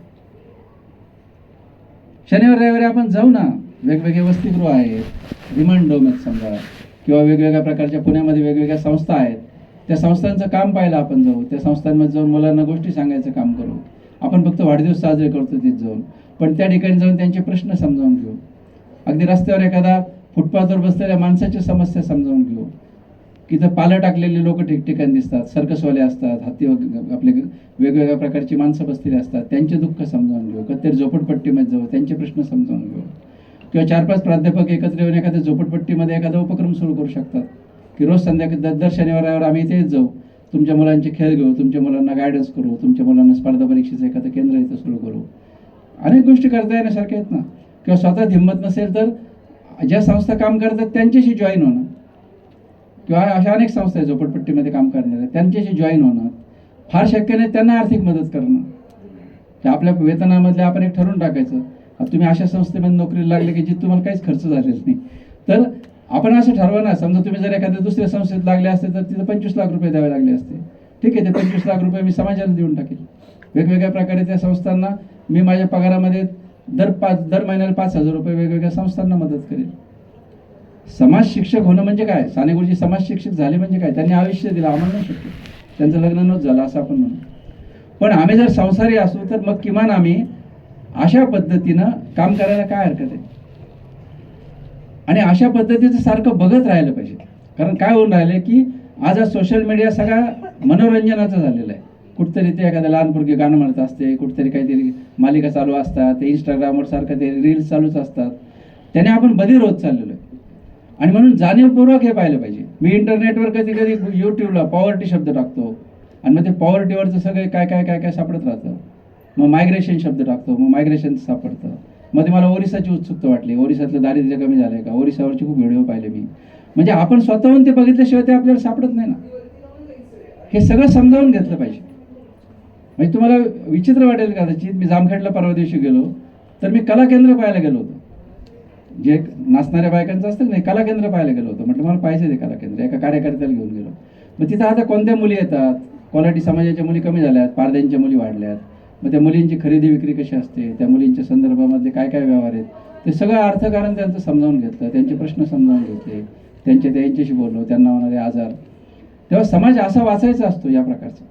शनिवार रविवारी आपण जाऊ ना. वेगवेगळे वसतिगृह आहेत, रिमांड होम आहेत समजा, किंवा वेगवेगळ्या प्रकारच्या पुण्यामध्ये वेगवेगळ्या संस्था आहेत. त्या संस्थांचं काम पाहायला आपण जाऊ. त्या संस्थांमध्ये जाऊन मुलांना गोष्टी सांगायचं काम करू. आपण फक्त वाढदिवस साजरे करतो तिथे जाऊन, पण त्या ठिकाणी जाऊन त्यांचे प्रश्न समजावून घेऊ. अगदी रस्त्यावर एखादा फुटपाथवर बसलेल्या माणसाच्या समस्या समजावून घेऊ. की तर पालं टाकलेले लोक ठिकठिकाणी दिसतात, सर्कसवाले असतात, हत्ती आपले वेगवेगळ्या प्रकारची माणसं बसलेली असतात, त्यांचे दुःख समजावून घेऊ. कधीतरी झोपडपट्टीमध्ये जाऊ, त्यांचे प्रश्न समजावून घेऊ. किंवा 4-5 प्राध्यापक एकत्र येऊन एखाद्या झोपडपट्टीमध्ये एखादा उपक्रम सुरू करू शकतात की रोज संध्याकाळी दर शनिवारावर आम्ही इथेच जाऊ, तुमच्या मुलांचे खेळ घेऊ, तुमच्या मुलांना गायडन्स करू, तुमच्या मुलांना स्पर्धा परीक्षेचं एखादं केंद्र इथं सुरू करू. अनेक गोष्टी करता येण्यासारख्या आहेत ना. किंवा स्वतः हिंमत नसेल तर ज्या संस्था काम करतात त्यांच्याशी जॉईन होणं, किंवा अशा अनेक संस्था आहेत झोपडपट्टीमध्ये काम करणाऱ्या, त्यांच्याशी जॉईन होणं. फार शक्य नाही त्यांना आर्थिक मदत करणं. की आपल्या वेतनामधले आपण एक ठरवून टाकायचं, तुम्ही अशा संस्थेमध्ये नोकरीला लागले की जी तुम्हाला काहीच खर्च झालेला नाही, तर आपण असं ठरवा ना. समजा तुम्ही जर एखाद्या दुसऱ्या संस्थेत लागले असते तर तिथं 25 लाख रुपये द्यावे लागले असते. ठीक आहे, ते 25 लाख रुपये मी समाजाला देऊन टाकेल. वेगवेगळ्या प्रकारे त्या संस्थांना मी माझ्या पगारामध्ये दर महिन्याला 5,000 रुपये वेगवेगळ्या संस्थांना मदत करेल. समाज शिक्षक होणं म्हणजे काय? साने गुरुजी समाज शिक्षक झाले म्हणजे काय? त्यांनी आयुष्य दिलं, आम्हाला नाही शक्य. त्यांचं लग्न नव्हतं झालं असं आपण म्हणू. पण आम्ही जर संसारी असू तर मग किमान आम्ही अशा पद्धतीनं काम करायला काय हरकत आहे? आणि अशा पद्धतीचं सारखं बघत राहिलं पाहिजे. कारण काय होऊन राहिलं की आज सोशल मीडिया सगळा मनोरंजनाचा झालेला आहे. कुठतरी ते एखाद्या लहान मुलगी गाणं म्हणत असते, कुठतरी काहीतरी मालिका चालू असतात, ते इंस्टाग्रामवर सारखं ते रील्स चालूच असतात. त्याने आपण बधीर होत चाललेलो आहे. आणि म्हणून जाणीवपूर्वक हे पाहिलं पाहिजे. मी इंटरनेटवर कधी कधी यूट्यूबला पॉवर्टी शब्द टाकतो आणि मग ते पॉवर्टीवरचं सगळे काय काय काय काय सापडत राहतं. मग मायग्रेशन शब्द टाकतो, मग मायग्रेशन सापडतं. मध्ये मला ओरिसाची उत्सुकता वाटली, ओरिसातलं दारिद्र्य कमी झालं आहे का, ओरिसावरचे खूप व्हिडिओ पाहिले मी. म्हणजे आपण स्वतःहून ते बघितल्याशिवाय ते आपल्याला सापडत नाही ना. हे सगळं समजावून घेतलं पाहिजे. म्हणजे तुम्हाला विचित्र वाटेल कदाचित, मी जामखेडला परवा दिवशी गेलो तर मी कला केंद्र पाहायला गेलो होतो. जे नाचणाऱ्या बायकांचं असतं नाही, कला केंद्र पाहायला गेलो होतो. म्हटलं मला पाहिजे ते कला केंद्र. एका कार्यकर्त्याला घेऊन गेलो. मग तिथं आता कोणत्या मुली येतात, क्वालिटी समाजाच्या मुली कमी झाल्यात, पारद्यांच्या मुली वाढल्यात. मग त्या मुलींची खरेदी विक्री कशी असते, त्या मुलींच्या संदर्भामध्ये काय काय व्यवहार आहेत, ते सगळं अर्थकारण त्यांचं समजावून घेतलं. त्यांचे प्रश्न समजावून घेतले, त्यांच्याशी बोललो, त्यांना होणारे आजार. तेव्हा समाज असा वाचायचा असतो या प्रकारचा.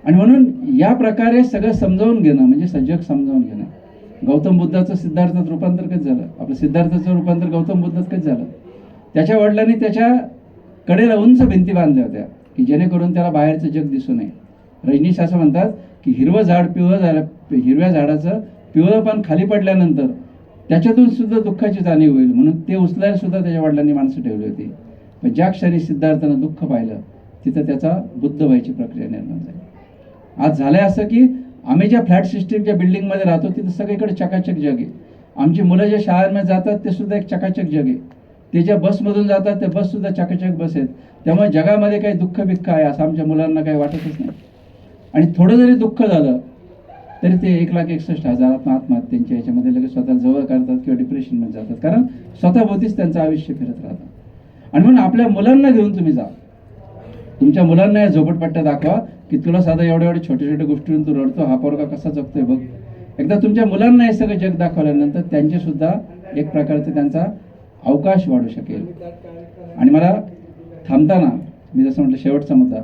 आणि म्हणून या प्रकारे सगळं समजावून घेणं म्हणजे जग समजावून घेणं. गौतम बुद्धाचं सिद्धार्थात रूपांतर कधी झालं? आपलं सिद्धार्थाचं रूपांतर गौतम बुद्धात कधी झालं? त्याच्या वडिलांनी त्याच्या कडेला उंच भिंती बांधल्या होत्या की जेणेकरून त्याला बाहेरचं जग दिसू नये. रजनीश असं म्हणतात की हिरवं झाड पिवळं झालं, हिरव्या झाडाचं पिवळं पान खाली पडल्यानंतर त्याच्यातून सुद्धा दुःखाची जाणीव होईल म्हणून ते उचलायला सुद्धा त्याच्या वडिलांनी माणसं ठेवली होती. पण ज्या क्षणी सिद्धार्थानं दुःख पाहिलं तिथं त्याचा बुद्ध व्हायची प्रक्रिया निर्माण झाली. आज झालंय असं की आम्ही ज्या फ्लॅट सिस्टीमच्या बिल्डिंगमध्ये राहतो तिथं सगळीकडे चकाचक जग आहे. आमची मुलं ज्या शाळांमध्ये जातात ते सुद्धा एक चकाचक जग आहे. ते ज्या बसमधून जातात त्या बससुद्धा चकाचक बस आहेत. त्यामुळे जगामध्ये काही दुःख बिक्ख आहे असं आमच्या मुलांना काही वाटतच नाही. आणि थोडं जरी दुःख झालं तरी ते 1,61,000 आत्महत्यांच्या याच्यामध्ये लगेच स्वतःला जवळ करतात किंवा डिप्रेशनमध्ये जातात, कारण स्वतःभोवतीच त्यांचं आयुष्य फिरत राहतं. आणि म्हणून आपल्या मुलांना घेऊन तुम्ही जा, तुमच्या मुलांना या झोपडपट्ट्या दाखवा की तुला साधा एवढ्या एवढ्या छोट्या छोट्या गोष्टींवरून तू रडतो, हा पोरगा कसा जगतोय बघ. एकदा तुमच्या मुलांना हे सगळं जग दाखवल्यानंतर त्यांचे सुद्धा एक प्रकारचे त्यांचा अवकाश वाढू शकेल. आणि मला थांबताना मी जसं म्हटलं शेवटचा मुद्दा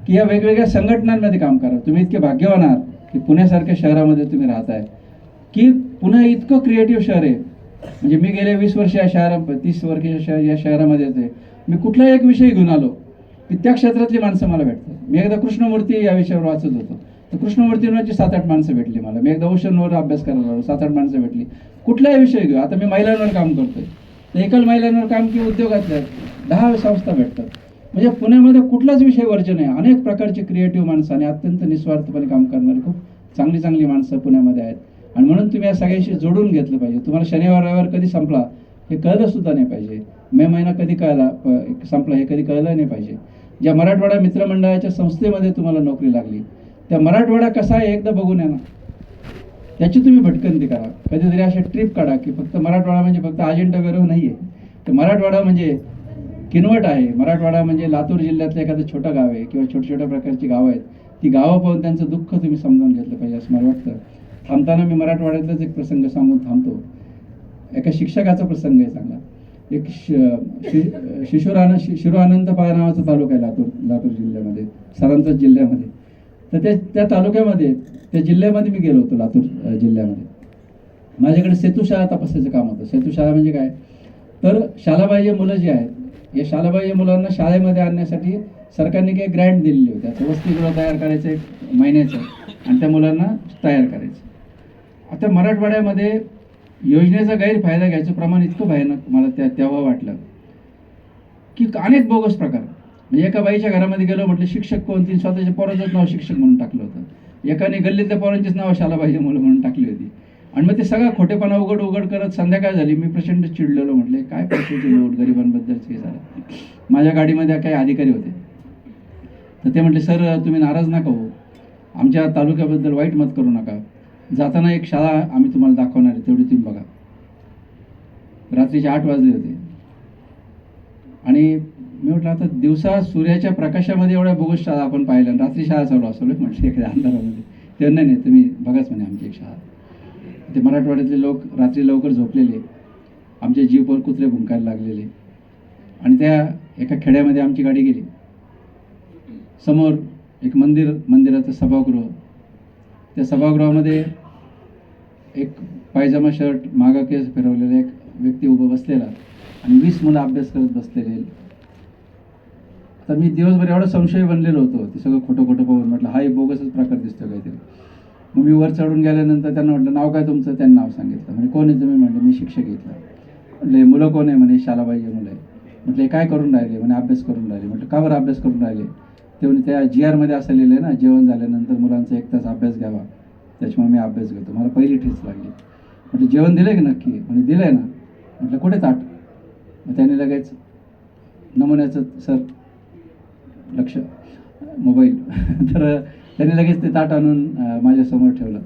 की या वेगवेगळ्या संघटनांमध्ये काम करा. तुम्ही इतके भाग्यवान आहात की पुण्यासारख्या शहरामध्ये तुम्ही राहताय, की पुणे इतकं क्रिएटिव्ह शहर आहे. म्हणजे मी गेले 20 वर्ष या 30 वर्ष या शहरामध्ये येते. मी कुठलाही एक विषय घेऊन आलो की त्या क्षेत्रातली माणसं मला भेटतात. मी एकदा कृष्णमूर्ती या विषयावर वाचत होतो तर कृष्णमूर्तींवरची 7-8 माणसं भेटली मला. मी एकदा ओशनवर अभ्यास करायला लागलो, 7-8 माणसं भेटली. कुठलाही विषय घेऊ, आता मी महिलांवर काम करतोय तर एकल महिलांवर काम किंवा उद्योगातल्या 10 संस्था भेटतात. म्हणजे पुण्यामध्ये कुठलाच विषय वर्ज्य नाही. अनेक प्रकारची क्रिएटिव्ह माणसं आणि अत्यंत निस्वार्थपणे काम करणारी खूप चांगली चांगली माणसं पुण्यामध्ये आहेत. आणि म्हणून तुम्ही या सगळ्याशी जोडून घेतलं पाहिजे. तुम्हाला शनिवार रविवार कधी संपला हे कळलं सुद्धा नाही पाहिजे. मे महिना कधी कळला संपला हे कधी कळलं नाही पाहिजे. ज्या मराठवाडा मित्रमंडळाच्या संस्थेमध्ये तुम्हाला नोकरी लागली त्या मराठवाडा कसा आहे एकदा बघून या ना, त्याची तुम्ही भटकंती करा. कधीतरी अशा ट्रिप काढा की फक्त मराठवाडा म्हणजे फक्त अजिंठा वेरूळ नाही आहे, तर मराठवाडा म्हणजे किनवट आहे. मराठवाडा म्हणजे लातूर जिल्ह्यातलं एखादं छोटं गाव आहे किंवा छोट्या छोट्या प्रकारची गावं आहेत. ती गावं पाहून त्यांचं दुःख तुम्ही समजावून घेतलं पाहिजे असं मला वाटतं. थांबताना मी मराठवाड्यातलाच एक प्रसंग सांगून थांबतो. एका शिक्षकाचा प्रसंग आहे चांगला. एक शिरूअनंतपाळ नावाचा तालुका आहे लातूर जिल्ह्यामध्ये, सरांचाच जिल्ह्यामध्ये. तर त्या तालुक्यामध्ये त्या जिल्ह्यामध्ये मी गेलो होतो. लातूर जिल्ह्यामध्ये माझ्याकडे सेतूशाळा तपासायचं काम होतं. सेतूशाळा म्हणजे काय, तर शालाबाह्य मुलं जी आहेत या शालाबाह्य मुलांना शाळेमध्ये आणण्यासाठी सरकारने काही ग्रँट दिलेली होती. त्याचं वसतिगृह तयार करायचं 1 महिन्याचं आणि त्या मुलांना तयार करायचं. आता मराठवाड्यामध्ये योजनेचा गैरफायदा घ्यायचं प्रमाण इतकं भयानक मला तेव्हा वाटलं की अनेक बोगस प्रकार. म्हणजे एका बाईच्या घरामध्ये गेलो, म्हटलं शिक्षक कोण, तिने स्वतःच्या पोराचंच नाव शिक्षक म्हणून टाकलं होतं. एकाने गल्लीतल्या पोरांचीच नाव शालाबाह्य मुलं म्हणून टाकली होती. आणि मग ते सगळा खोटेपणा उघड करत संध्याकाळ झाली. मी प्रचंड चिडलेलो. म्हटले काय पैशाची लोट, गरिबांबद्दलच हे झालं. माझ्या गाडीमध्ये काही अधिकारी होते तर ते म्हटले सर तुम्ही नाराज नका हो, आमच्या तालुक्याबद्दल वाईट मत करू नका. जाताना एक शाळा आम्ही तुम्हाला दाखवणार आहे, तेवढी तुम्ही बघा. रात्रीचे 8 वाजले होते आणि मी म्हटलं आता दिवसा सूर्याच्या प्रकाशामध्ये एवढ्या बोगस शाळा आपण पाहिल्या, रात्री शाळा चालू असलो म्हटलं एखाद्या अंधारामध्ये. ते नाही तुम्ही बघाच म्हणे आमची एक शाळा. ते मराठवाड्यातले लोक रात्री लवकर झोपलेले, आमच्या जीववर कुत्रे भुंकायला लागलेले. आणि त्या एका खेड्यामध्ये आमची गाडी गेली. समोर एक मंदिराचं सभागृह. त्या सभागृहामध्ये एक पायजमा शर्ट मागं केस फिरवलेला एक व्यक्ती उभं बसलेला आणि 20 मुलं अभ्यास करत बसलेले. तर मी दिवसभर एवढा संशय बनलेलो होतो ते सगळं खोटं पाहून. म्हटलं हा एक बोगसच प्रकार दिसतो काहीतरी. मग मी वर चढून गेल्यानंतर त्यांना म्हटलं नाव काय तुमचं, त्यांनी नाव सांगितलं. म्हणजे कोण आहे तुम्ही, म्हटलं मी शिक्षक घेतला. म्हटलं मुलं कोण आहे, म्हणे शालाबाह्य मुलं आहे. म्हटलं काय करून राहिले, म्हणे अभ्यास करून राहिले. म्हटलं का बरं अभ्यास करून राहिले, ते म्हणे त्या GR मध्ये असं लिहिलं आहे ना, जेवण झाल्यानंतर मुलांचा 1 तास अभ्यास घ्यावा, त्याच्यामुळे मी अभ्यास घेतो. मला पहिली ठेच लागली. म्हटलं जेवण दिलं की नक्की, म्हणजे दिलं आहे ना. म्हटलं कुठे ताट. मग त्याने लगेच नमुन्याचं सर लक्ष मोबाईल तर त्याने लगेच ते ताट आणून माझ्यासमोर ठेवलं.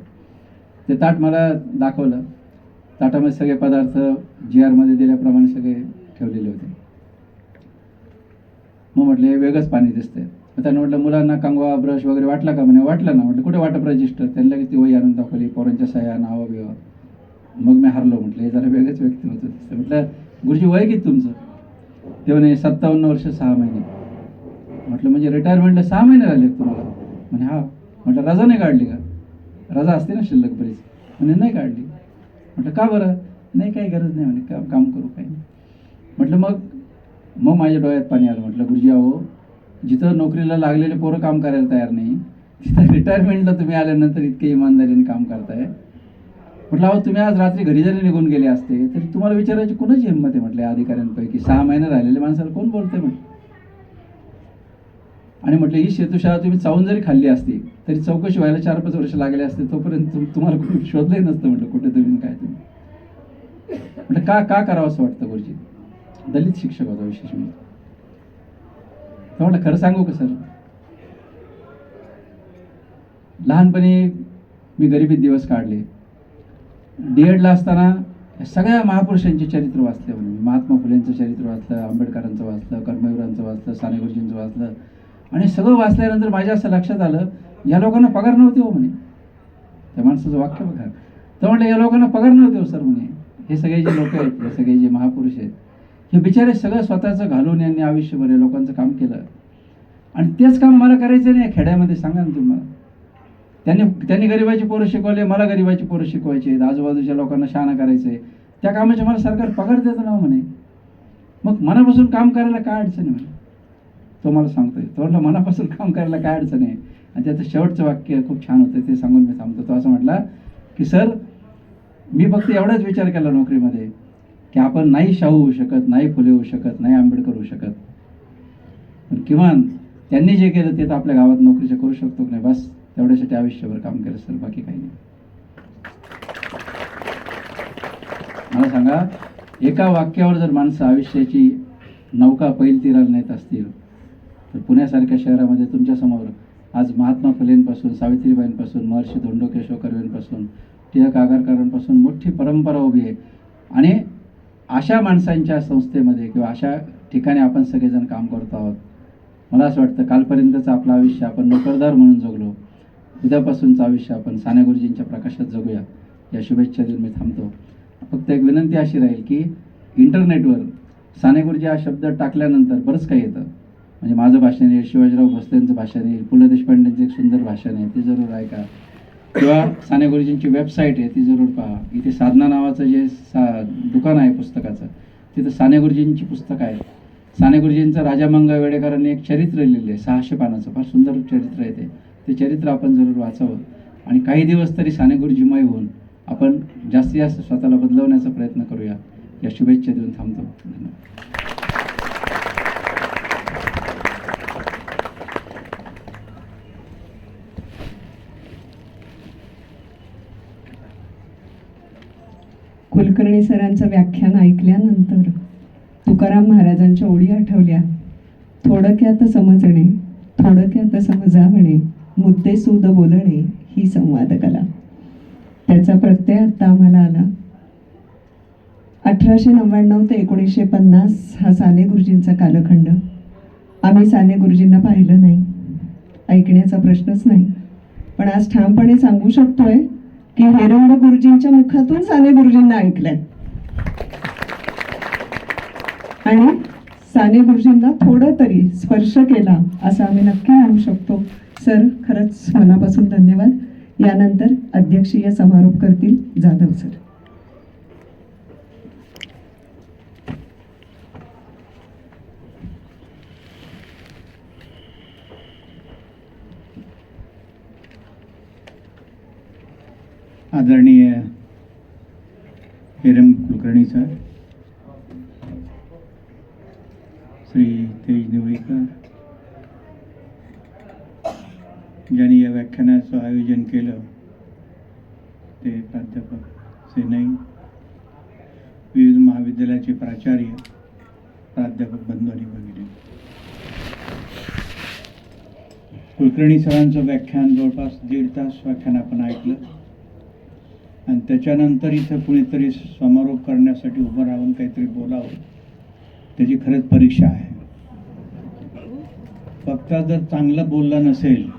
ते ताट मला दाखवलं. ताटामध्ये सगळे पदार्थ GR मध्ये दिल्याप्रमाणे सगळे ठेवलेले होते. मग म्हटलं हे वेगळंच पाणी दिसतंय. मग त्यानं म्हटलं मुलांना कंगवा ब्रश वगैरे वाटला का, म्हणे वाटला ना. म्हटलं कुठे वाटप रजिस्टर, त्यांनी लगेच ती वही आणून दाखवली, पोरांच्या सह्या नावं बिवं. मग मी हरलो. म्हटलं हे जरा वेगळंच व्यक्तिमत्व दिसतं. म्हटलं गुरुजी वय किती तुमचं, ते म्हणे 57 वर्ष 6 महिने. म्हटलं म्हणजे रिटायरमेंटला 6 महिने राहिले तुम्हाला, म्हणे हा. म्हटलं रजा नाही काढली का? रजा असते ना शिल्लक बरीच. म्हणे नाही काढली. म्हटलं का बरं? नाही काही गरज नाही म्हणे, काम करू काही नाही. म्हटलं मग माझ्या डोळ्यात पाणी आलं. म्हटलं गुरुजी अहो, जिथं नोकरीला लागलेले पोरं काम करायला तयार नाही, तिथं रिटायरमेंटला तुम्ही आल्यानंतर इतके इमानदारीने काम करताय. म्हटलं अहो तुम्ही आज रात्री घरी जरी निघून गेले असते तरी तुम्हाला विचारायची कुणाची हिंमत आहे म्हटलं अधिकाऱ्यांपैकी. 6 महिने राहिलेल्या माणसाला कोण बोलतंय म्हटलं. आणि म्हटलं ही शेतूशाळा तुम्ही चावून जरी खाल्ली असती तरी चौकशी व्हायला 4-5 वर्ष लागले असते, तोपर्यंत तुम्हाला कोणी शोधलंही नसतं म्हटलं कुठे तुम्ही काय तुम्ही. म्हटलं का करावं असं वाटतं गुरुजी? दलित शिक्षक होता विशेष म्हणजे. तर म्हटलं खरं सांगू का सर, लहानपणी मी गरिबीत दिवस काढले. D.Edला असताना सगळ्या महापुरुषांचे चरित्र वाचले. म्हणजे महात्मा फुलेंचं चरित्र वाचलं, आंबेडकरांचं वाचलं, कर्मवीरांचं वाचलं, साने गुरुजींचं वाचलं. आणि सगळं वाचल्यानंतर माझ्या असं लक्षात आलं, या लोकांना पगार नव्हते हो म्हणे. त्या माणसाचं वाक्य बघा. तर म्हटलं या लोकांना पगार नव्हते हो सर म्हणे. हे सगळे जे लोक आहेत, हे सगळे जे महापुरुष आहेत, हे बिचारे सगळं स्वतःचं घालून यांनी आयुष्यभर या लोकांचं काम केलं. आणि तेच काम मला करायचं नाही खेड्यामध्ये. सांगा ना तुम्हाला. त्यांनी गरिबाची पोरं शिकवले, मला गरिबाची पोरं शिकवायचे, आजूबाजूच्या लोकांना शहाणा करायचंय. त्या कामाचे मला सरकार पगार देतं ना म्हणे. मग मनापासून काम करायला काय अडचण आहे म्हणे. तो मला सांगतोय. तो म्हटलं मनापासून काम करायला काय अडचण आहे. आणि त्याचं शेवटचं वाक्य खूप छान होतं, ते सांगून मी थांबतो. तो असं म्हटला की सर, मी फक्त एवढाच विचार केला नोकरीमध्ये की आपण नाही शाहू होऊ शकत, नाही फुले होऊ शकत, नाही आंबेडकर होऊ शकत, पण किमान त्यांनी जे केलं ते तर आपल्या गावात नोकरीचं करू शकतो की नाही, बस तेवढ्यासाठी आयुष्यभर काम केलं सर, बाकी काही नाही. मला सांगा, एका वाक्यावर जर माणसं आयुष्याची नौका पैल तीराला नेत असतील तर पुण्यासारख्या शहरामध्ये तुमच्यासमोर आज महात्मा फुलेंपासून, सावित्रीबाईंपासून, महर्षी धोंडो केशव कर्वेंपासून, टिळक आगरकरांपासून मोठी परंपरा उभी आहे. आणि अशा माणसांच्या संस्थेमध्ये किंवा अशा ठिकाणी आपण सगळेजण काम करतो आहोत. मला असं वाटतं कालपर्यंतचं आपलं आयुष्य आपण नोकरदार म्हणून जगलो, उद्यापासूनचं आयुष्य आपण साने गुरुजींच्या प्रकाशात जगूया, या शुभेच्छा देऊन मी थांबतो. फक्त एक विनंती अशी राहील की इंटरनेटवर साने गुरुजी हा शब्द टाकल्यानंतर बरंच काही येतं. म्हणजे माझं भाषण येईल, शिवाजीराव भोसलेंचं भाषण येईल, पु ल देशपांडेंचं एक सुंदर भाषण आहे, ते जरूर ऐका. किंवा साने गुरुजींची वेबसाईट आहे, ती जरूर पहा. इथे साधना नावाचं जे दुकान आहे पुस्तकाचं, तिथं साने गुरुजींची पुस्तकं आहेत. साने गुरुजींचं राजा मंगा वेडेकरांनी एक चरित्र लिहिलेलं आहे, 600 पानाचं, फार सुंदर चरित्र आहे ते चरित्र आपण जरूर वाचावं. आणि काही दिवस तरी साने गुरुजीमय होऊन आपण जास्तीत जास्त स्वतःला बदलवण्याचा प्रयत्न करूया, या शुभेच्छा देऊन थांबतो. धन्यवाद. कुलकर्णी सरांचं व्याख्यान ऐकल्यानंतर तुकाराम महाराजांच्या ओळी आठवल्या. थोडक्यात समजणे, थोडक्यात समजावणे, मुद्देसूद बोलणे ही संवाद कला. त्याचा प्रत्यय आता आम्हाला आला. 1899 ते 1950 हा साने गुरुजींचा कालखंड. आम्ही साने गुरुजींना पाहिलं नाही, ऐकण्याचा प्रश्नच नाही, पण आज ठामपणे सांगू शकतोय की हेरंब गुरुजींच्या मुखातून साने गुरुजींना ऐकलंय. आणि साने गुरुजींना थोडं तरी स्पर्श केला असं आम्ही नक्की म्हणू शकतो. सर, खरंच मनापासून धन्यवाद. यानंतर अध्यक्षीय समारोप करतील जाधव सर. आदरणीय हेरंब कुलकर्णी सर, श्री तेज निवळीकर, ज्यांनी या व्याख्यानाचं आयोजन केलं ते प्राध्यापक सेनई, विविध महाविद्यालयाचे प्राचार्य, प्राध्यापक बंधू आणि भगिनी. कुलकर्णी सरांचं व्याख्यान जवळपास 1.5 तास व्याख्यान आपण ऐकलं. आणि त्याच्यानंतर इथं कुणीतरी समारोप करण्यासाठी उभं राहून काहीतरी बोलावं, त्याची खरंच परीक्षा आहे. फक्त जर चांगलं बोललं नसेल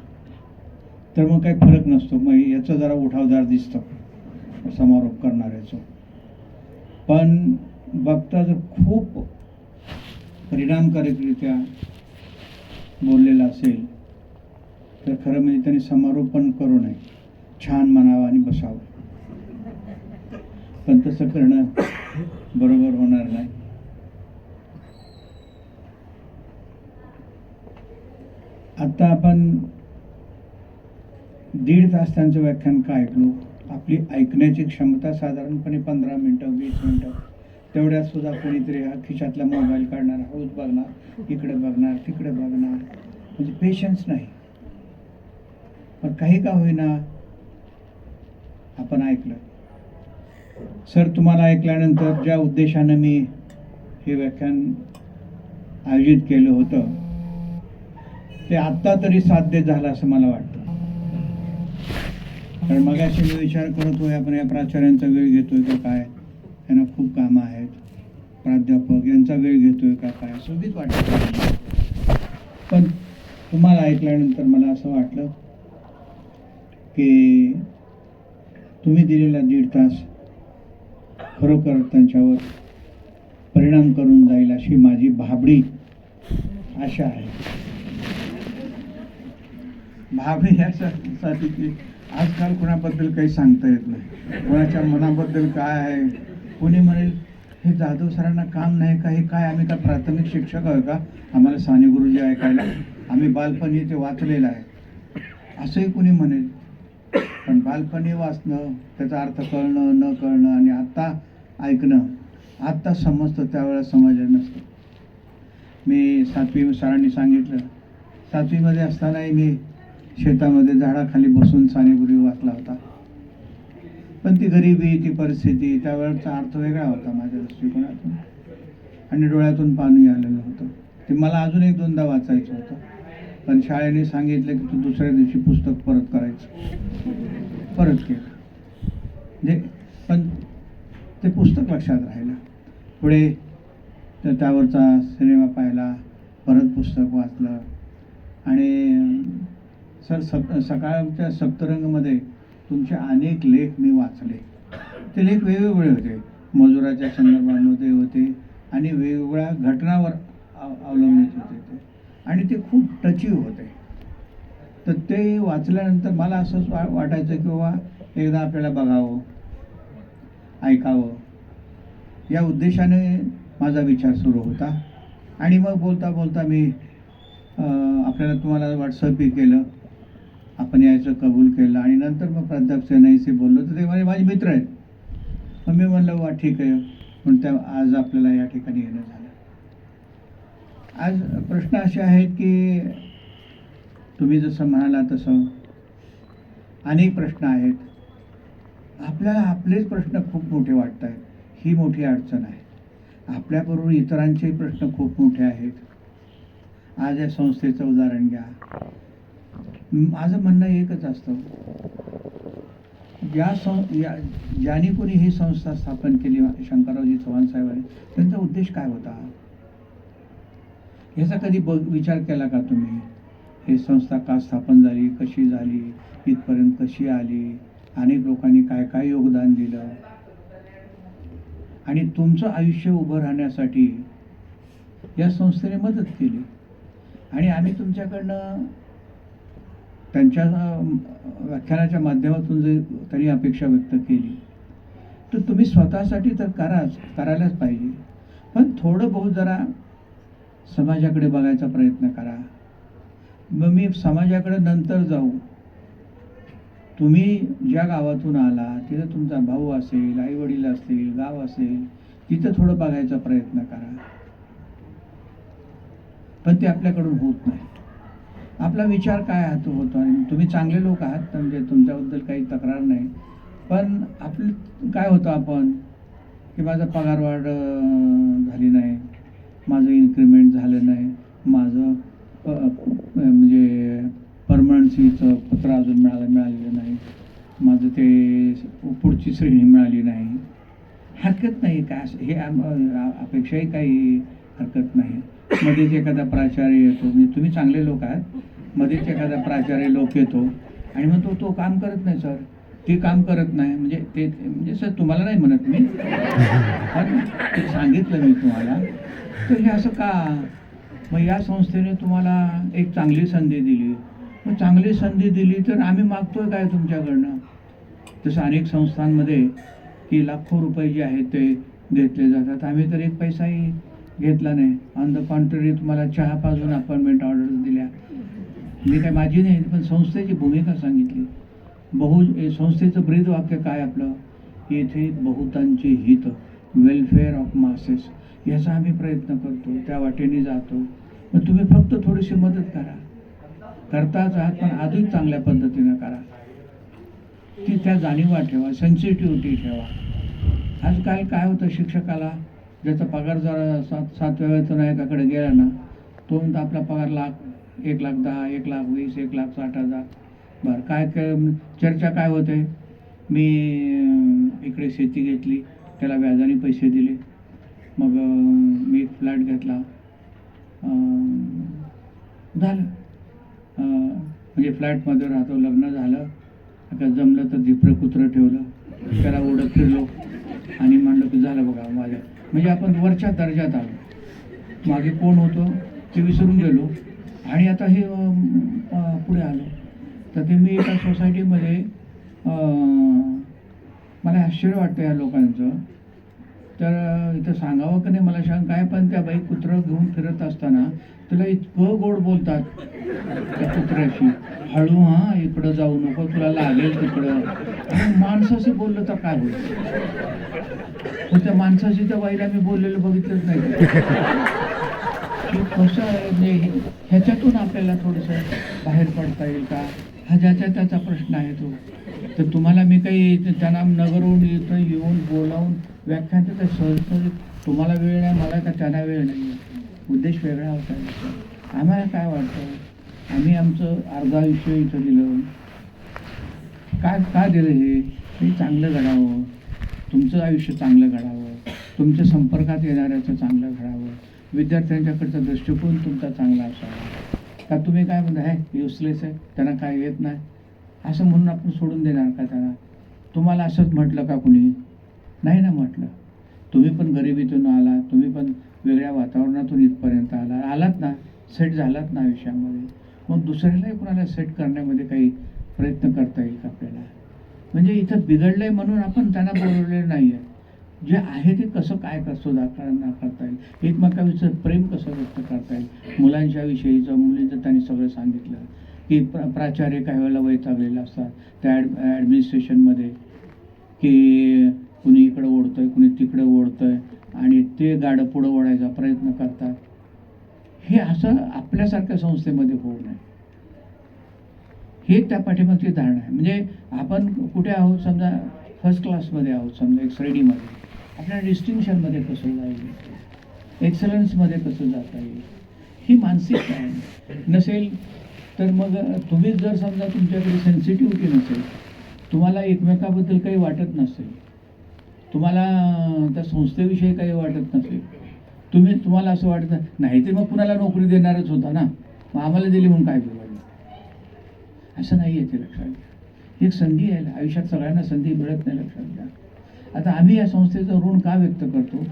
तर मग काही फरक नसतो, मग याचा जरा उठावदार दिसतो समारोप करणाऱ्याचं. पण बघता जर खूप परिणामकारकरित्या बोललेलं असेल तर खरं म्हणजे त्यांनी समारोपण करू नये, छान म्हणावं आणि बसावं. पण तसं करणं बरोबर होणार नाही. आता आपण 1.5 तास त्यांचं व्याख्यान का ऐकलो? आपली ऐकण्याची क्षमता साधारणपणे 15 मिनटं 20 मिनटं, तेवढ्यात सुद्धा कोणीतरी हा खिशातला मोबाईल काढणार, हळूच बघणार, इकडे बघणार, तिकडे बघणार, म्हणजे पेशन्स नाही. पण काही का होईना आपण ऐकलं. सर, तुम्हाला ऐकल्यानंतर ज्या उद्देशानं मी हे व्याख्यान आयोजित केलं होतं ते आत्ता तरी साध्य झालं असं मला वाटतं. कारण मगाशी मी विचार करत होय आपण या प्राचार्यांचा वेळ घेतोय का काय, त्यांना खूप कामं आहेत, प्राध्यापक यांचा वेळ घेतोय का काय, सोबीत वाटतं. पण तुम्हाला ऐकल्यानंतर मला असं वाटलं की तुम्ही दिलेला 1.5 तास खरोखर त्यांच्यावर परिणाम करून जाईल अशी माझी भाबडी आशा आहे. भाबडी यासाठी की आजकाल कोणाबद्दल काही सांगता येत नाही, कोणाच्या मनाबद्दल काय आहे. कोणी म्हणेल हे जाधव सरांना काम नाही का, हे काय आम्ही का प्राथमिक शिक्षक आहे का, आम्हाला साने गुरुजी ऐकायला, आम्ही बालपणी ते वाचलेलं आहे, असंही कोणी म्हणेल. पण बालपणी वाचणं, त्याचा अर्थ कळणं न कळणं आणि आत्ता ऐकणं, आत्ता समजतं त्यावेळेस समजलं नसतं. मी 7वी सरांनी सांगितलं, 7वीमध्ये असतानाही मी शेतामध्ये झाडाखाली बसून सानेगुरू वाचला होता. पण ती गरिबी, ती परिस्थिती, त्यावेळेचा अर्थ वेगळा होता माझ्या दृष्टिकोनातून आणि डोळ्यातून पाणी आलेलं होतं. ते मला अजून 1-2दा वाचायचं होतं, पण शाळेने सांगितलं की तू दुसऱ्या दिवशी पुस्तक परत करायचं. परत केलं म्हणजे, पण ते पुस्तक लक्षात राहिलं. पुढे तर त्यावरचा सिनेमा पाहिला, परत पुस्तक वाचलं आणि सर सकाळच्या सप्तरंगमध्ये तुमचे अनेक लेख मी वाचले. ते लेख वेगवेगळे होते, मजुराच्या संदर्भामध्ये होते आणि वेगवेगळ्या घटनावर अवलंबित होते ते, आणि ते खूप टची होते. तर ते वाचल्यानंतर मला असंच वाटायचं की बाबा एकदा आपल्याला बघावं, ऐकावं, या उद्देशाने माझा विचार सुरू होता. आणि मग बोलता बोलता मी आपल्याला तुम्हाला व्हॉट्सअपही केलं, आपण यायचं कबूल केलं आणि नंतर मग प्राध्यापक सेनाईशी बोललो, तर ते माझे मित्र आहेत. मग मी म्हणलं वा ठीक आहे, पण त्या आज आपल्याला या ठिकाणी येणं झालं. आज प्रश्न असे आहेत की तुम्ही जसं म्हणाला तसं अनेक प्रश्न आहेत. आपल्याला आपलेच प्रश्न खूप मोठे वाटत आहेत, ही मोठी अडचण आहे. आपल्याबरोबर इतरांचे प्रश्न खूप मोठे आहेत. आज या संस्थेचं उदाहरण घ्या. माझं म्हणणं एकच असतं, ज्यांनी कोणी ही संस्था स्थापन केली, शंकररावजी चव्हाण साहेबांनी, त्यांचा उद्देश काय होता याचा कधी विचार केला का तुम्ही? ही संस्था का स्थापन झाली, कशी झाली, इथपर्यंत कशी आली, अनेक लोकांनी काय काय योगदान दिलं, आणि तुमचं आयुष्य उभं राहण्यासाठी या संस्थेने मदत केली. आणि आम्ही तुमच्याकडनं त्यांच्या व्याख्यानाच्या माध्यमातून जे तरी अपेक्षा व्यक्त केली, तर तुम्ही स्वतःसाठी तर करायलाच पाहिजे, पण थोडं बहुत जरा समाजाकडे बघायचा प्रयत्न करा. मग मी समाजाकडे नंतर जाऊ. तुम्ही ज्या गावातून आला तिथं तुमचा भाऊ असेल, आई वडील असतील, गाव असेल, तिथं थोडं बघायचा प्रयत्न करा. पण ते आपल्याकडून होत नाही. आपला विचार काय होतो, आणि तुम्ही चांगले लोक आहात, म्हणजे तुमच्याबद्दल काही तक्रार नाही, पण आपलं काय होतं आपण की माझा पगार वाढ झाली नाही, माझं इन्क्रिमेंट झालं नाही, माझं म्हणजे परमनन्सीचं पत्र अजून मिळालेलं नाही, माझं ते पुढची श्रेणी मिळाली नाही. हरकत नाही काय, हे अपेक्षाही काही हरकत नाही. मध्येच एखादा प्राचार्य येतो, म्हणजे तुम्ही चांगले लोक आहात, मध्येच एखादा प्राचार्य लोक येतो आणि मग तो काम करत नाही सर, ते काम करत नाही, म्हणजे सर तुम्हाला नाही म्हणत मी, पण ते सांगितलं मी तुम्हाला, तर हे असं का? मग या संस्थेने तुम्हाला एक चांगली संधी दिली, मग चांगली संधी दिली तर आम्ही मागतोय काय तुमच्याकडनं. तसं अनेक संस्थांमध्ये की लाखो रुपये जे आहेत ते घेतले जातात. आम्ही तर एक पैसाही घेतला नाही. ऑन द कॉन्ट्ररी तुम्हाला चहा पाजून अपॉइंटमेंट ऑर्डर दिल्या. मी काय माझी नाही, पण संस्थेची भूमिका सांगितली. संस्थेचं ब्रीद वाक्य काय आपलं, येथे बहुतांचे हित, वेलफेअर ऑफ मासेस, याचा आम्ही प्रयत्न करतो, त्या वाटेने जातो. मग तुम्ही फक्त थोडीशी मदत करा, करताच आहात पण अधिक चांगल्या पद्धतीनं करा. ती त्या जाणीवा ठेवा, सेन्सिटिव्हिटी ठेवा. आजकाल काय होतं, शिक्षकाला ज्याचा पगार जरा 7व्या वेतनायकाकडे गेला ना, तो म्हणतो आपला पगार 1,10,000, 1,20,000, 1,60,000. बरं, काय चर्चा काय होते, मी इकडे शेती घेतली, त्याला व्याजाने पैसे दिले, मग मी एक फ्लॅट घेतला, झालं. म्हणजे फ्लॅटमध्ये राहतो, लग्न झालं, आता जमलं तर झिपरं कुत्रं ठेवलं, त्याला ओढत फिरलो आणि म्हणलं की झालं बघा माझ्या. म्हणजे आपण वरच्या दर्जात आलो. मागे कोण होतो ते विसरून गेलो आणि आता हे पुढे आलो. तर ते मी एका सोसायटीमध्ये, मला आश्चर्य वाटतं या लोकांचं. तर इथं सांगावं की नाही मला सांग काय, पण त्या बाई कुत्रं घेऊन फिरत असताना तुला इतकं गोड बोलतात त्या कुत्र्याशी, हळू हां, इकडं जाऊ नको, तुला लागेल तिकडं. आणि माणसाशी बोललं तर काय बोलतो, पण त्या माणसाशी त्या बाईला मी बोललेलं बघितलंच नाही. कसं आहे म्हणजे ह्याच्यातून आपल्याला थोडंसं बाहेर पडता येईल का, हा ज्याचा त्याचा प्रश्न आहे तो. तर तुम्हाला मी काही त्यांना नगरहून येऊन बोलावून व्याख्यान तर सहज, तुम्हाला वेळ नाही, मला का त्यांना वेळ नाही, उद्देश वेगळा होता. आम्हाला काय वाटतं, आम्ही आमचं अर्धा आयुष्य इथं दिलं, का दिलं हे चांगलं घडावं, तुमचं आयुष्य चांगलं घडावं, तुमच्या संपर्कात येणाऱ्याचं चांगलं घडावं, विद्यार्थ्यांच्याकडचा दृष्टिकोन तुमचा चांगला असावा. का तुम्ही काय म्हणता, हे युसलेस आहे, त्यांना काय येत नाही, असं म्हणून आपण सोडून देणार का त्यांना. तुम्हाला असंच म्हटलं का कुणी, नाही ना म्हटलं. तुम्ही पण गरिबीतून आला, तुम्ही पण वेगळ्या वातावरणातून इथपर्यंत आलात ना, सेट झालात ना आयुष्यामध्ये. मग दुसऱ्यालाही कोणाला सेट करण्यामध्ये काही प्रयत्न करता येईल का आपल्याला. म्हणजे इथं बिघडलंय म्हणून आपण त्यांना बोलवलेलं नाही आहे. जे आहे ते कसं काय करता येईल, एकमेकांविषयी प्रेम कसं व्यक्त करता येईल. मुलांच्या विषयीचं, मुलींचं त्यांनी सगळं सांगितलं की प्राचार्य काही वेळेला वैतागलेले असतात त्या ॲडमिनिस्ट्रेशनमध्ये, की कुणी इकडं ओढतंय, कुणी तिकडं ओढतंय आणि ते गाडं पुढं ओढायचा प्रयत्न करतात. हे असं आपल्यासारख्या संस्थेमध्ये होऊ नये, हे त्या पाठीमागची धारणा आहे. म्हणजे आपण कुठे आहोत, समजा फर्स्ट क्लासमध्ये आहोत, समजा एक श्रेणीमध्ये, आपल्याला डिस्टिंक्शनमध्ये कसं जाईल, एक्सलन्समध्ये कसं जाता येईल, ही मानसिकता आहे. नसेल तर मग तुम्ही जर समजा तुमच्याकडे सेन्सिटिव्हिटी नसेल, तुम्हाला एकमेकाबद्दल काही वाटत नसेल, तुम्हाला त्या संस्थेविषयी काही वाटत नसेल, तुम्हाला असं वाटत नाही तर मग कुणाला नोकरी देणारच होता ना, मग आम्हाला दिली म्हणून काय बिघडलं, असं नाही आहे. ते लक्षात घ्या, एक संधी आहे आयुष्यात, सगळ्यांना संधी मिळत नाही, लक्षात घ्या. आता आम्ही या संस्थेचं ऋण का व्यक्त करतो,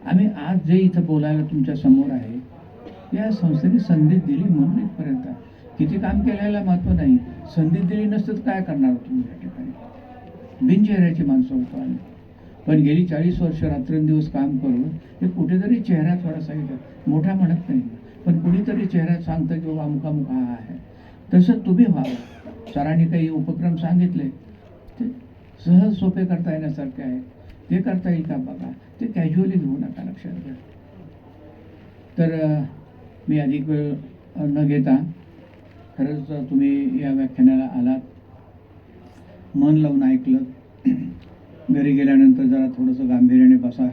आम्ही आज जे इथं बोलायला तुमच्या समोर आहे, या संस्थेने संधी दिली म्हणून इथपर्यंत. किती काम केल्याला महत्त्व नाही, संधी दिली नसतं तर काय करणार तुम्ही या ठिकाणी. बिनचेहऱ्याची माणसं होतो आम्ही, पण गेली 40 वर्ष रात्रंदिवस काम करून हे कुठेतरी चेहरा थोडासा येतात, मोठा म्हणत नाही, पण कुणीतरी चेहऱ्यात सांगतं की बाबा अमुक हा आहे. तसं तुम्ही व्हावं. सरांनी काही उपक्रम सांगितले, ते सहज सोपे करता येण्यासारखे आहे, ते करता येईल का बघा, ते कॅज्युअली घेऊ नका, लक्षात घ्या. तर मी अधिक वेळ न घेता, खरंच तुम्ही या व्याख्यानाला आलात, मन लावून ऐकलं. घरी गेल्यानंतर जरा थोडंसं गांभीर्याने बसा,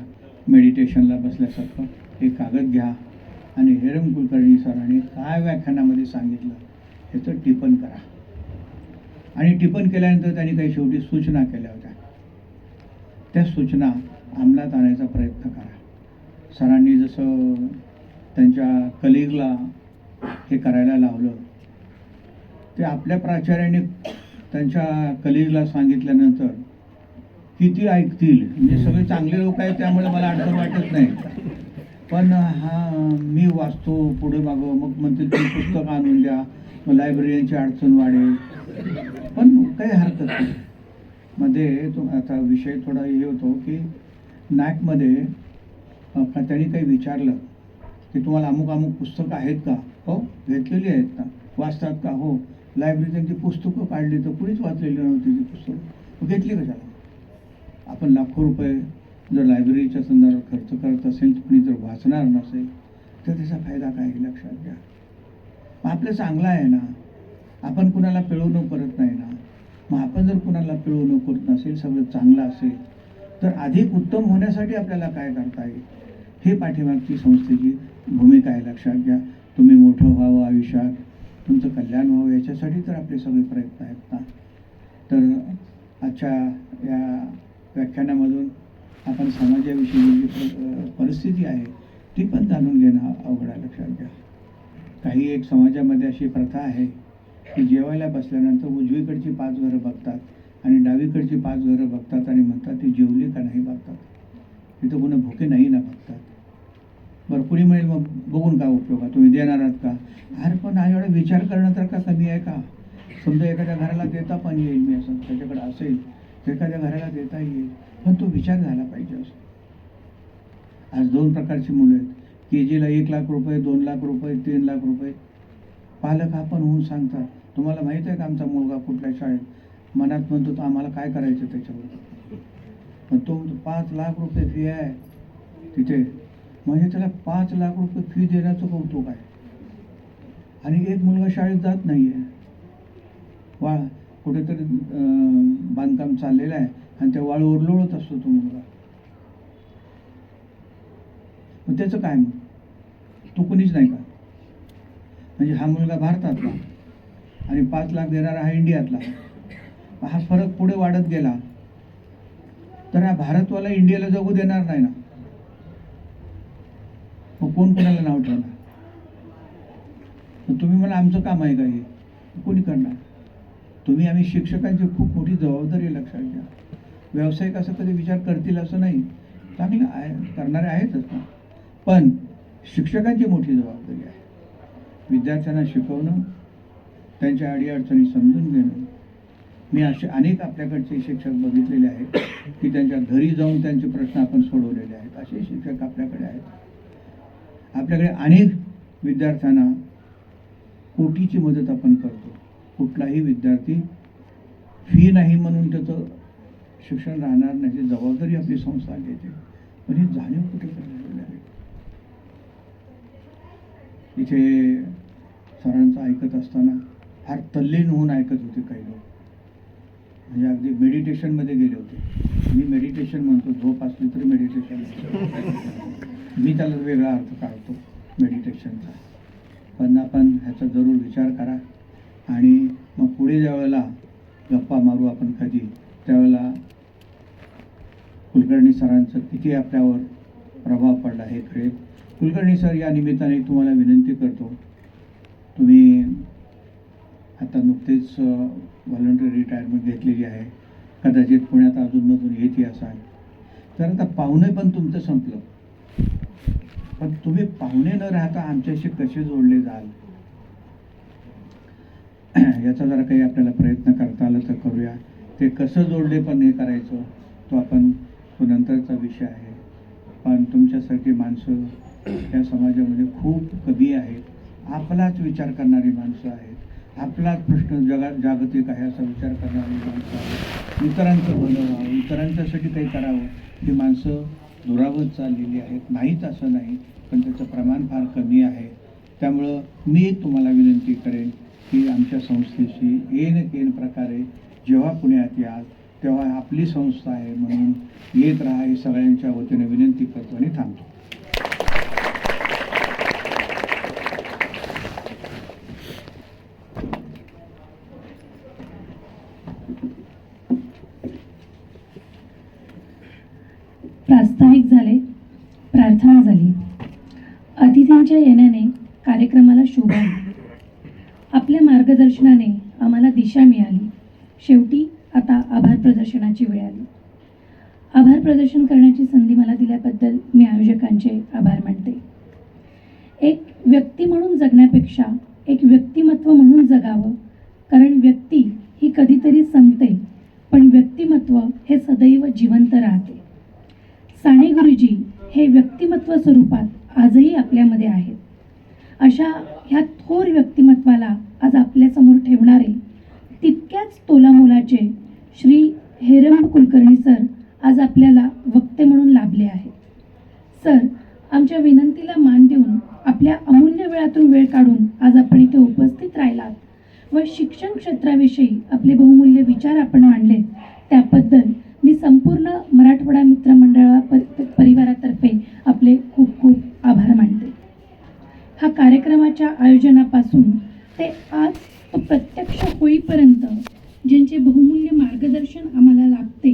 मेडिटेशनला बसल्यासारखं एक कागद घ्या आणि हेरम कुलकर्णी सरांनी काय व्याख्यानामध्ये सांगितलं ह्याचं टिपण करा. आणि टिपण केल्यानंतर त्यांनी काही शेवटी सूचना केल्या होत्या, त्या सूचना अंमलात आणायचा प्रयत्न करा. सरांनी जसं त्यांच्या कलिगला हे करायला लावलं, ते आपल्या प्राचार्याने त्यांच्या कलिगला सांगितल्यानंतर किती ऐकतील. म्हणजे सगळे चांगले लोक आहेत त्यामुळे मला अडचण वाटत नाही, पण मी वाचतो पुढे मागं, मग म्हणतील तुम्ही पुस्तक आणून द्या, मग लायब्ररीची अडचण वाढेल, पण काही हरकत नाही. मध्ये तो आता विषय थोडा हे होतो की नॅकमध्ये त्यांनी काही विचारलं की तुम्हाला अमुक अमुक पुस्तकं आहेत का? हो, घेतलेली आहेत ना. वाचतात का? हो. लायब्ररी त्यांची पुस्तकं काढली तर कुणीच वाचलेली नव्हती ती पुस्तकं, घेतली कशाला? आपण लाखो रुपये जर लायब्ररीच्या संदर्भात खर्च करत असेल, तर कुणी जर वाचणार नसेल तर त्याचा फायदा काय हे लक्षात घ्या. मग आपलं चांगलं आहे ना, आपण कुणाला पिळवणूक करत नाही ना. मग आपण जर कुणाला पिळवणूक करत नसेल, सगळं चांगलं असेल, तर अधिक उत्तम होण्यासाठी आपल्याला काय करता येईल हे पाठीमागची संस्थेची भूमिका आहे, लक्षात घ्या. तुम्ही मोठं व्हावं, आयुष्यात तुमचं कल्याण व्हावं, याच्यासाठी तर आपले सगळे प्रयत्न आहेत ना. तर आजच्या या व्याख्यानामधून आपण समाजाविषयी जी परिस्थिती आहे ती पण जाणून घेणं अवघड आहे, लक्षात घ्या. काही एक समाजामध्ये अशी प्रथा आहे की जेवायला बसल्यानंतर उजवीकडची 5 घरं बघतात आणि डावीकडची 5 घरं बघतात आणि म्हणतात ती जेवली का नाही बघतात, तिथं कोणी भुके नाही ना बघतात. बरं, कुणी म्हणेल मग बघून काय उपयोग आहे, तुम्ही देणार आहात का? अरे पण एवढा विचार करणं तर का कमी आहे का? समजा एखाद्या घराला देता पण येईल, मी असं त्याच्याकडे असेल तर एखाद्या घराला देता येईल, पण तो विचार झाला पाहिजे. असं आज 2 प्रकारची मुलं आहेत. KGला 1 लाख रुपये, 2 लाख रुपये, 3 लाख रुपये. पालक आपण होऊन सांगतात, तुम्हाला माहीत आहे का आमचा मुलगा कुठल्या शाळेत? मनात म्हणतो तर आम्हाला काय करायचं त्याच्यावर. पण तो 5 लाख रुपये फी आहे तिथे, म्हणजे त्याला 5 लाख रुपये फी देण्याचं कौतुक आहे. आणि एक मुलगा शाळेत जात नाही आहे, कुठेतरी बांधकाम चाललेलं आहे आणि त्या वाळूवर लोळत असतो तो मुलगा. मग त्याचं काय? मग तो कोणीच नाही का? म्हणजे हा मुलगा भारतातला आणि 5 लाख देणारा हा इंडियातला. हा फरक पुढे वाढत गेला तर हा भारतवाला इंडियाला जगू देणार नाही ना. मग कोण कोणाला नाव ठेवणार? तुम्ही मला आमचं काम आहे का हे? कोणी करणार? तुम्ही आम्ही शिक्षकांची खूप मोठी जबाबदारी लक्षात घ्या. व्यावसायिक असं कधी विचार करतील असं नाही, चांगलं आहे, करणारे आहेतच ना, पण शिक्षकांची मोठी जबाबदारी आहे. विद्यार्थ्यांना शिकवणं, त्यांच्या अडीअडचणी समजून घेणं. मी असे अनेक आपल्याकडचे शिक्षक बघितलेले आहेत की त्यांच्या घरी जाऊन त्यांचे प्रश्न आपण सोडवलेले आहेत. असे शिक्षक आपल्याकडे आहेत. आपल्याकडे अनेक विद्यार्थ्यांना कोटीची मदत आपण करतो. कुठलाही विद्यार्थी फी नाही म्हणून त्याचं शिक्षण राहणार नाही, जबाबदारी आपली संस्था घेते. पण ही जाणीव कुठे करण्यात आहे? इथे सरांचं ऐकत असताना फार तल्लीन होऊन ऐकत होते काही लोक, म्हणजे अगदी मेडिटेशनमध्ये गेले होते. मी मेडिटेशन म्हणतो, झोप असली तरी मेडिटेशन, मी त्याला वेगळा अर्थ काढतो मेडिटेशनचा. पण आपण ह्याचा जरूर विचार करा आणि मग पुढे ज्या वेळेला गप्पा मारू आपण कधी, त्यावेळेला कुलकर्णी सरांचं किती आपल्यावर प्रभाव पडला हे कळेल. कुलकर्णी सर, या निमित्ताने तुम्हाला विनंती करतो, तुम्ही आता नुकतेच व्हॉलंटरी रिटायरमेंट घेतलेली आहे, कदाचित पुण्यात अजूनमधून येते असाल, तर आता पाहुणे पण तुमचं संपलं, पण तुम्ही पाहुणे न राहता आमच्याशी कसे जोडले जाल याचा जरा काही आपल्याला प्रयत्न करता आला तर करूया. ते कसं जोडले पण हे करायचं तो नंतरचा विषय आहे. पण तुमच्यासारखी माणसं या समाजामध्ये खूप कमी आहेत. आपलाच विचार करणारी माणसं आहेत, आपलाच प्रश्न जागतिक आहे असा विचार करणारी माणसं आहेत. इतरांचं भलं व्हावं, इतरांच्यासाठी काही करावं, ही माणसं दुरावत चाललेली आहेत. नाहीच असं नाही, पण त्याचं प्रमाण फार कमी आहे. त्यामुळं मी तुम्हाला विनंती करेन की आमच्या संस्थेशी येन प्रकारे जेव्हा पुण्यात याल तेव्हा आपली संस्था आहे म्हणून येत राहा, ही सगळ्यांच्या वतीने विनंती करतो आणि थांबतो. प्रास्ताविक झाले, प्रार्थना झाली. अतिथींच्या येण्याने कार्यक्रमाला शोभा आली. आपल्या मार्गदर्शनाने आम्हाला दिशा मिळाली. शेवटी आता आभार प्रदर्शनाची वेळ आली. आभार प्रदर्शन करण्याची संधी मला दिल्याबद्दल मी आयोजकांचे आभार मानते. एक व्यक्ती म्हणून जगण्यापेक्षा एक व्यक्तिमत्व म्हणून ह्या थोर व्यक्तिमत्वाला आज आपल्यासमोर ठेवणारे तितक्याच तोलामोलाचे श्री हेरंब कुलकर्णी सर आज आपल्याला वक्ते म्हणून लाभले आहेत. सर, आमच्या विनंतीला मान देऊन आपल्या अमूल्य वेळातून वेळ काढून आज आपण इथे उपस्थित राहिलात व शिक्षण क्षेत्राविषयी आपले बहुमूल्य विचार आपण मांडले त्याबद्दल मी संपूर्ण मराठवाडा मित्रमंडळा परिवारातर्फे आपले खूप खूप आभार मानते. हा कार्यक्रमाच्या आयोजनापासून ते आज तो प्रत्यक्ष होईपर्यंत ज्यांचे बहुमूल्य मार्गदर्शन आम्हाला लाभते